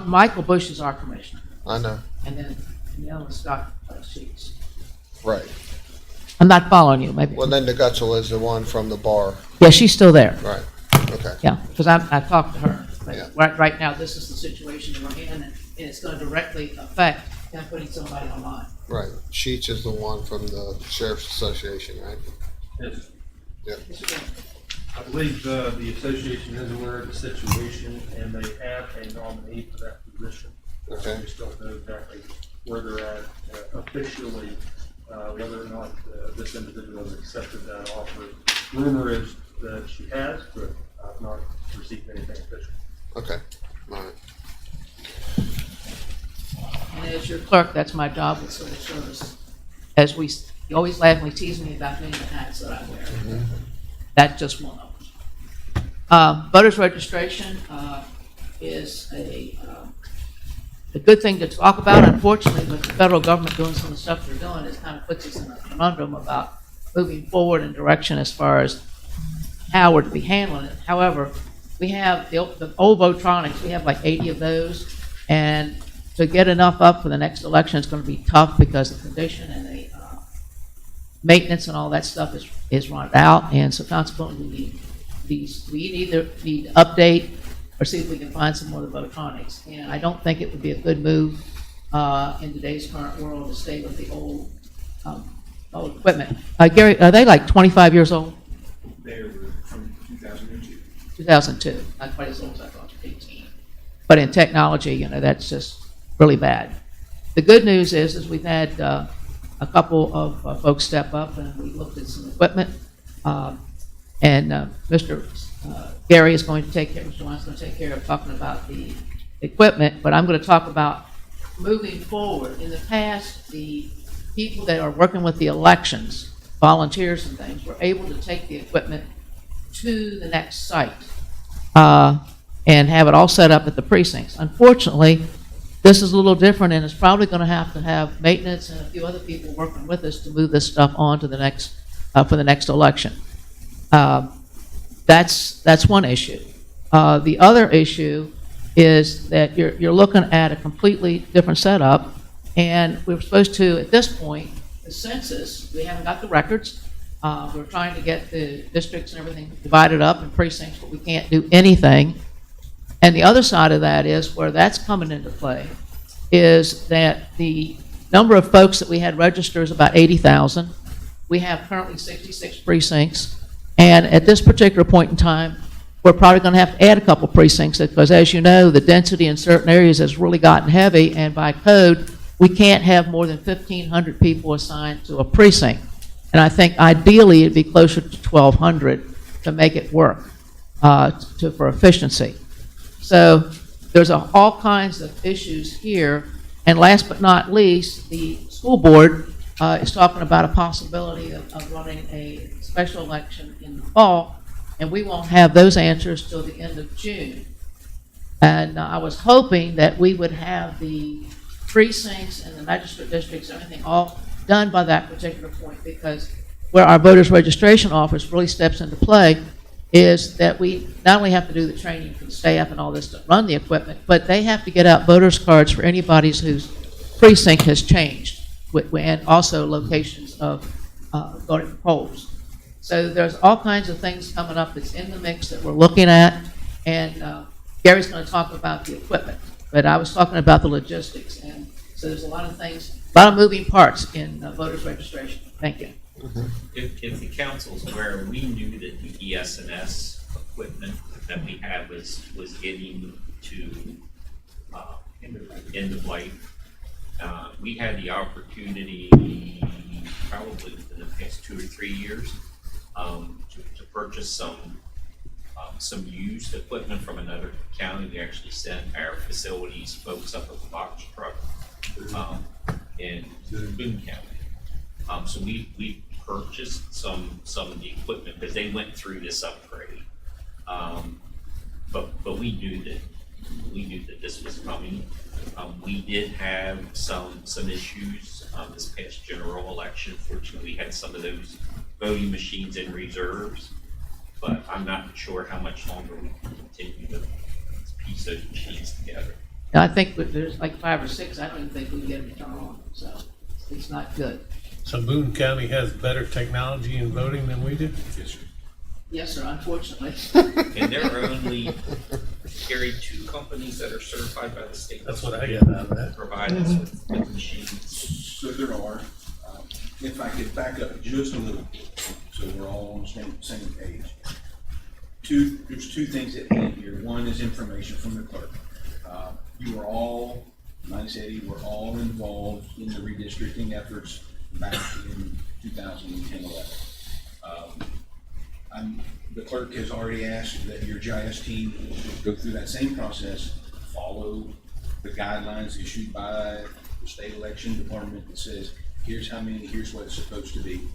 Michael Bush is our commissioner, I know. and then the other Scott Sheets. Right. I'm not following you, maybe. Well, Linda Gutschell is the one from the bar. Yeah, she's still there. Right. Okay. Yeah, because I talked to her. But Yeah. right now, this is the situation that we're in, and it's going to directly affect them putting somebody online. Right. Sheets is the one from the Sheriff's Association, right? Yes. Yeah. I believe the association is aware of the situation, and they have a nominee for that position. Okay. We still don't know exactly where they're at officially, whether or not this individual has accepted that offer. Rumor is that she has, but I've not received anything official. Okay. All right. And as your clerk, that's my job with civil service. You always laughingly tease me about many of the hats that I wear. That's just one of them. Voters registration is a good thing to talk about. Unfortunately, with the federal government doing some of the stuff they're doing, it kind of puts us in a conundrum about moving forward in direction as far as how we're to be handling it. However, we have the old Votronics, we have like 80 of those, and to get enough up for the next election is going to be tough because the condition and the maintenance and all that stuff is run out, and so consequently we either need to update or see if we can find some more of the Votronics. And I don't think it would be a good move in today's current world to stay with the old equipment. Gary, are they like 25 years old? They were from 2002. 2002, not quite as old as I thought, 18. But in technology, that's just really bad. The good news is we've had a couple of folks step up, and we looked at some equipment. And Mr. Gary is going to take care, Mr. Lyon's going to take care of talking about the equipment, but I'm going to talk about moving forward. In the past, the people that are working with the elections, volunteers and things, were able to take the equipment to the next site and have it all set up at the precincts. Unfortunately, this is a little different, and it's probably going to have maintenance and a few other people working with us to move this stuff on to the next for the next election. That's one issue. The other issue is that you're looking at a completely different setup, and we're supposed to, at this point, the census, we haven't got the records. We're trying to get the districts and everything divided up in precincts, but we can't do anything. And the other side of that is where that's coming into play is that the number of folks that we had registered is about 80,000. We have currently 66 precincts. And at this particular point in time, we're probably going to have to add a couple precincts because, as you know, the density in certain areas has really gotten heavy. And by code, we can't have more than 1,500 people assigned to a precinct. And I think ideally it'd be closer to 1,200 to make it work for efficiency. So there's all kinds of issues here. And last but not least, the school board is talking about a possibility of running a special election in the fall, and we won't have those answers till the end of June. And I was hoping that we would have the precincts and the magistrate districts, everything all done by that particular point, because where our voters registration office really steps into play is that we not only have to do the training for the staff and all this to run the equipment, but they have to get out voters cards for anybody whose precinct has changed, and also locations of voting polls. So there's all kinds of things coming up that's in the mix that we're looking at, and Gary's going to talk about the equipment, but I was talking about the logistics, and So there's a lot of things, a lot of moving parts in voters registration. Thank you. If the council's aware, we knew that the ES&S equipment that we had was getting to end of life. We had the opportunity, probably within the past 2 or 3 years, to purchase some used equipment from another county. We actually sent our facilities folks up with a box truck in Boone County. So we purchased some of the equipment because they went through this upgrade. But we knew that this was coming. We did have some issues this past general election. Fortunately, we had some of those voting machines in reserves, but I'm not sure how much longer we can continue to piece those machines together. Now, I think that there's like 5 or 6. I don't even think we can get them to turn on. So it's not good. So Boone County has better technology in voting than we do? Yes, sir. Yes, sir. Unfortunately. And there are only, Gary, 2 companies that are certified by the state. That's what I got out of that. Provide us with machines. So there are, if I could back up just a little bit, so we're all on the same page. There's 2 things at hand here. One is information from the clerk. You are all, like I said, you were all involved in the redistricting efforts back in 2010-11. The clerk has already asked that your GIS team go through that same process, follow the guidelines issued by the state election department that says, here's how many, here's what it's supposed to be.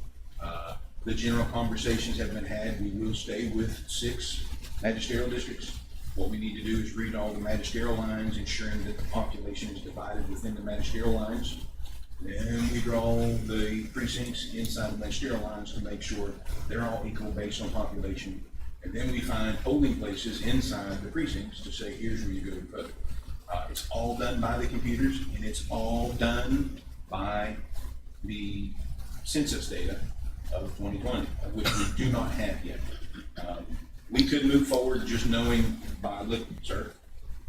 The general conversations have been had. We will stay with 6 magisterial districts. What we need to do is read all the magisterial lines, ensuring that the population is divided within the magisterial lines. Then we draw the precincts inside the magisterial lines to make sure they're all equal based on population. And then we find polling places inside the precincts to say, here's where you go to vote. It's all done by the computers, and it's all done by the census data of 2020, of which we do not have yet. We could move forward just knowing by sir,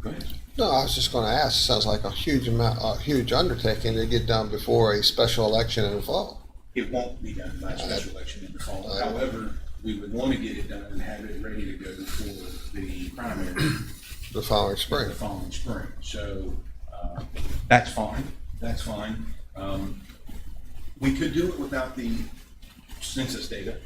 go ahead. No, I was just going to ask. Sounds like a huge undertaking to get done before a special election in the fall. It won't be done by a special election in the fall. However, we would want to get it done and have it ready to go for the primary the following spring. The following spring. So that's fine. That's fine. We could do it without the census data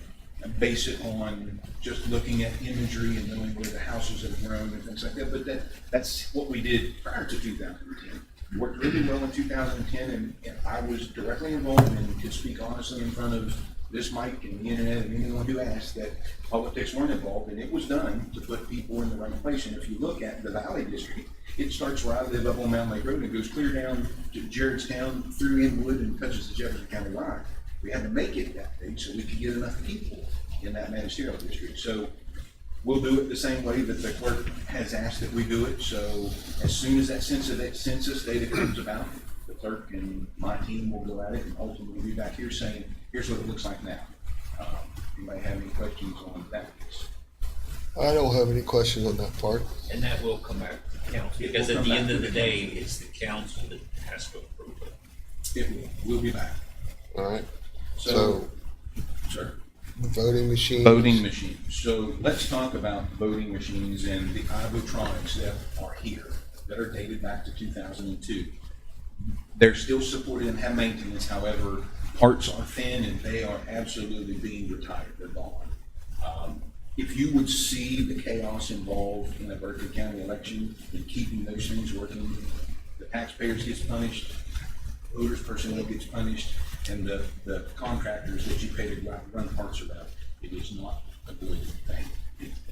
and base it on just looking at imagery and knowing where the houses have grown and things like that. But that's what we did prior to 2010. It worked really well in 2010, and I was directly involved and could speak honestly in front of this mic and the internet and anyone who asked that politics weren't involved, and it was done to put people in the right place. And if you look at the Valley District, it starts where I live up on Mountain Lake Road and goes clear down to Jaredstown through Inwood and touches the Jefferson County line. We had to make it that big so we could get enough people in that magisterial district. So we'll do it the same way that the clerk has asked that we do it. So as soon as that census data comes about, the clerk and my team will go at it and ultimately be back here saying, here's what it looks like now. Anybody have any questions on that piece? I don't have any questions on that part. And that will come back to council, because at the end of the day, it's the council that has to approve it. It will. We'll be back. All right. So sir. Voting machines. Voting machines. So let's talk about voting machines and the iVotronics that are here, that are dated back to 2002. They're still supported and have maintenance. However, parts are thin and they are absolutely being retired. They're gone. If you would see the chaos involved in a Berkeley County election and keeping those things working, the taxpayers gets punished, voters personnel gets punished, and the contractors that you pay to go out and run parts around, it is not a good thing.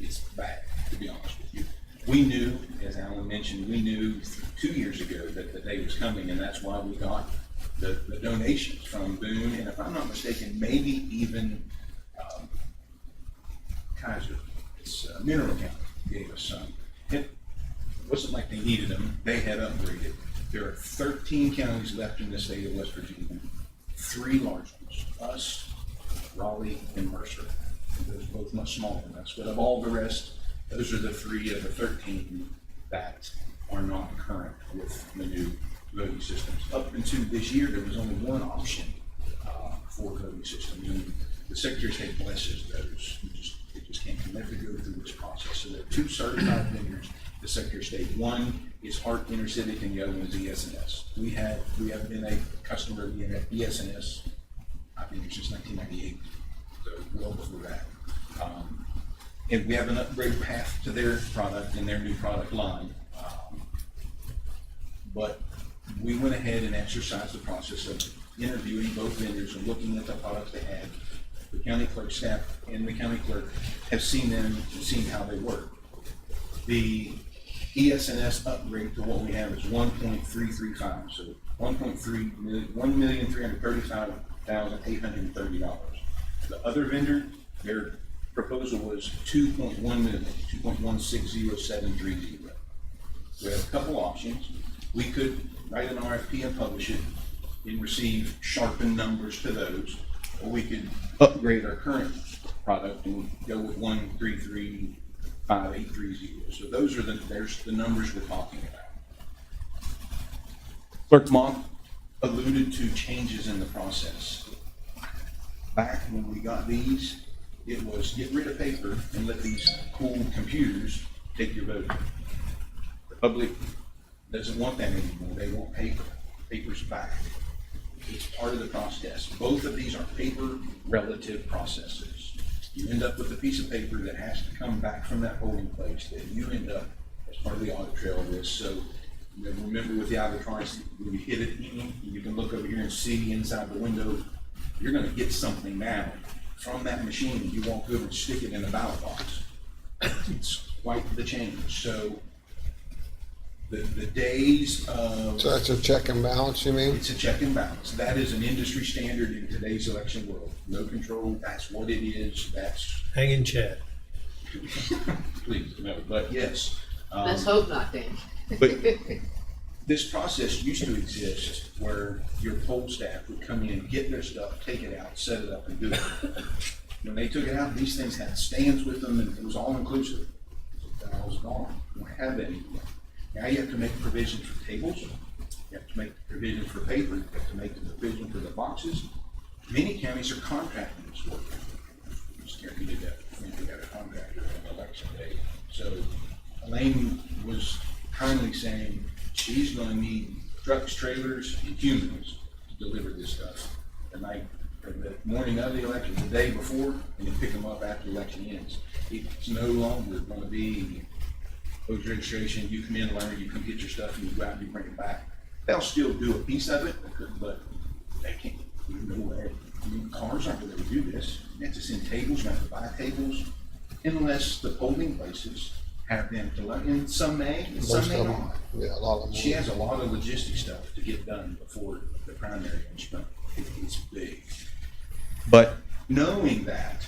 It's bad, to be honest with you. We knew, as Alan mentioned, we knew 2 years ago that the day was coming, and that's why we got the donations from Boone, and if I'm not mistaken, maybe even Kaiser, it's Mineral County gave us some. It wasn't like they needed them, they had upgraded. There are 13 counties left in the state of West Virginia. 3 large ones, us, Raleigh, and Mercer. Those are both much smaller than us, but of all the rest, those are the 3 of the 13 that are not current with the new voting systems. Up until this year, there was only one option for voting systems, and the Secretary of State blesses those. They just can't never go through this process. So there are two certified vendors, the Secretary of State. One is Hart Intercivic, and the other one is ES&S. We have been a customer of ES&S, I think, since 1998, so well before that. And we have an upgrade path to their product and their new product line. But we went ahead and exercised the process of interviewing both vendors and looking at the products they had. The county clerk staff and the county clerk have seen them and seen how they work. The ES&S upgrade to what we have is 1.335, so $1,335,830. The other vendor, their proposal was 2.1 million, 2.160730. We have a couple options. We could write an RFP and publish it and receive sharpened numbers to those, or we could upgrade our current product and go with 1.335,830. So there's the numbers we're talking about. Clerk Monk alluded to changes in the process. Back when we got these, it was get rid of paper and let these cool computers take your vote. The public doesn't want that anymore. They want paper. Paper's back. It's part of the process. Both of these are paper relative processes. You end up with a piece of paper that has to come back from that polling place that you end up as part of the audit trail of this. So remember with the electronics, when you hit it, you can look over here and see inside the window. You're going to get something now from that machine. You walk over and stick it in the ballot box. It's quite the change. So the days of... So that's a check and balance, you mean? It's a check and balance. That is an industry standard in today's election world. No control, that's what it is, that's... Hanging Chad. Please, no, but yes. Let's hope not, Dan. But this process used to exist where your poll staff would come in, get their stuff, take it out, set it up, and do it. When they took it out, these things had stands with them, and it was all inclusive. That all was gone. You don't have that anymore. Now you have to make provisions for tables. You have to make provision for paper. You have to make the provision for the boxes. Many counties are contracting this work. You just can't do that. You got a contractor on election day. So Elaine was kindly saying she's going to need trucks, trailers, and humans to deliver this stuff. The night, or the morning of the election, the day before, and then pick them up after the election ends. It's no longer going to be voter registration. You come in, learn, you come get your stuff, and you go out and you bring it back. They'll still do a piece of it, but they can't. No way. Cars aren't going to do this. You have to send tables. You have to buy tables, unless the polling places have them to learn. And some may, and some may not. Yeah, a lot of them. She has a lot of logistic stuff to get done before the primary is done. It's big. But knowing that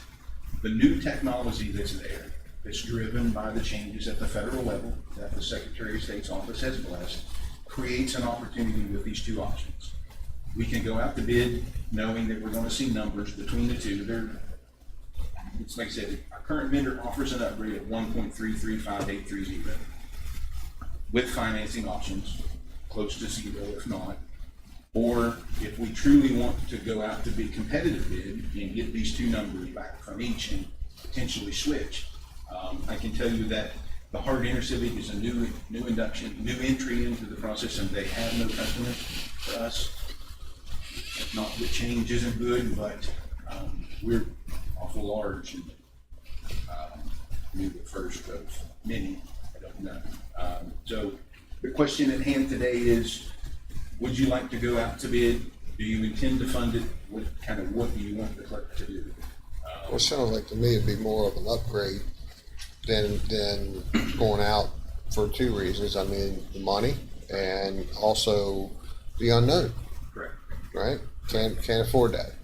the new technology that's there, that's driven by the changes at the federal level that the Secretary of State's office has blessed, creates an opportunity with these two options. We can go out to bid knowing that we're going to see numbers between the two. It's like I said, our current vendor offers an upgrade of 1.335830 with financing options, close to zero if not. Or if we truly want to go out to bid competitive bid and get these two numbers back from each and potentially switch, I can tell you that the Hart Intercivic is a new entry into the process, and they have no customers for us. Not that change isn't good, but we're awful large and we're the first of many. I don't know. So the question at hand today is, would you like to go out to bid? Do you intend to fund it? What do you want the clerk to do? Well, it sounds like to me it'd be more of an upgrade than going out for two reasons. I mean, the money and also the unknown. Correct. Right? Can't afford that.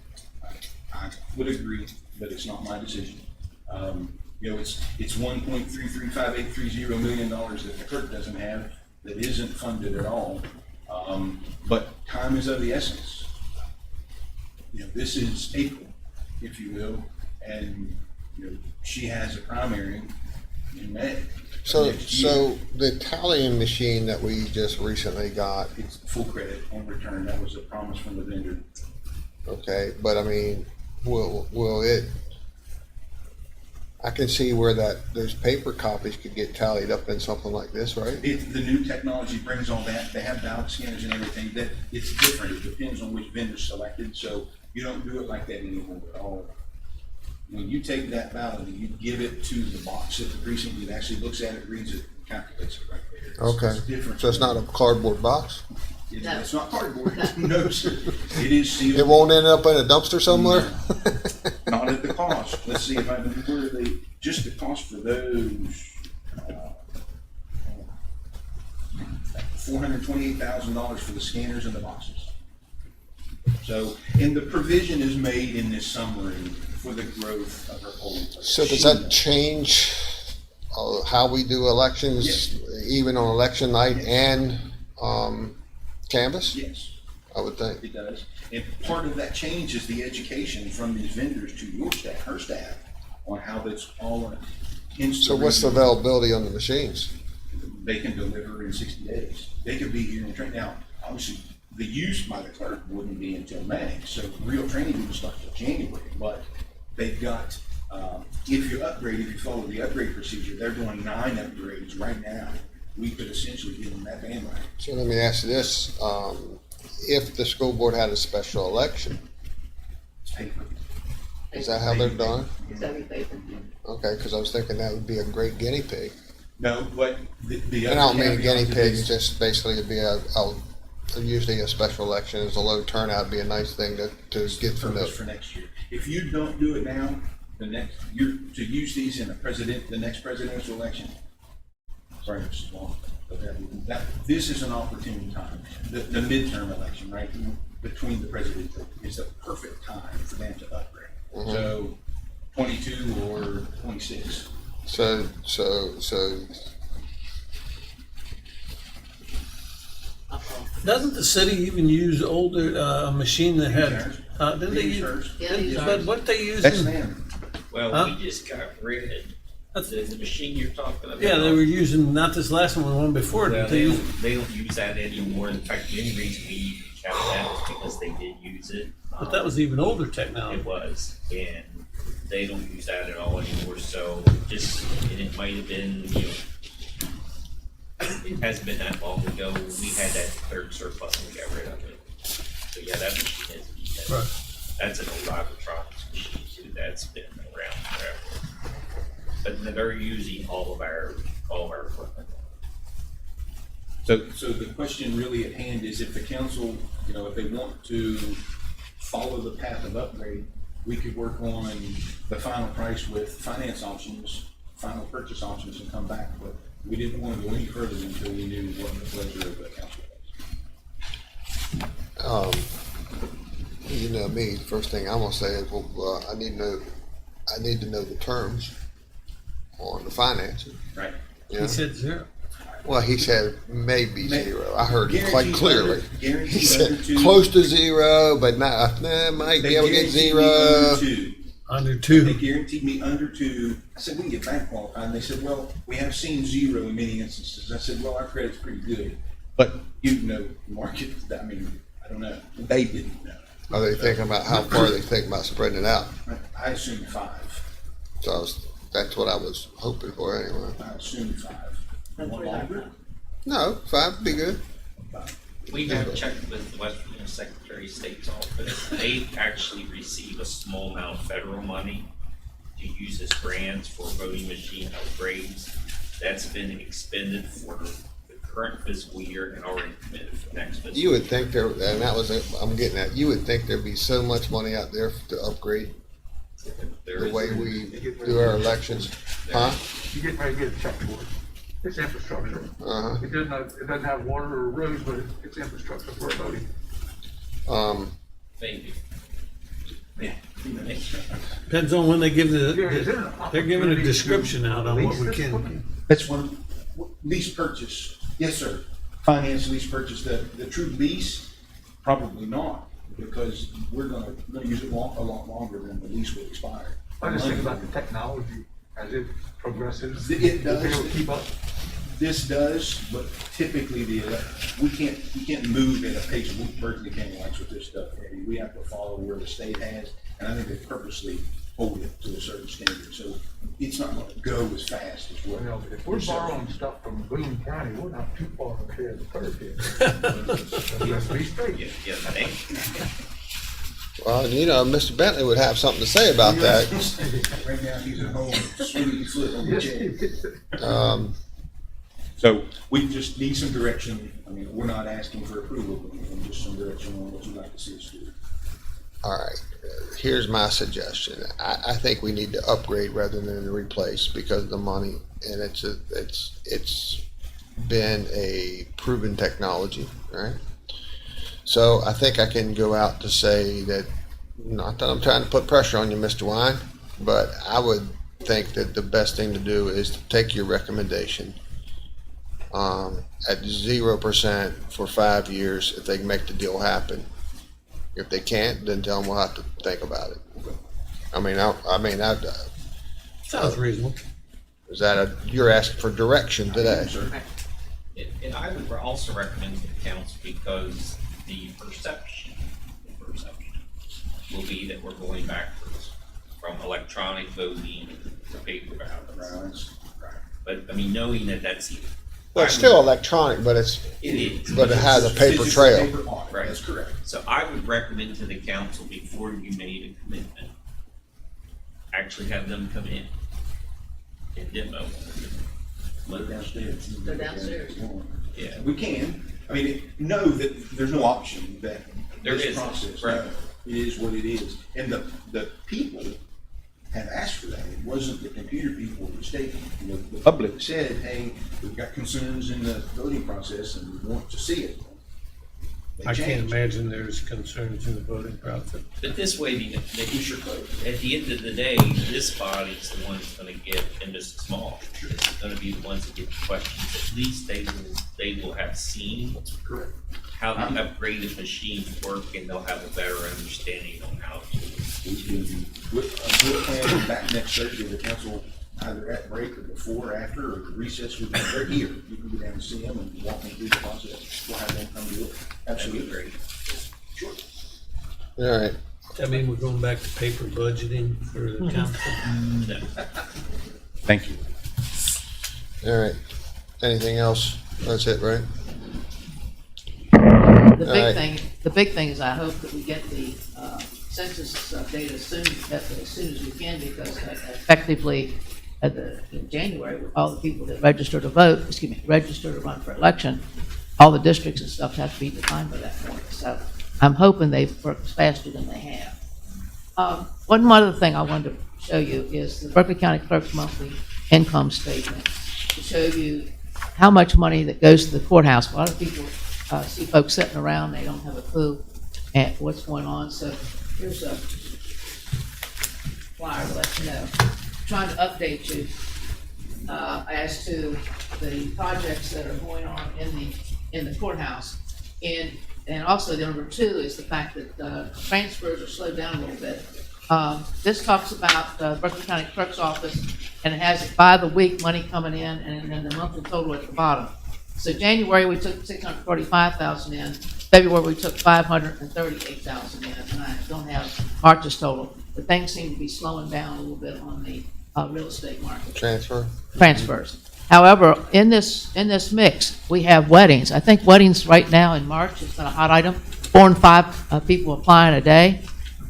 I would agree, but it's not my decision. It's $1.335830 million that the clerk doesn't have, that isn't funded at all. But time is of the essence. This is April, if you will, and she has a primary in May. So, next year. so the tallying machine that we just recently got, It's full credit on return. That was a promise from the vendor. okay, but I mean, will it? I can see where those paper copies could get tallied up in something like this, right? The new technology brings all that. They have ballot scanners and everything. That it's different. It depends on which vendor selected. So you don't do it like that anymore at all. When you take that ballot and you give it to the box at the precinct, it actually looks at it, reads it, calculates it right there. Okay, It's different. so it's not a cardboard box? It's not cardboard. No, sir. It is sealed. It won't end up in a dumpster somewhere? Not at the cost. Let's see if I can, where are they, just the cost for those, $428,000 for the scanners and the boxes. So, and the provision is made in this summary for the growth of our polling place. So does that change how we do elections, even on election night and canvas? Yes, I would think. it does. And part of that change is the education from these vendors to your staff, her staff, on how that's all So what's the availability on the machines? They can deliver in 60 days. They could be here and train. Now, obviously, the use by the clerk wouldn't be until May, so real training wouldn't start till January. But they've got, if you follow the upgrade procedure, they're doing 9 upgrades right now. We could essentially give them that bandwagon. So let me ask you this, if the school board had a special election, It's paper. is that how they're done? Is that what they Okay, because I was thinking that would be a great guinea pig. No, but the And I don't mean a caveat guinea to pig, this- it's just basically it'd be usually a special election is a low turnout, it'd be a nice thing to get from purpose the. for next year. If you don't do it now, the next year, to use these in the next presidential election, sorry, Mr. Long, but this is an opportune time. The midterm election, right, between the president is the perfect time for them to upgrade. Mhm. So 22 or 26. So Doesn't the city even use older, a machine that had, didn't they use? Yeah, they use But what they use That's in, them. Well, Huh? we just got rid of the machine you're talking about. yeah, they were using, not this last one, the one before it, Well, but they used, they don't use that anymore. In fact, the only reason we even kept that is because they did use it. but that was even older technology. It was, and they don't use that at all anymore, so and it might have been, it hasn't been that long ago, we had that declared surplus and we got rid of it. So yeah, that machine is, Right. that's an old Albatross machine too, that's been around forever. But they're using all of our equipment. So the question really at hand is if the council, if they want to follow the path of upgrade, we could work on the final price with finance options, final purchase options and come back. But we didn't want to go any further until we knew what the pleasure of the council was. you know me, the first thing I'm gonna say is, well, I need to know the terms on the financing. Right. Yeah. He said zero. Well, he said maybe zero. I heard it quite Guaranteed clearly. under- guaranteed He said under 2. close to zero, but not, might be able to get guaranteed me zero. under 2. Under They 2. guaranteed me under 2. I said, we can get bank qualified. And they said, well, we have seen 0 in many instances. I said, well, our credit's pretty good. But the market, I don't know. They didn't know. Are they thinking about how far they think about spreading it out? I assumed 5. So that's what I was hoping for anyway. I assumed 5. Want longer? No, 5 would be good. We have checked with the West Virginia Secretary of State's office. They actually receive a small amount of federal money to use as grants for voting machine upgrades. That's been expended for the current fiscal year and already committed for next fiscal year. You would think there, and that was it, I'm getting at, you would think there'd be so much money out there to upgrade There the is- way we do our elections. Huh? You get ready to get a check for it. It's infrastructure. Uh-huh. It doesn't have water or roads, but it's infrastructure for voting. Maybe. Yeah. Depends on when they give Is there an they're giving a opportunity description to out on what lease we this can. equipment? That's one, lease purchase. Yes, sir. Finance lease purchase. The true lease, probably not, because we're gonna use it a lot longer than the lease will expire. I just think about the technology as it progresses? It you'll be able to does. keep up? This does, but typically we can't move at a pace Berkeley County likes with this stuff. Eddie. We have to follow where the state has, and I think they purposely hold it to a certain standard. So it's not going to go as fast as what. Well, if we're borrowing stuff from Boone County, we're not too far ahead of the curve here. Let's be straight. Yeah, thank Well, you know, Mr. Bentley would have something to say about that. Right now, he's at home swinging his foot on the chair. So we just need some direction. I mean, we're not asking for approval, but just some direction on what you'd like to see us do. All right, here's my suggestion. I think we need to upgrade rather than replace because of the money, and it's been a proven technology, right? So I think I can go out to say that, not that I'm trying to put pressure on you, Mr. Wine, but I would think that the best thing to do is to take your recommendation at 0% for 5 years if they can make the deal happen. If they can't, then tell them we'll have to think about it. Sounds reasonable. Is that you're asking for direction today? And I would also recommend to the council because the perception will be that we're going backwards from electronic voting to paper ballots. But I mean, knowing that that's Well, it's still electronic, but it has a paper trail. Right, that's correct. So I would recommend to the council before you made a commitment, actually have them come in and demo. Let it downstairs. Go downstairs. Yeah, we can. I mean, know that there's no option that There this is, process. right. No, it is what it is. And the people have asked for that. It wasn't the computer people who were mistaken. You know, the public said, hey, we've got concerns in the voting process and we want to see it. They I can't changed. imagine there's concerns in the voting process. But this way, at the end of the day, this body's the one that's gonna get, and this is small, it's gonna be the ones that get the questions. At least they will have seen how the upgraded machines work, and they'll have a better understanding on how to. We'll plan back next Thursday, the council, either at break or before, or after, or recess, they're here. You can go down and see them and walk them through the process. We'll have them come do it. Absolutely. Great. Sure. All right. I mean, we're going back to paper budgeting for the council. No. Thank you. All right. Anything else? That's it, right? The big thing is I hope that we get the census data as soon as we can, because effectively in January, with all the people that register to run for election, all the districts and stuff have to be defined by that point. So I'm hoping they've worked faster than they have. One other thing I wanted to show you is the Berkeley County Clerk's monthly income statement to show you how much money that goes to the courthouse. A lot of people see folks sitting around, they don't have a clue at what's going on. So here's a flyer to let you know. Trying to update you as to the projects that are going on in the courthouse. And also the number two is the fact that transfers are slowed down a little bit. This talks about Berkeley County Clerk's Office, and it has by the week money coming in, and then the monthly total at the bottom. So January we took 645,000 in. February we took 538,000 in, and I don't have March's total. But things seem to be slowing down a little bit on the real estate market. Transfers. However, in this mix, we have weddings. I think weddings right now in March has been a hot item. 4 and 5 people applying a day,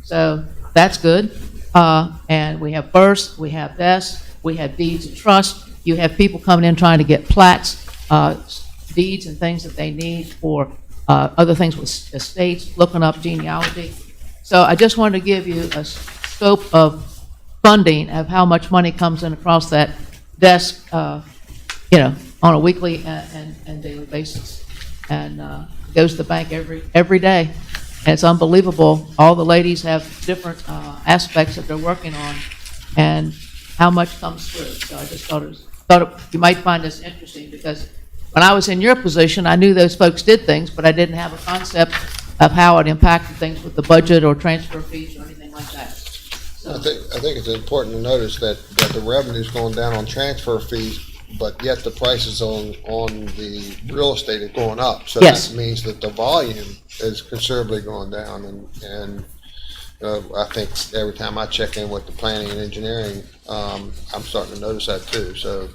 so that's good. And we have births, we have deaths, we have deeds of trust. You have people coming in trying to get plats, deeds and things that they need for other things with estates, looking up genealogy. So I just wanted to give you a scope of funding of how much money comes in across that desk, on a weekly and daily basis, and goes to the bank every day. And it's unbelievable. All the ladies have different aspects that they're working on, and how much comes through. So I just thought you might find this interesting, because when I was in your position, I knew those folks did things, but I didn't have a concept of how it impacted things with the budget or transfer fees or anything like that. So I think it's important to notice that the revenue's going down on transfer fees, but yet the prices on the real estate are going up. So Yes. that means that the volume is considerably going down, and I think every time I check in with the planning and engineering, I'm starting to notice that too. So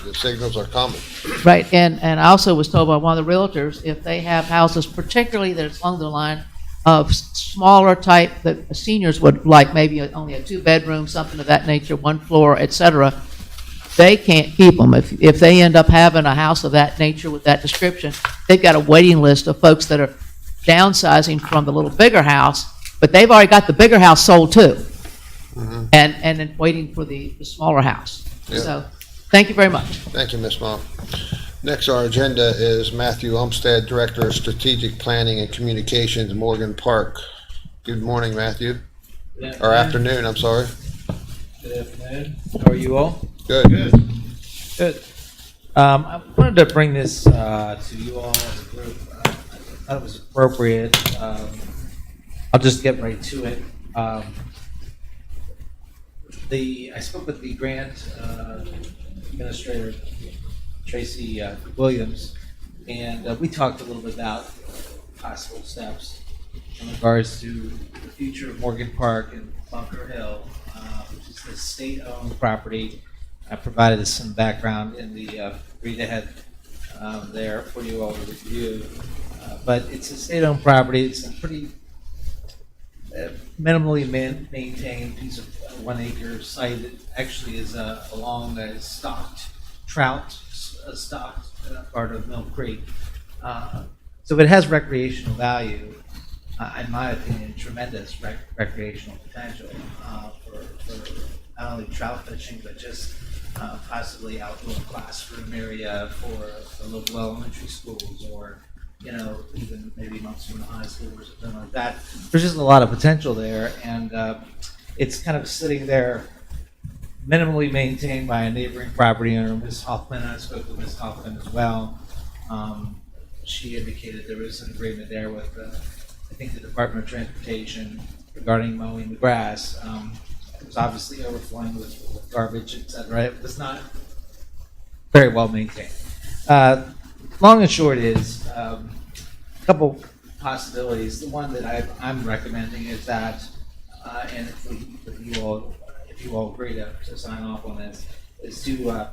the signals are coming. Right, and I also was told by one of the realtors, if they have houses, particularly that's along the line of smaller type that seniors would like, maybe only a 2-bedroom, something of that nature, 1 floor, et cetera, they can't keep them. If they end up having a house of that nature with that description, they've got a waiting list of folks that are downsizing from the little bigger house, but they've already got the bigger house sold too, and then waiting for the smaller house. Yeah. So, thank you very much. Thank you, Ms. Mock. Next, our agenda is Matthew Umstead, Director of Strategic Planning and Communications, Morgan Park. Good morning, Matthew. Or afternoon, I'm sorry. Good afternoon. How are you all? Good. Good. I wanted to bring this to you all as a group. I thought it was appropriate. I'll just get right to it. I spoke with the grant administrator, Tracy Williams, and we talked a little bit about possible steps in regards to the future of Morgan Park and Bunker Hill, which is the state-owned property. I provided us some background in the read-ahead there for you all to review. But it's a state-owned property. It's a pretty minimally maintained piece of 1-acre site. It actually is along a stocked trout stocked part of Mill Creek. So it has recreational value, in my opinion, tremendous recreational potential for not only trout fishing, but just possibly outdoor classroom area for local elementary schools, or even maybe amongst some of the high school or something like that. There's just a lot of potential there, and it's kind of sitting there minimally maintained by a neighboring property owner, Ms. Hoffman. I spoke with Ms. Hoffman as well. She indicated there was an agreement there with, I think, the Department of Transportation regarding mowing the grass. It was obviously overflowing with garbage, et cetera. It was not very well maintained. Long and short is a couple possibilities. The one that I'm recommending is that, and if you all agree to sign off on this, is to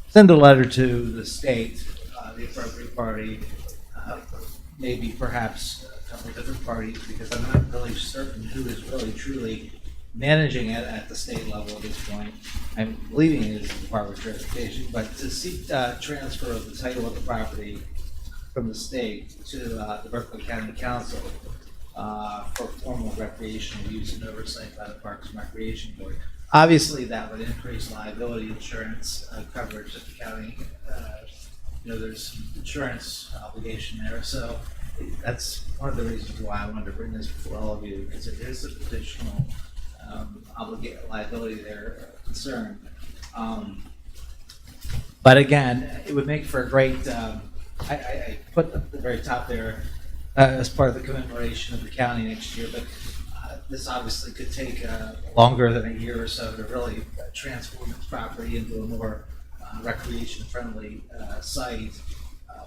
send a letter to the state, the appropriate party, maybe perhaps a couple of different parties, because I'm not really certain who is really truly managing it at the state level at this point. I'm believing it is the Department of Transportation, but to seek transfer of the title of the property from the state to the Berkeley County Council for formal recreational use and oversight by the Parks and Recreation Board. Obviously, that would increase liability insurance coverage at the county. There's insurance obligation there, so that's one of the reasons why I wanted to bring this before all of you, because it is an additional liability there concern. But again, it would make for a great. I put at the very top there as part of the commemoration of the county next year, but this obviously could take longer than a year or so to really transform this property into a more recreation-friendly site.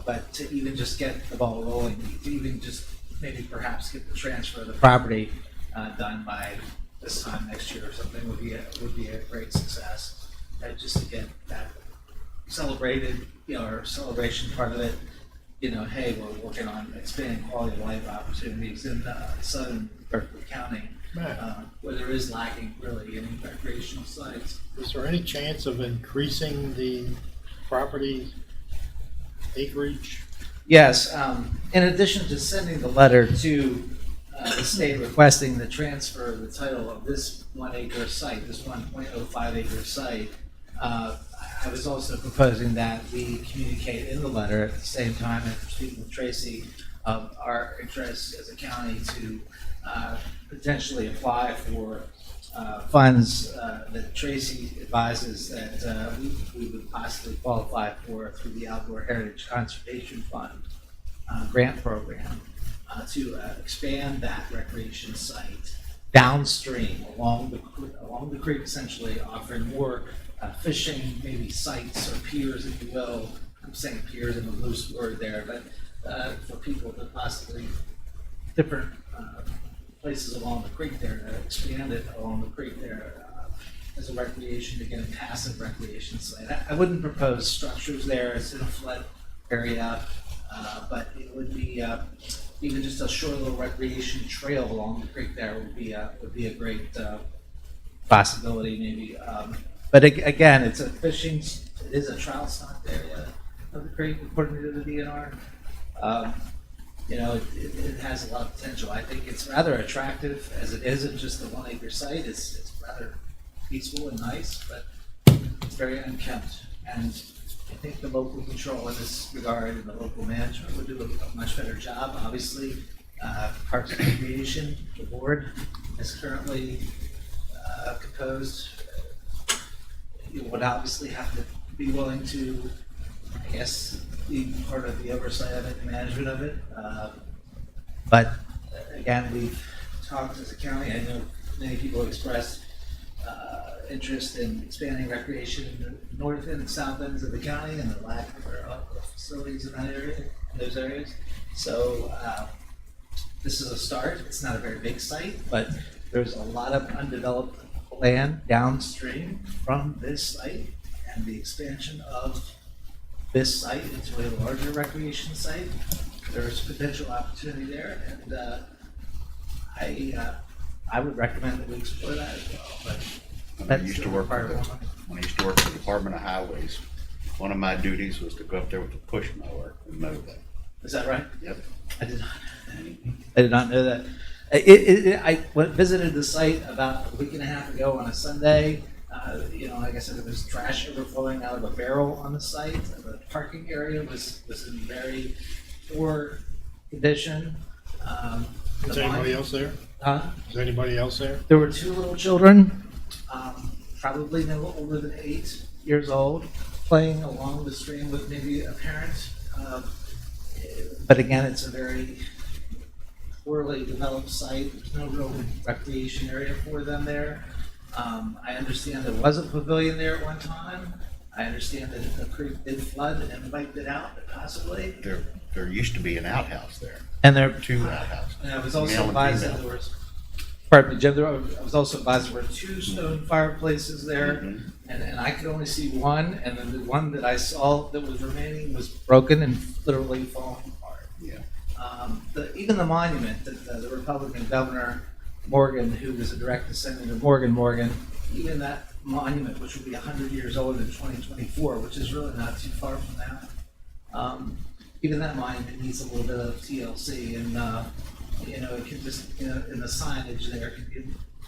But to even just get the ball rolling, to even just maybe perhaps get the transfer of the property done by this time next year or something would be a great success. Just to get that celebrated, our celebration part of it. Hey, we're working on expanding quality of life opportunities in southern Berkeley County, where there is lacking really any recreational sites. Is there any chance of increasing the property acreage? Yes. In addition to sending the letter to the state requesting the transfer of the title of this 1-acre site, this 1.05 acre site, I was also proposing that we communicate in the letter at the same time, after speaking with Tracy, our interest as a county to potentially apply for funds that Tracy advises that we would possibly qualify for through the Outdoor Heritage Conservation Fund grant program to expand that recreation site downstream along the creek, essentially offering more fishing, maybe sites or piers, if you will. I'm saying piers in a loose word there, but for people to possibly different places along the creek there, to expand it along the creek there as a recreation, again, a passive recreation site. I wouldn't propose structures there. It's in a flood area, but it would be even just a short little recreation trail along the creek there would be a great possibility, maybe. But again, it is a trout stocked area of the creek, according to the DNR. It has a lot of potential. I think it's rather attractive as it isn't just a 1 acre site. It's rather peaceful and nice, but it's very unkempt. And I think the local control in this regard and the local management would do a much better job. Obviously, Parks and Recreation, the board, is currently composed. You would obviously have to be willing to, I guess, be part of the oversight of it, management of it. But again, we've talked as a county. I know many people expressed interest in expanding recreation in the north and south ends of the county and the lack of facilities in that area, in those areas. So this is a start. It's not a very big site, but there's a lot of undeveloped land downstream from this site, and the expansion of this site into a larger recreation site. There's potential opportunity there, and I would recommend that we explore that as well. But When I used to work for the Department of Highways, one of my duties was to go up there with a push mower and mow that. Is that right? Yep. I did not know that. I visited the site about a week and a half ago on a Sunday. Like I said, there was trash overflowing out of a barrel on the site. The parking area was in very poor condition. Is anybody else there? Huh? Is anybody else there? There were 2 little children, probably no older than 8 years old, playing along the stream with maybe a parent. But again, it's a very poorly developed site. There's no real recreation area for them there. I understand there was a pavilion there at one time. I understand that the creek did flood and wiped it out, possibly. There used to be an outhouse there. And there 2 outhouses. And I was also Male and advised that female. there was, pardon me, Jim, I was also advised there were 2 stone fireplaces there, and I could only see one, and then the one that I saw that was remaining was broken and literally falling apart. Yeah. Even the monument that the Republican governor Morgan, who was a direct descendant of Morgan, even that monument, which will be 100 years old in 2024, which is really not too far from that. Even that monument needs a little bit of TLC, and it can just, in the signage there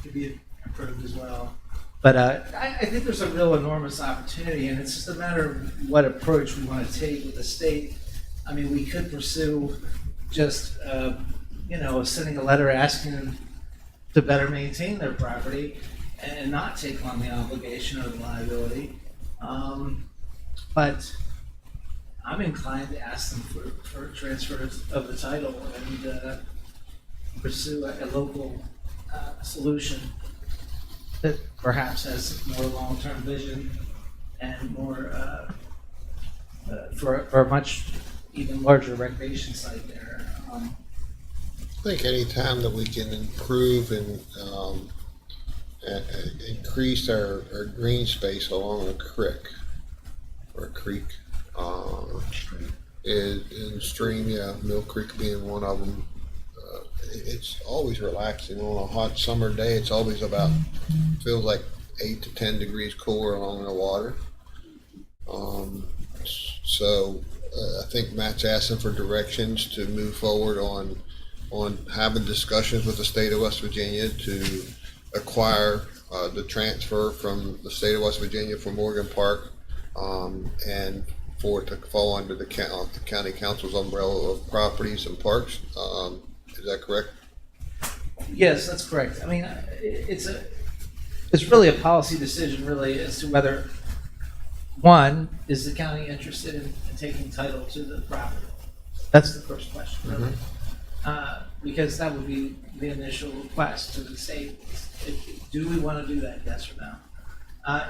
could be improved as well. But I think there's a real enormous opportunity, and it's just a matter of what approach we want to take with the state. I mean, we could pursue just sending a letter asking them to better maintain their property and not take on the obligation or the liability. But I'm inclined to ask them for a transfer of the title and pursue a local solution that perhaps has more long-term vision and more for a much even larger recreation site there. I think any time that we can improve and increase our green space along a creek or a creek, in stream, Mill Creek being one of them. It's always relaxing on a hot summer day. It's always feels like 8 to 10 degrees cooler along the water. So I think Matt's asking for directions to move forward on having discussions with the state of West Virginia to acquire the transfer from the state of West Virginia for Morgan Park, and for it to fall under the county council's umbrella of properties and parks. Is that correct? Yes, that's correct. I mean, it's really a policy decision, really, as to whether, one, is the county interested in taking title to the property? That's the first question, really. because that would be the initial request to the state. Do we want to do that, yes or no?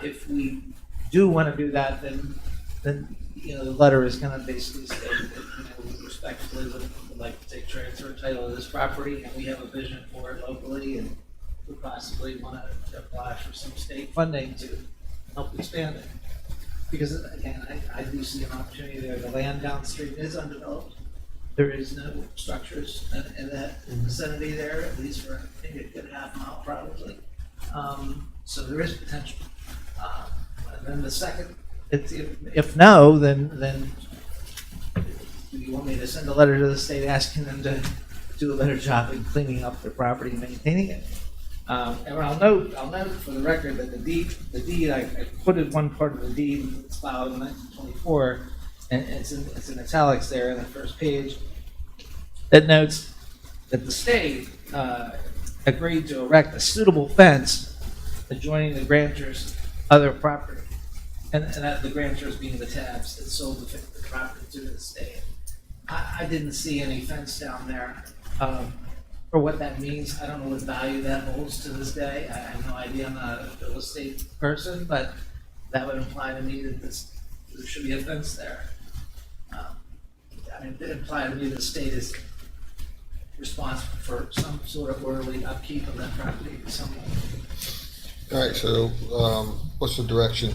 If we do want to do that, then the letter is going to basically state that, we respectfully would like to take transfer title of this property, and we have a vision for it locally, and we possibly want to apply for some state funding to help expand it. Because again, I do see an opportunity there. The land downstream is undeveloped. There is no structures in that vicinity there, at least for maybe a good half mile probably. So there is potential. And then the second, if no, then do you want me to send a letter to the state asking them to do a better job in cleaning up their property and maintaining it? And I'll note for the record that the deed, I put in one part of the deed that's filed in 1924, and it's in italics there in the first page, that notes that the state agreed to erect a suitable fence adjoining the grantor's other property, and that the grantors being the tabs that sold the property to the state. I didn't see any fence down there. For what that means, I don't know what value that holds to this day. I have no idea. I'm not a real estate person, but that would imply to me that there should be a fence there. It imply to me the state is responsible for some sort of orderly upkeep of that property somewhere. All right, so, what's the direction?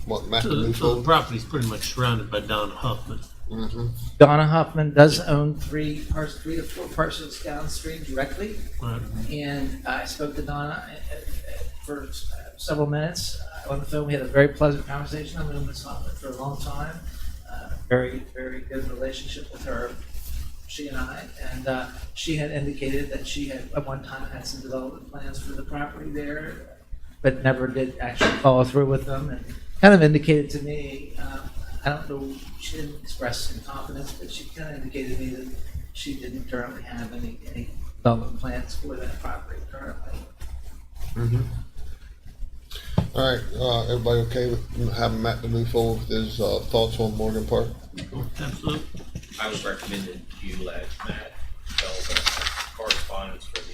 What, Matt, to move The forward? property's pretty much surrounded by Donna Huffman. Mm-hmm. Donna Huffman does own 3 to 4 parcels downstream directly. Right. And I spoke to Donna for several minutes on the phone. We had a very pleasant conversation. I've known Ms. Huffman for a long time. Very, very good relationship with her, she and I. And she had indicated that she had at one time had some development plans for the property there, but never did actually follow through with them. And kind of indicated to me, I don't know, she didn't express any confidence, but she kind of indicated to me that she didn't currently have any development plans for that property currently. Mm-hmm. All right, everybody okay with having Matt to move forward with his thoughts on Morgan Park? Absolutely. I would recommend that you let Matt tell the correspondence for the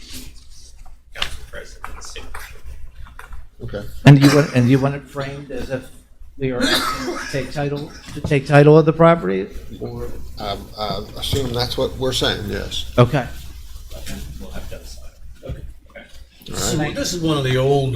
council president's signature. Okay. And you want it framed as if we are asking to take title of the property, or? I assume that's what we're saying, yes. Okay. We'll have to decide. Okay. All right. This is one of the old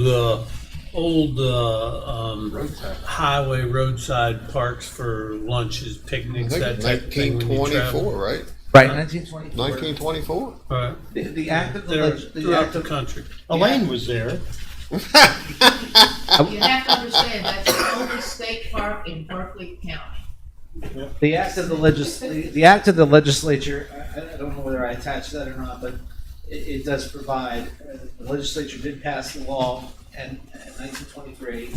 highway roadside parks for lunches, I picnics, think that it's type of thing. when you 1924, travel. right? Right, 1924. 1924. Right. The act of the They're leg- throughout the country. Elaine was there. You have to understand, that's the only state park in Berkeley County. The act of the legislature, I don't know whether I attached that or not, but it does provide, the legislature did pass the law in 1923,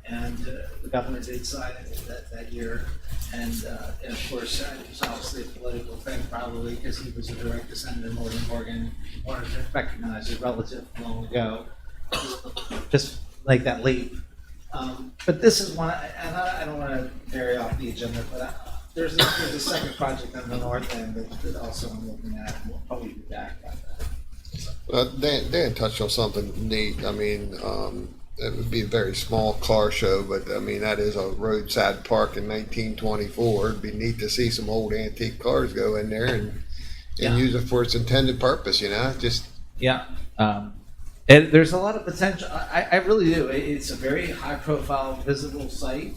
and the governor did sign it that year. And of course, it was obviously a political thing probably because he was a direct descendant of Morgan Morgan, wanted to recognize his relative long ago, just like that leap. But this is one, and I don't want to vary off the agenda, but there's a second project on the north end that also I'm looking at. We'll probably be back about that. Dan touched on something neat. I mean, it would be a very small car show, but I mean, that is a roadside park in 1924. It'd be neat to see some old antique cars go in there and use it for its intended purpose, And there's a lot of potential. I really do. It's a very high profile, visible site.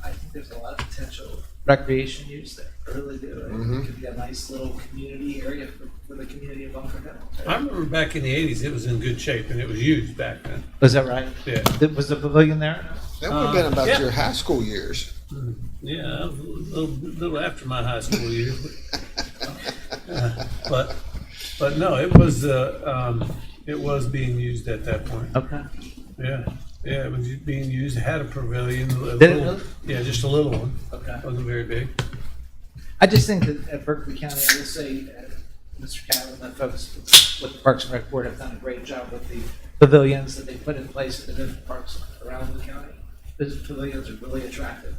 I think there's a lot of potential recreation use there. I really do. It could be a nice little community area for the community of Bunker Hill. I remember back in the 80s, it was in good shape and it was used back then. Was that right? Yeah. Was the pavilion there? That would have been about your high school years. Yeah, a little after my high school years. But no, it was being used at that point. Okay. Yeah, it was being used. It had a pavilion. Did it really? Yeah, just a little one. Okay. Wasn't very big. I just think that at Berkeley County, I will say, Mr. Catlin and the folks with the Parks and Rec Board have done a great job with the pavilions that they put in place at the different parks around the county. Those pavilions are really attractive.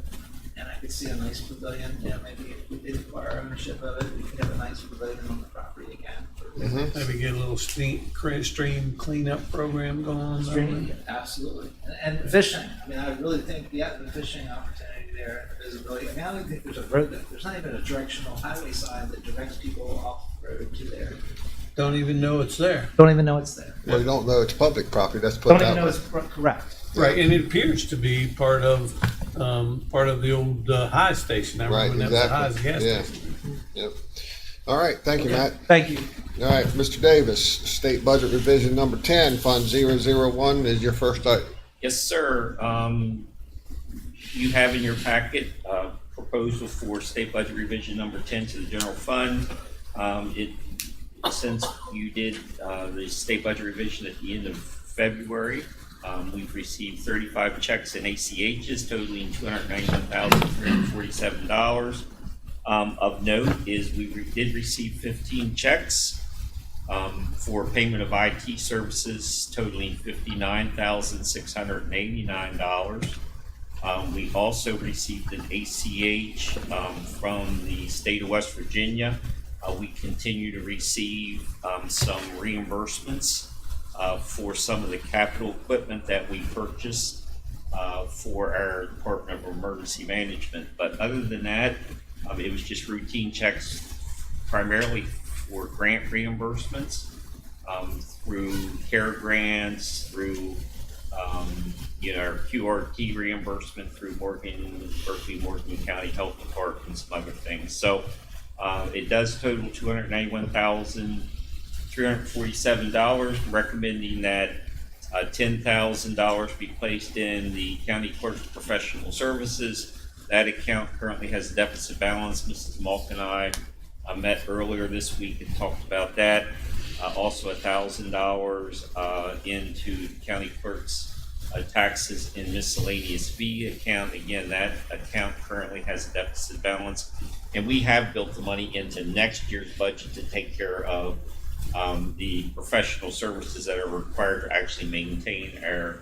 and I could see a nice pavilion, maybe if we did acquire ownership of it, we could have a nice pavilion on the property again. Maybe get a little stream cleanup program going on. Streaming, absolutely. And fishing, I mean, I really think, the fishing opportunity there, and the visibility, I mean, I don't think there's a road, there's not even a directional highway sign that directs people off the road to there. Don't even know it's there. Don't even know it's there. Well, you don't know it's public property, that's put Don't it even know out. it's correct. Right, and it appears to be part of the old High station. I Right, remember when that was the High's gas Yeah. station. Yep. All right, thank you, Matt. Thank you. All right, Mr. Davis, State Budget Revision Number 10, Fund 001 is your first item. Yes, sir. You have in your packet proposal for state budget revision number 10 to the general fund. Since you did the state budget revision at the end of February, we've received 35 checks and ACHs totaling $291,347. Of note is we did receive 15 checks for payment of IT services totaling $59,689. We also received an ACH from the state of West Virginia. We continue to receive some reimbursements for some of the capital equipment that we purchased for our Department of Emergency Management. But other than that, it was just routine checks primarily for grant reimbursements through CARE grants, through our QRT reimbursement through Berkeley, Morgan County Health Department, and some other things. So it does total $291,347, recommending that $10,000 be placed in the county clerk's professional services. That account currently has a deficit balance. Mrs. Malk and I met earlier this week and talked about that. Also $1,000 into the county clerk's taxes and miscellaneous fee account. Again, that account currently has a deficit balance. And we have built the money into next year's budget to take care of the professional services that are required to actually maintain our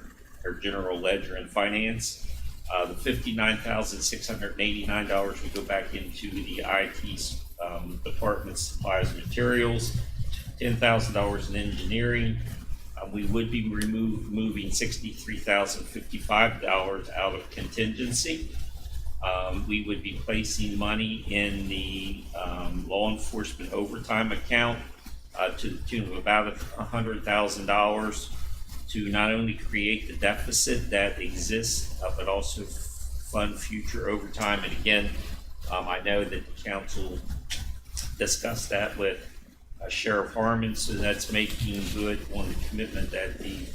general ledger and finance. The $59,689 would go back into the IT department supplies and materials, $10,000 in engineering. We would be moving $63,055 out of contingency. We would be placing money in the law enforcement overtime account to the tune of about $100,000 to not only create the deficit that exists, but also fund future overtime. And again, I know that the council discussed that with Sheriff Harmon, so that's making good on the commitment that the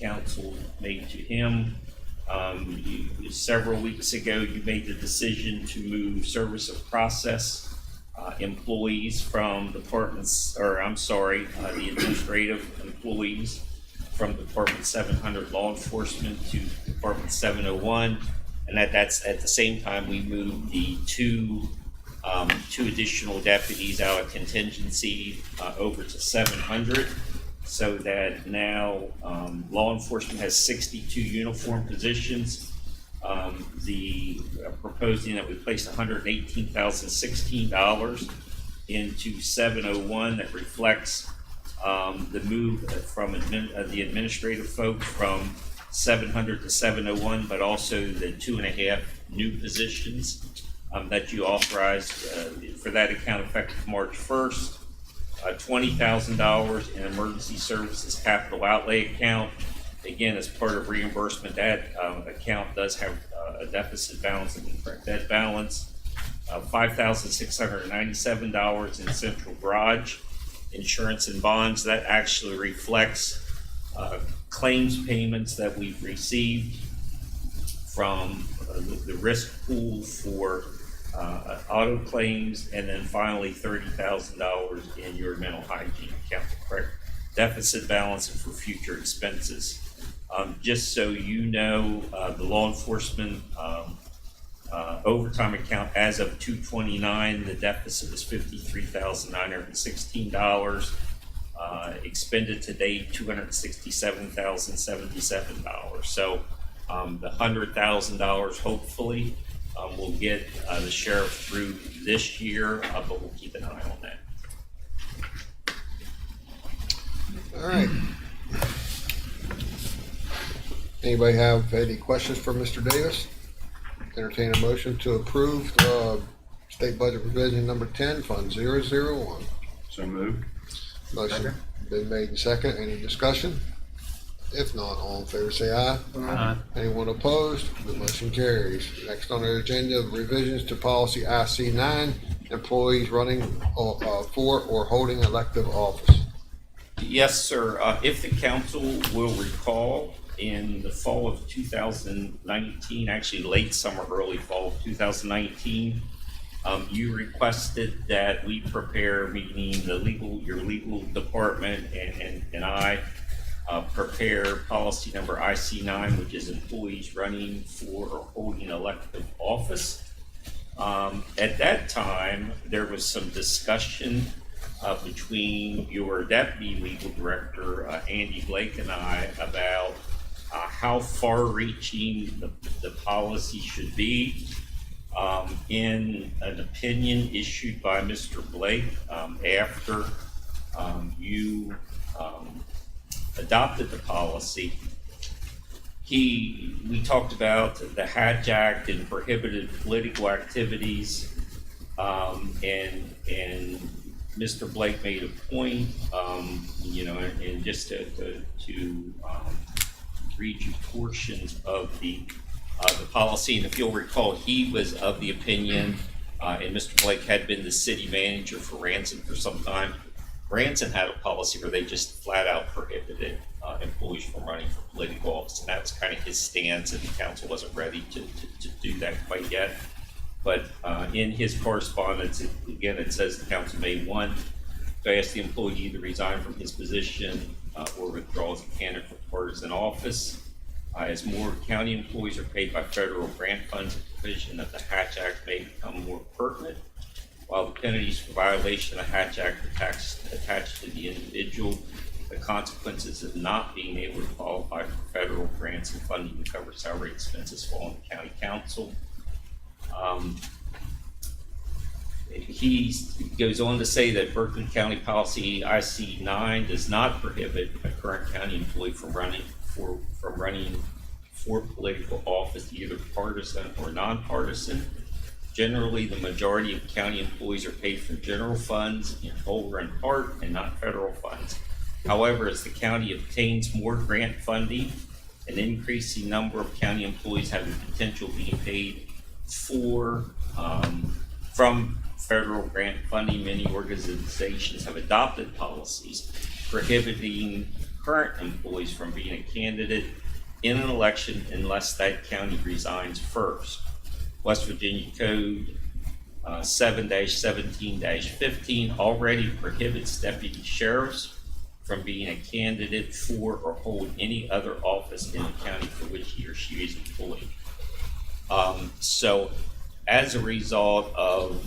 council made to him. Several weeks ago, you made the decision to move service of process employees from departments, the administrative employees from Department 700 Law Enforcement to Department 701, and that's at the same time we moved the two additional deputies out of contingency over to 700, so that now law enforcement has 62 uniform positions. Proposing that we place $118,016 into 701, that reflects the move from the administrative folks from 700 to 701, but also the 2.5 new positions that you authorized for that account effective March 1st. $20,000 in emergency services capital outlay account. Again, as part of reimbursement, that account does have a deficit balance and correct that balance. $5,697 in central garage insurance and bonds. That actually reflects claims payments that we've received from the risk pool for auto claims, and then finally $30,000 in your mental hygiene account to correct deficit balance and for future expenses. Just so you know, the law enforcement overtime account as of 2/29, the deficit is $53,916. Expended to date $267,077. So The $100,000 hopefully will get the sheriff through this year, but we'll keep an eye on that. All right. Anybody have any questions for Mr. Davis? Entertain a motion to approve state budget revision number 10, Fund 001. So moved. Motion been made and second. Any discussion? If not, all in favor say aye. Aye. Anyone opposed? The motion carries. Next on the agenda, revisions to policy IC9, employees running for or holding elective office. Yes, sir. If the council will recall, in the fall of 2019, actually late summer, early fall of 2019, you requested that we prepare, meaning your legal department and I prepare policy number IC9, which is employees running for or holding elective office. At that time, there was some discussion between your deputy legal director, Andy Blake, and I about how far-reaching the policy should be. In an opinion issued by Mr. Blake after you adopted the policy, we talked about the Hatch Act and prohibited political activities, and Mr. Blake made a point, and just to read you portions of the policy. And if you'll recall, he was of the opinion, and Mr. Blake had been the city manager for Ranson for some time. Ranson had a policy where they just flat out prohibited employees from running for political office, and that was kind of his stance, and the council wasn't ready to do that quite yet. But in his correspondence, it says the council may, one, to ask the employee to either resign from his position or withdraw as a candidate for partisan office. As more county employees are paid by federal grant funds, the provision of the Hatch Act may become more pertinent. While the penalties for violation of the Hatch Act are attached to the individual, the consequences of not being able to qualify for federal grants and funding to cover salary expenses fall on the county council. He goes on to say that Berkeley County Policy IC9 does not prohibit a current county employee from running for political office, either partisan or nonpartisan. Generally, the majority of county employees are paid from general funds in whole or in part, and not federal funds. However, as the county obtains more grant funding, an increasing number of county employees have the potential of being paid from federal grant funding. Many organizations have adopted policies prohibiting current employees from being a candidate in an election unless that county resigns first. West Virginia Code 7-17-15 already prohibits deputy sheriffs from being a candidate for or hold any other office in the county for which he or she is employed. So as a result of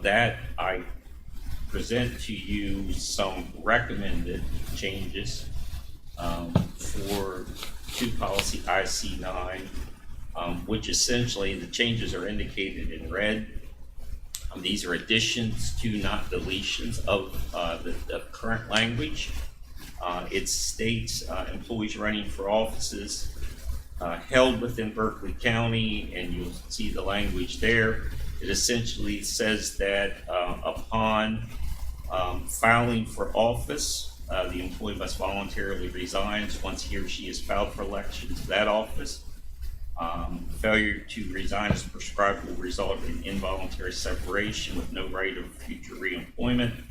that, I present to you some recommended changes for policy IC9, which essentially the changes are indicated in red. These are additions to, not deletions of the current language. It states employees running for offices held within Berkeley County, and you'll see the language there. It essentially says that upon filing for office, the employee must voluntarily resign once he or she is filed for election to that office. Failure to resign as prescribed will result in involuntary separation with no right of future reemployment.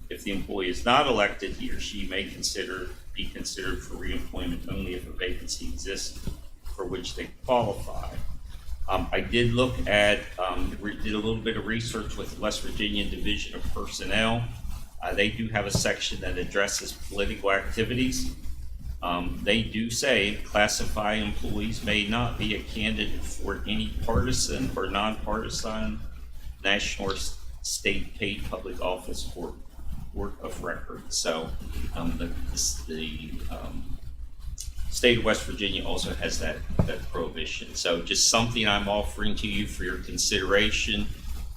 If the employee is not elected, he or she may be considered for reemployment only if a vacancy exists for which they qualify. I did look at, did a little bit of research with the West Virginia Division of Personnel. They do have a section that addresses political activities. They do say classify employees may not be a candidate for any partisan or nonpartisan national or state paid public office or work of record. So the State of West Virginia also has that prohibition. So just something I'm offering to you for your consideration.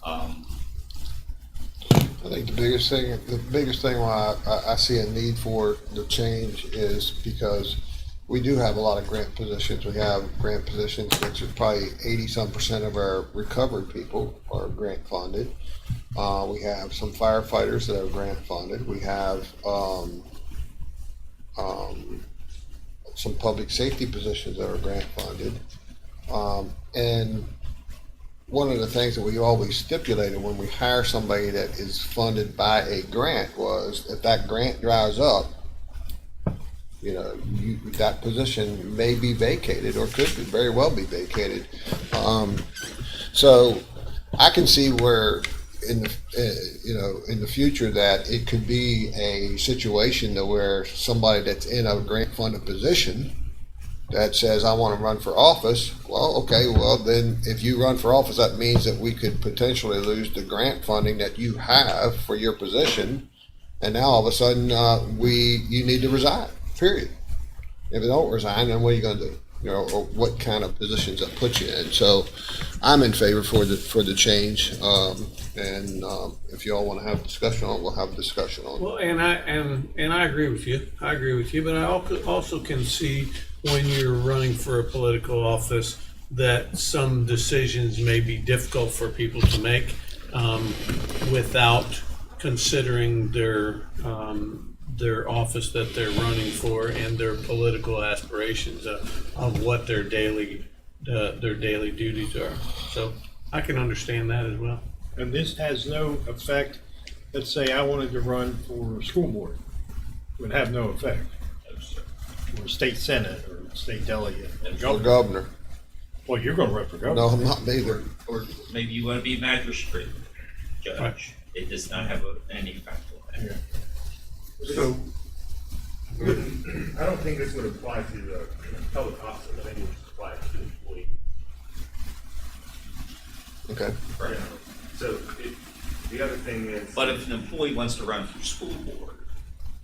I think the biggest thing why I see a need for the change is because we do have a lot of grant positions. We have grant positions, which is probably 80-some% of our recovery people are grant funded. We have some firefighters that are grant funded. We have some public safety positions that are grant funded. And one of the things that we always stipulated when we hire somebody that is funded by a grant was if that grant dries up, that position may be vacated or could very well be vacated. So I can see where in the future that it could be a situation to where somebody that's in a grant funded position that says, I want to run for office. Well, okay, well then if you run for office, that means that we could potentially lose the grant funding that you have for your position. And now all of a sudden, you need to resign, period. If you don't resign, then what are you going to do? Or what kind of positions that put you in? So I'm in favor for the change. If you all want to have a discussion on it, we'll have a discussion on it. Well, and I agree with you. I agree with you, but I also can see when you're running for a political office that some decisions may be difficult for people to make without considering their office that they're running for and their political aspirations of what their daily duties are. So I can understand that as well. And this has no effect. Let's say I wanted to run for school board, it would have no effect. Or state senate or state delegate. For governor. Well, you're going to run for governor. No, I'm not neither. Or maybe you want to be magistrate judge. Right. It does not have any effect on that. Yeah. So, I don't think this would apply to the public officer, I think it would apply to the employee. Okay. Right. So, the other thing is. But if an employee wants to run for school board,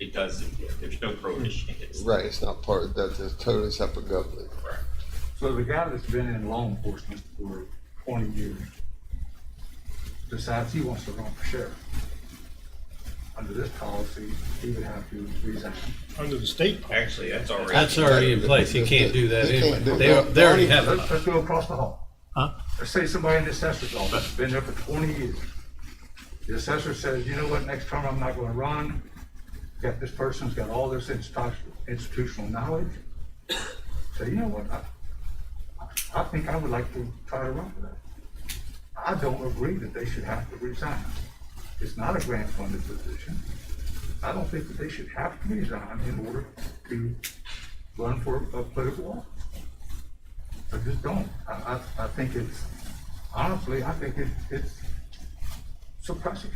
it doesn't, there's no prohibition against that. Right, it's not that's a totally separate government. Right. So the guy that's been in law enforcement for 20 years decides he wants to run for sheriff. Under this policy, he would have to resign. Under the state policy. Actually, That's already in place. You can't do that anyway. They already have it. Let's go across the hall. Huh? Let's say somebody in the assessor's office, been there for 20 years. The assessor says, you know what, next term I'm not gonna run. Got this person's got all this institutional knowledge. So you know what, I think I would like to try to run for that. I don't agree that they should have to resign. It's not a grant funded position. I don't think that they should have to resign in order to run for a political office. I just don't. I think it's, honestly, I think it's suppressive.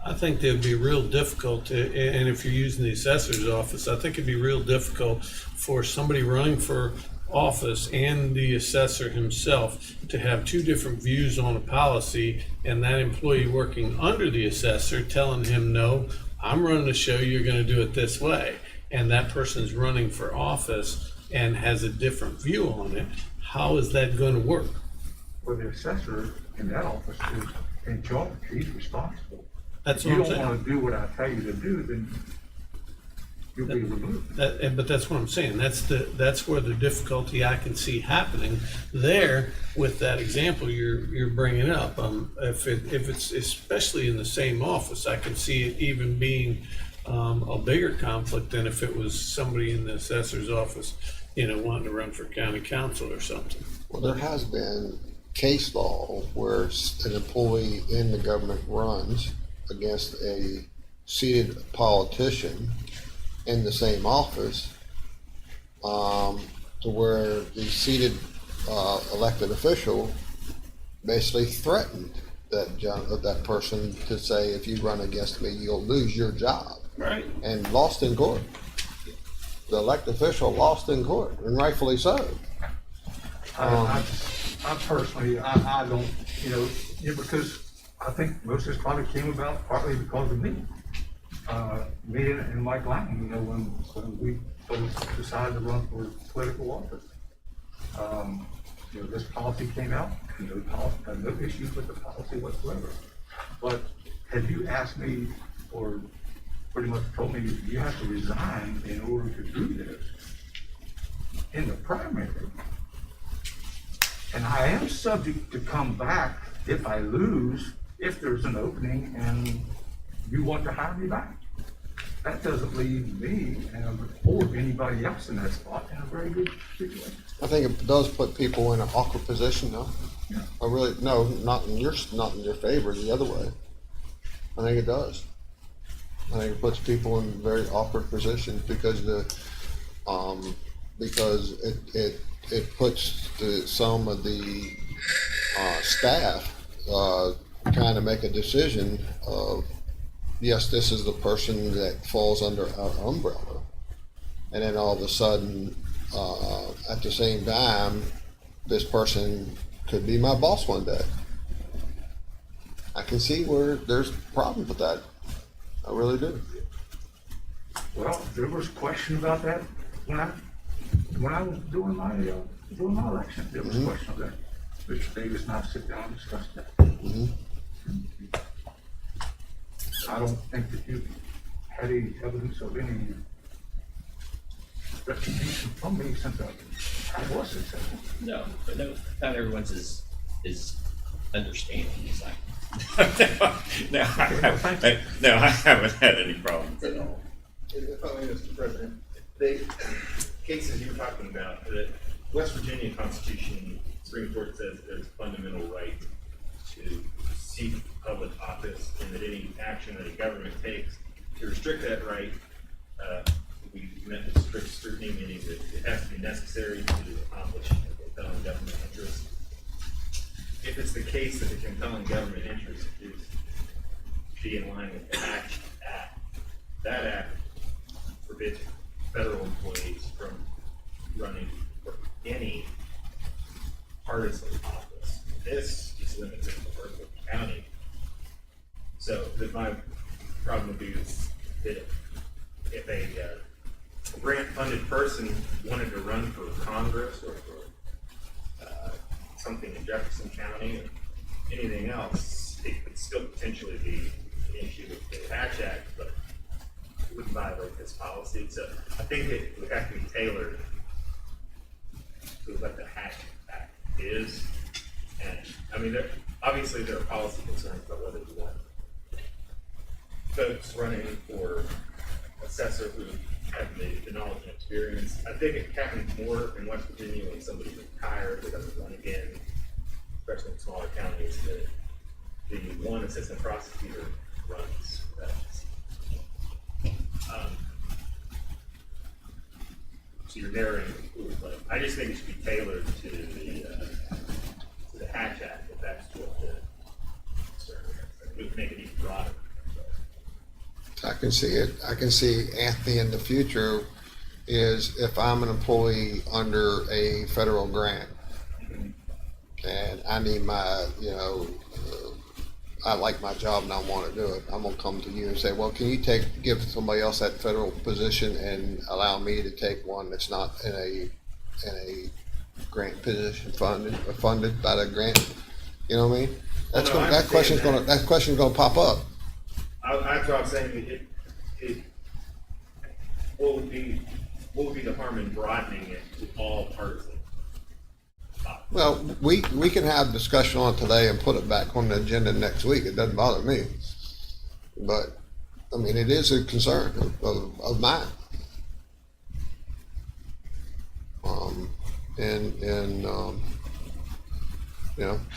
I think it would be real difficult, and if you're using the assessor's office, I think it'd be real difficult for somebody running for office and the assessor himself to have two different views on a policy, and that employee working under the assessor telling him, no, I'm running a show, you're gonna do it this way. And that person's running for office and has a different view on it. How is that gonna work? Well, the assessor in that office is in charge, he's responsible. That's If what you I'm don't saying. wanna do what I tell you to do, then you'll be removed. But that's what I'm saying. That's where the difficulty I can see happening there with that example you're bringing up. If it's especially in the same office, I can see it even being a bigger conflict than if it was somebody in the assessor's office, wanting to run for county council or something. Well, there has been case law where an employee in the government runs against a seated politician in the same office, to where the seated elected official basically threatened that person to say, if you run against me, you'll lose your job. Right. And lost in court. The elected official lost in court, and rightfully so. I personally, I don't, because I think most of this probably came about partly because of me. Me and Mike Lang, you know, when we both decided to run for political office. You know, this policy came out, no issues with the policy whatsoever. But had you asked me, or pretty much told me you have to resign in order to do this in the primary, and I am subject to come back if I lose, if there's an opening and you want to hire me back. That doesn't leave me or anybody else in that spot in a very good situation. I think it does put people in an awkward position, though. Yeah. I really, no, not in your favor, the other way. I think it does. I think it puts people in very awkward positions because because it puts some of the staff trying to make a decision of, yes, this is the person that falls under our umbrella, and then all of a sudden, at the same time, this person could be my boss one day. I can see where there's problems with that. I really do. Well, there was question about that when I was doing my election. There was question of that. Mr. Davis and I sit down and discuss that. I don't think that you had any evidence of any retribution from me since I was successful. No, but no, not everyone's is understanding. It's like, no, I haven't had any problems at all. If I may, Mr. President, the cases you're talking about, the West Virginia Constitution, Supreme Court says there's a fundamental right to seek public office, and that any action that a government takes to restrict that right, we met with strict scrutiny, meaning that it has to be necessary to accomplish a compelling government interest. If it's the case that the compelling government interest is to be in line with the Act, that act forbids federal employees from running for any partisan office. This is limited to Berkeley County. So my problem would be is that if a grant-funded person wanted to run for Congress or for something in Jefferson County or anything else, it could still potentially be an issue with the Hatch Act, but it wouldn't violate this policy. So I think it would have to be tailored to what the Hatch Act is. And I mean, obviously there are policy concerns about whether you want folks running for assessor who have the knowledge and experience. I think it happens more in West Virginia when somebody retires or doesn't run again, especially in smaller counties, that the one assistant prosecutor runs. So you're narrowing the pool, but I just think it should be tailored to the Hatch Act, if that's what it would make it even broader. I can see it. I can see Anthony in the future is if I'm an employee under a federal grant and I need my, I like my job and I want to do it, I'm gonna come to you and say, well, can you give somebody else that federal position and allow me to take one that's not in a grant position funded by the grant? You know what I mean? That question's gonna pop up. That's what I'm saying. What would be the harm in broadening it to all partisan? Well, we can have discussion on it today and put it back on the agenda next week. It doesn't bother me. But, I mean, it is a concern of mine.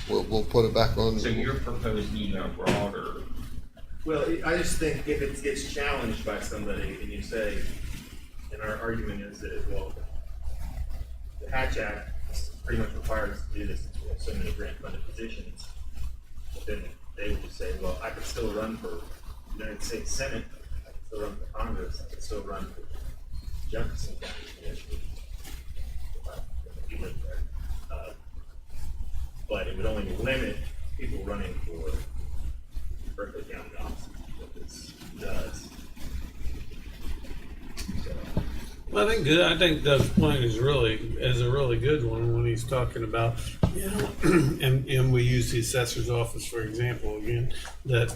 We'll put it back on. So you're proposing a broader. Well, I just think if it gets challenged by somebody and you say, and our argument is that, well, the Hatch Act pretty much requires us to do this since we have so many grant-funded positions, but then they would just say, well, I could still run for the United States Senate, I could still run for Congress, I could still run for Jefferson County Commission, if you live there. But it would only limit people running for Berkeley County offices, what this does. I think Doug's point is a really good one when he's talking about, and we use the assessor's office for example again, that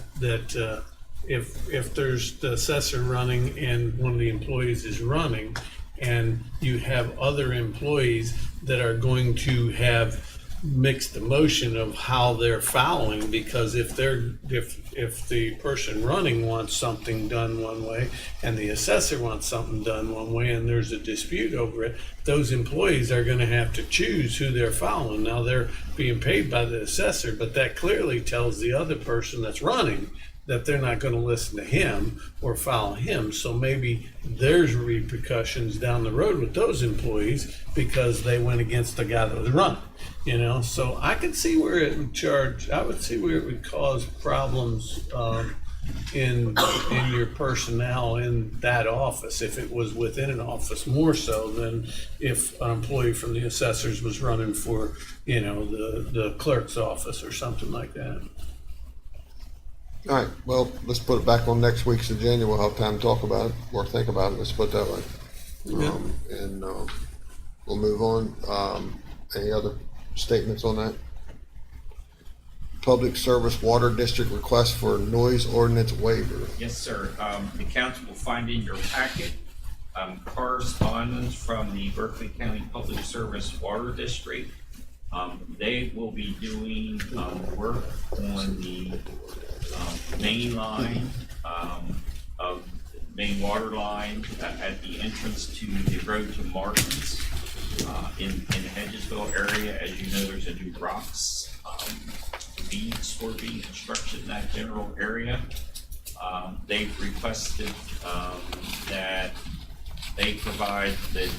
if there's the assessor running and one of the employees is running, and you have other employees that are going to have mixed emotion of how they're fouling, because if the person running wants something done one way and the assessor wants something done one way and there's a dispute over it, those employees are going to have to choose who they're fouling. Now they're being paid by the assessor, but that clearly tells the other person that's running that they're not going to listen to him or follow him. So maybe there's repercussions down the road with those employees because they went against the guy that was running, So I could see where it would cause problems in your personnel in that office if it was within an office, more so than if an employee from the assessors was running for, the clerk's office or something like that. All right, well, let's put it back on next week's agenda. We'll have time to talk about it or think about it. Let's put it that way. And we'll move on. Any other statements on that? Public Service Water District request for noise ordinance waiver. Yes, sir. The council will find in your packet correspondence from the Berkeley County Public Service Water District. They will be doing work on the main line, of main water line at the entrance to the road to Martin's in the Hedgesville area. As you know, there's a new rocks bead store being constructed in that general area. They've requested that they provide, the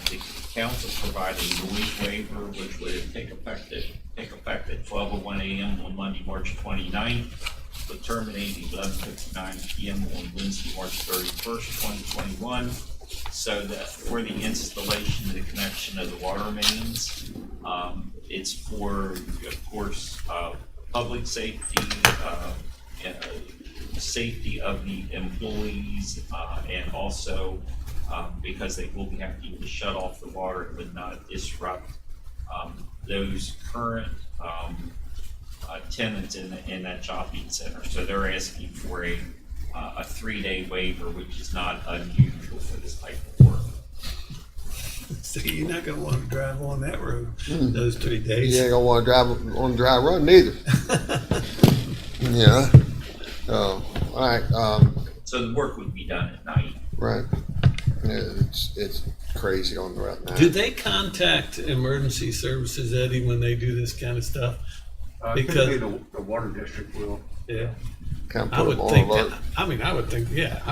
council provide a noise waiver which would take effect at 12:01 a.m. on Monday, March 29th, but terminate 11:59 p.m. on Wednesday, March 31st, 2021. So that for the installation and the connection of the water mains, it's for, of course, public safety, safety of the employees, and also because they will be having to shut off the water, it would not disrupt those current tenants in that shopping center. So they're asking for a 3-day waiver, which is not unusual for this type of work. So you're not going to want to drive on that road those 3 days. You ain't gonna want to drive on dry run neither. Yeah. All right. So the work would be done at night. Right. Yeah, it's crazy on the route now. Do they contact emergency services, Eddie, when they do this kind of stuff? Because Typically the water district will. yeah, Kind of I put would them on think. alert. I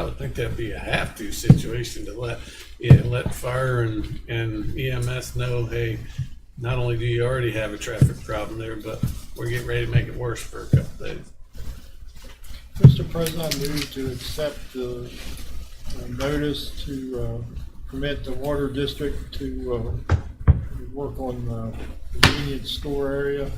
would think that'd be a have-to situation to let fire and EMS know, hey, not only do you already have a traffic problem there, but we're getting ready to make it worse for a couple days. Mr. President, I move to accept the notice to permit the water district to work on the convenience store area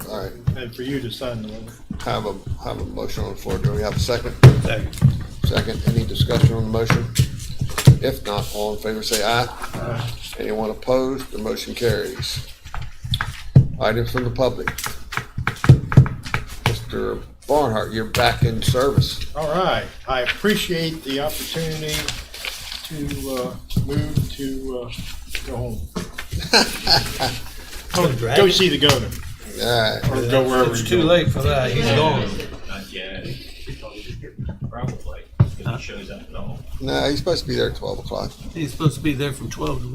All right. and for you to sign the letter. Have a motion on the floor. Do we have a second? Second. Second. Any discussion on the motion? If not, all in favor say aye. Aye. Anyone opposed? The motion carries. Items from the public. Mr. Barnhart, you're back in service. All right. I appreciate the opportunity to move to go home. Go see the governor. All right. Or go wherever It's you're too going. late for that. He's gone. Not yet. Probably, because he shows up at all. No, he's supposed to be there at 12 o'clock. He's supposed to be there from 12 to 1.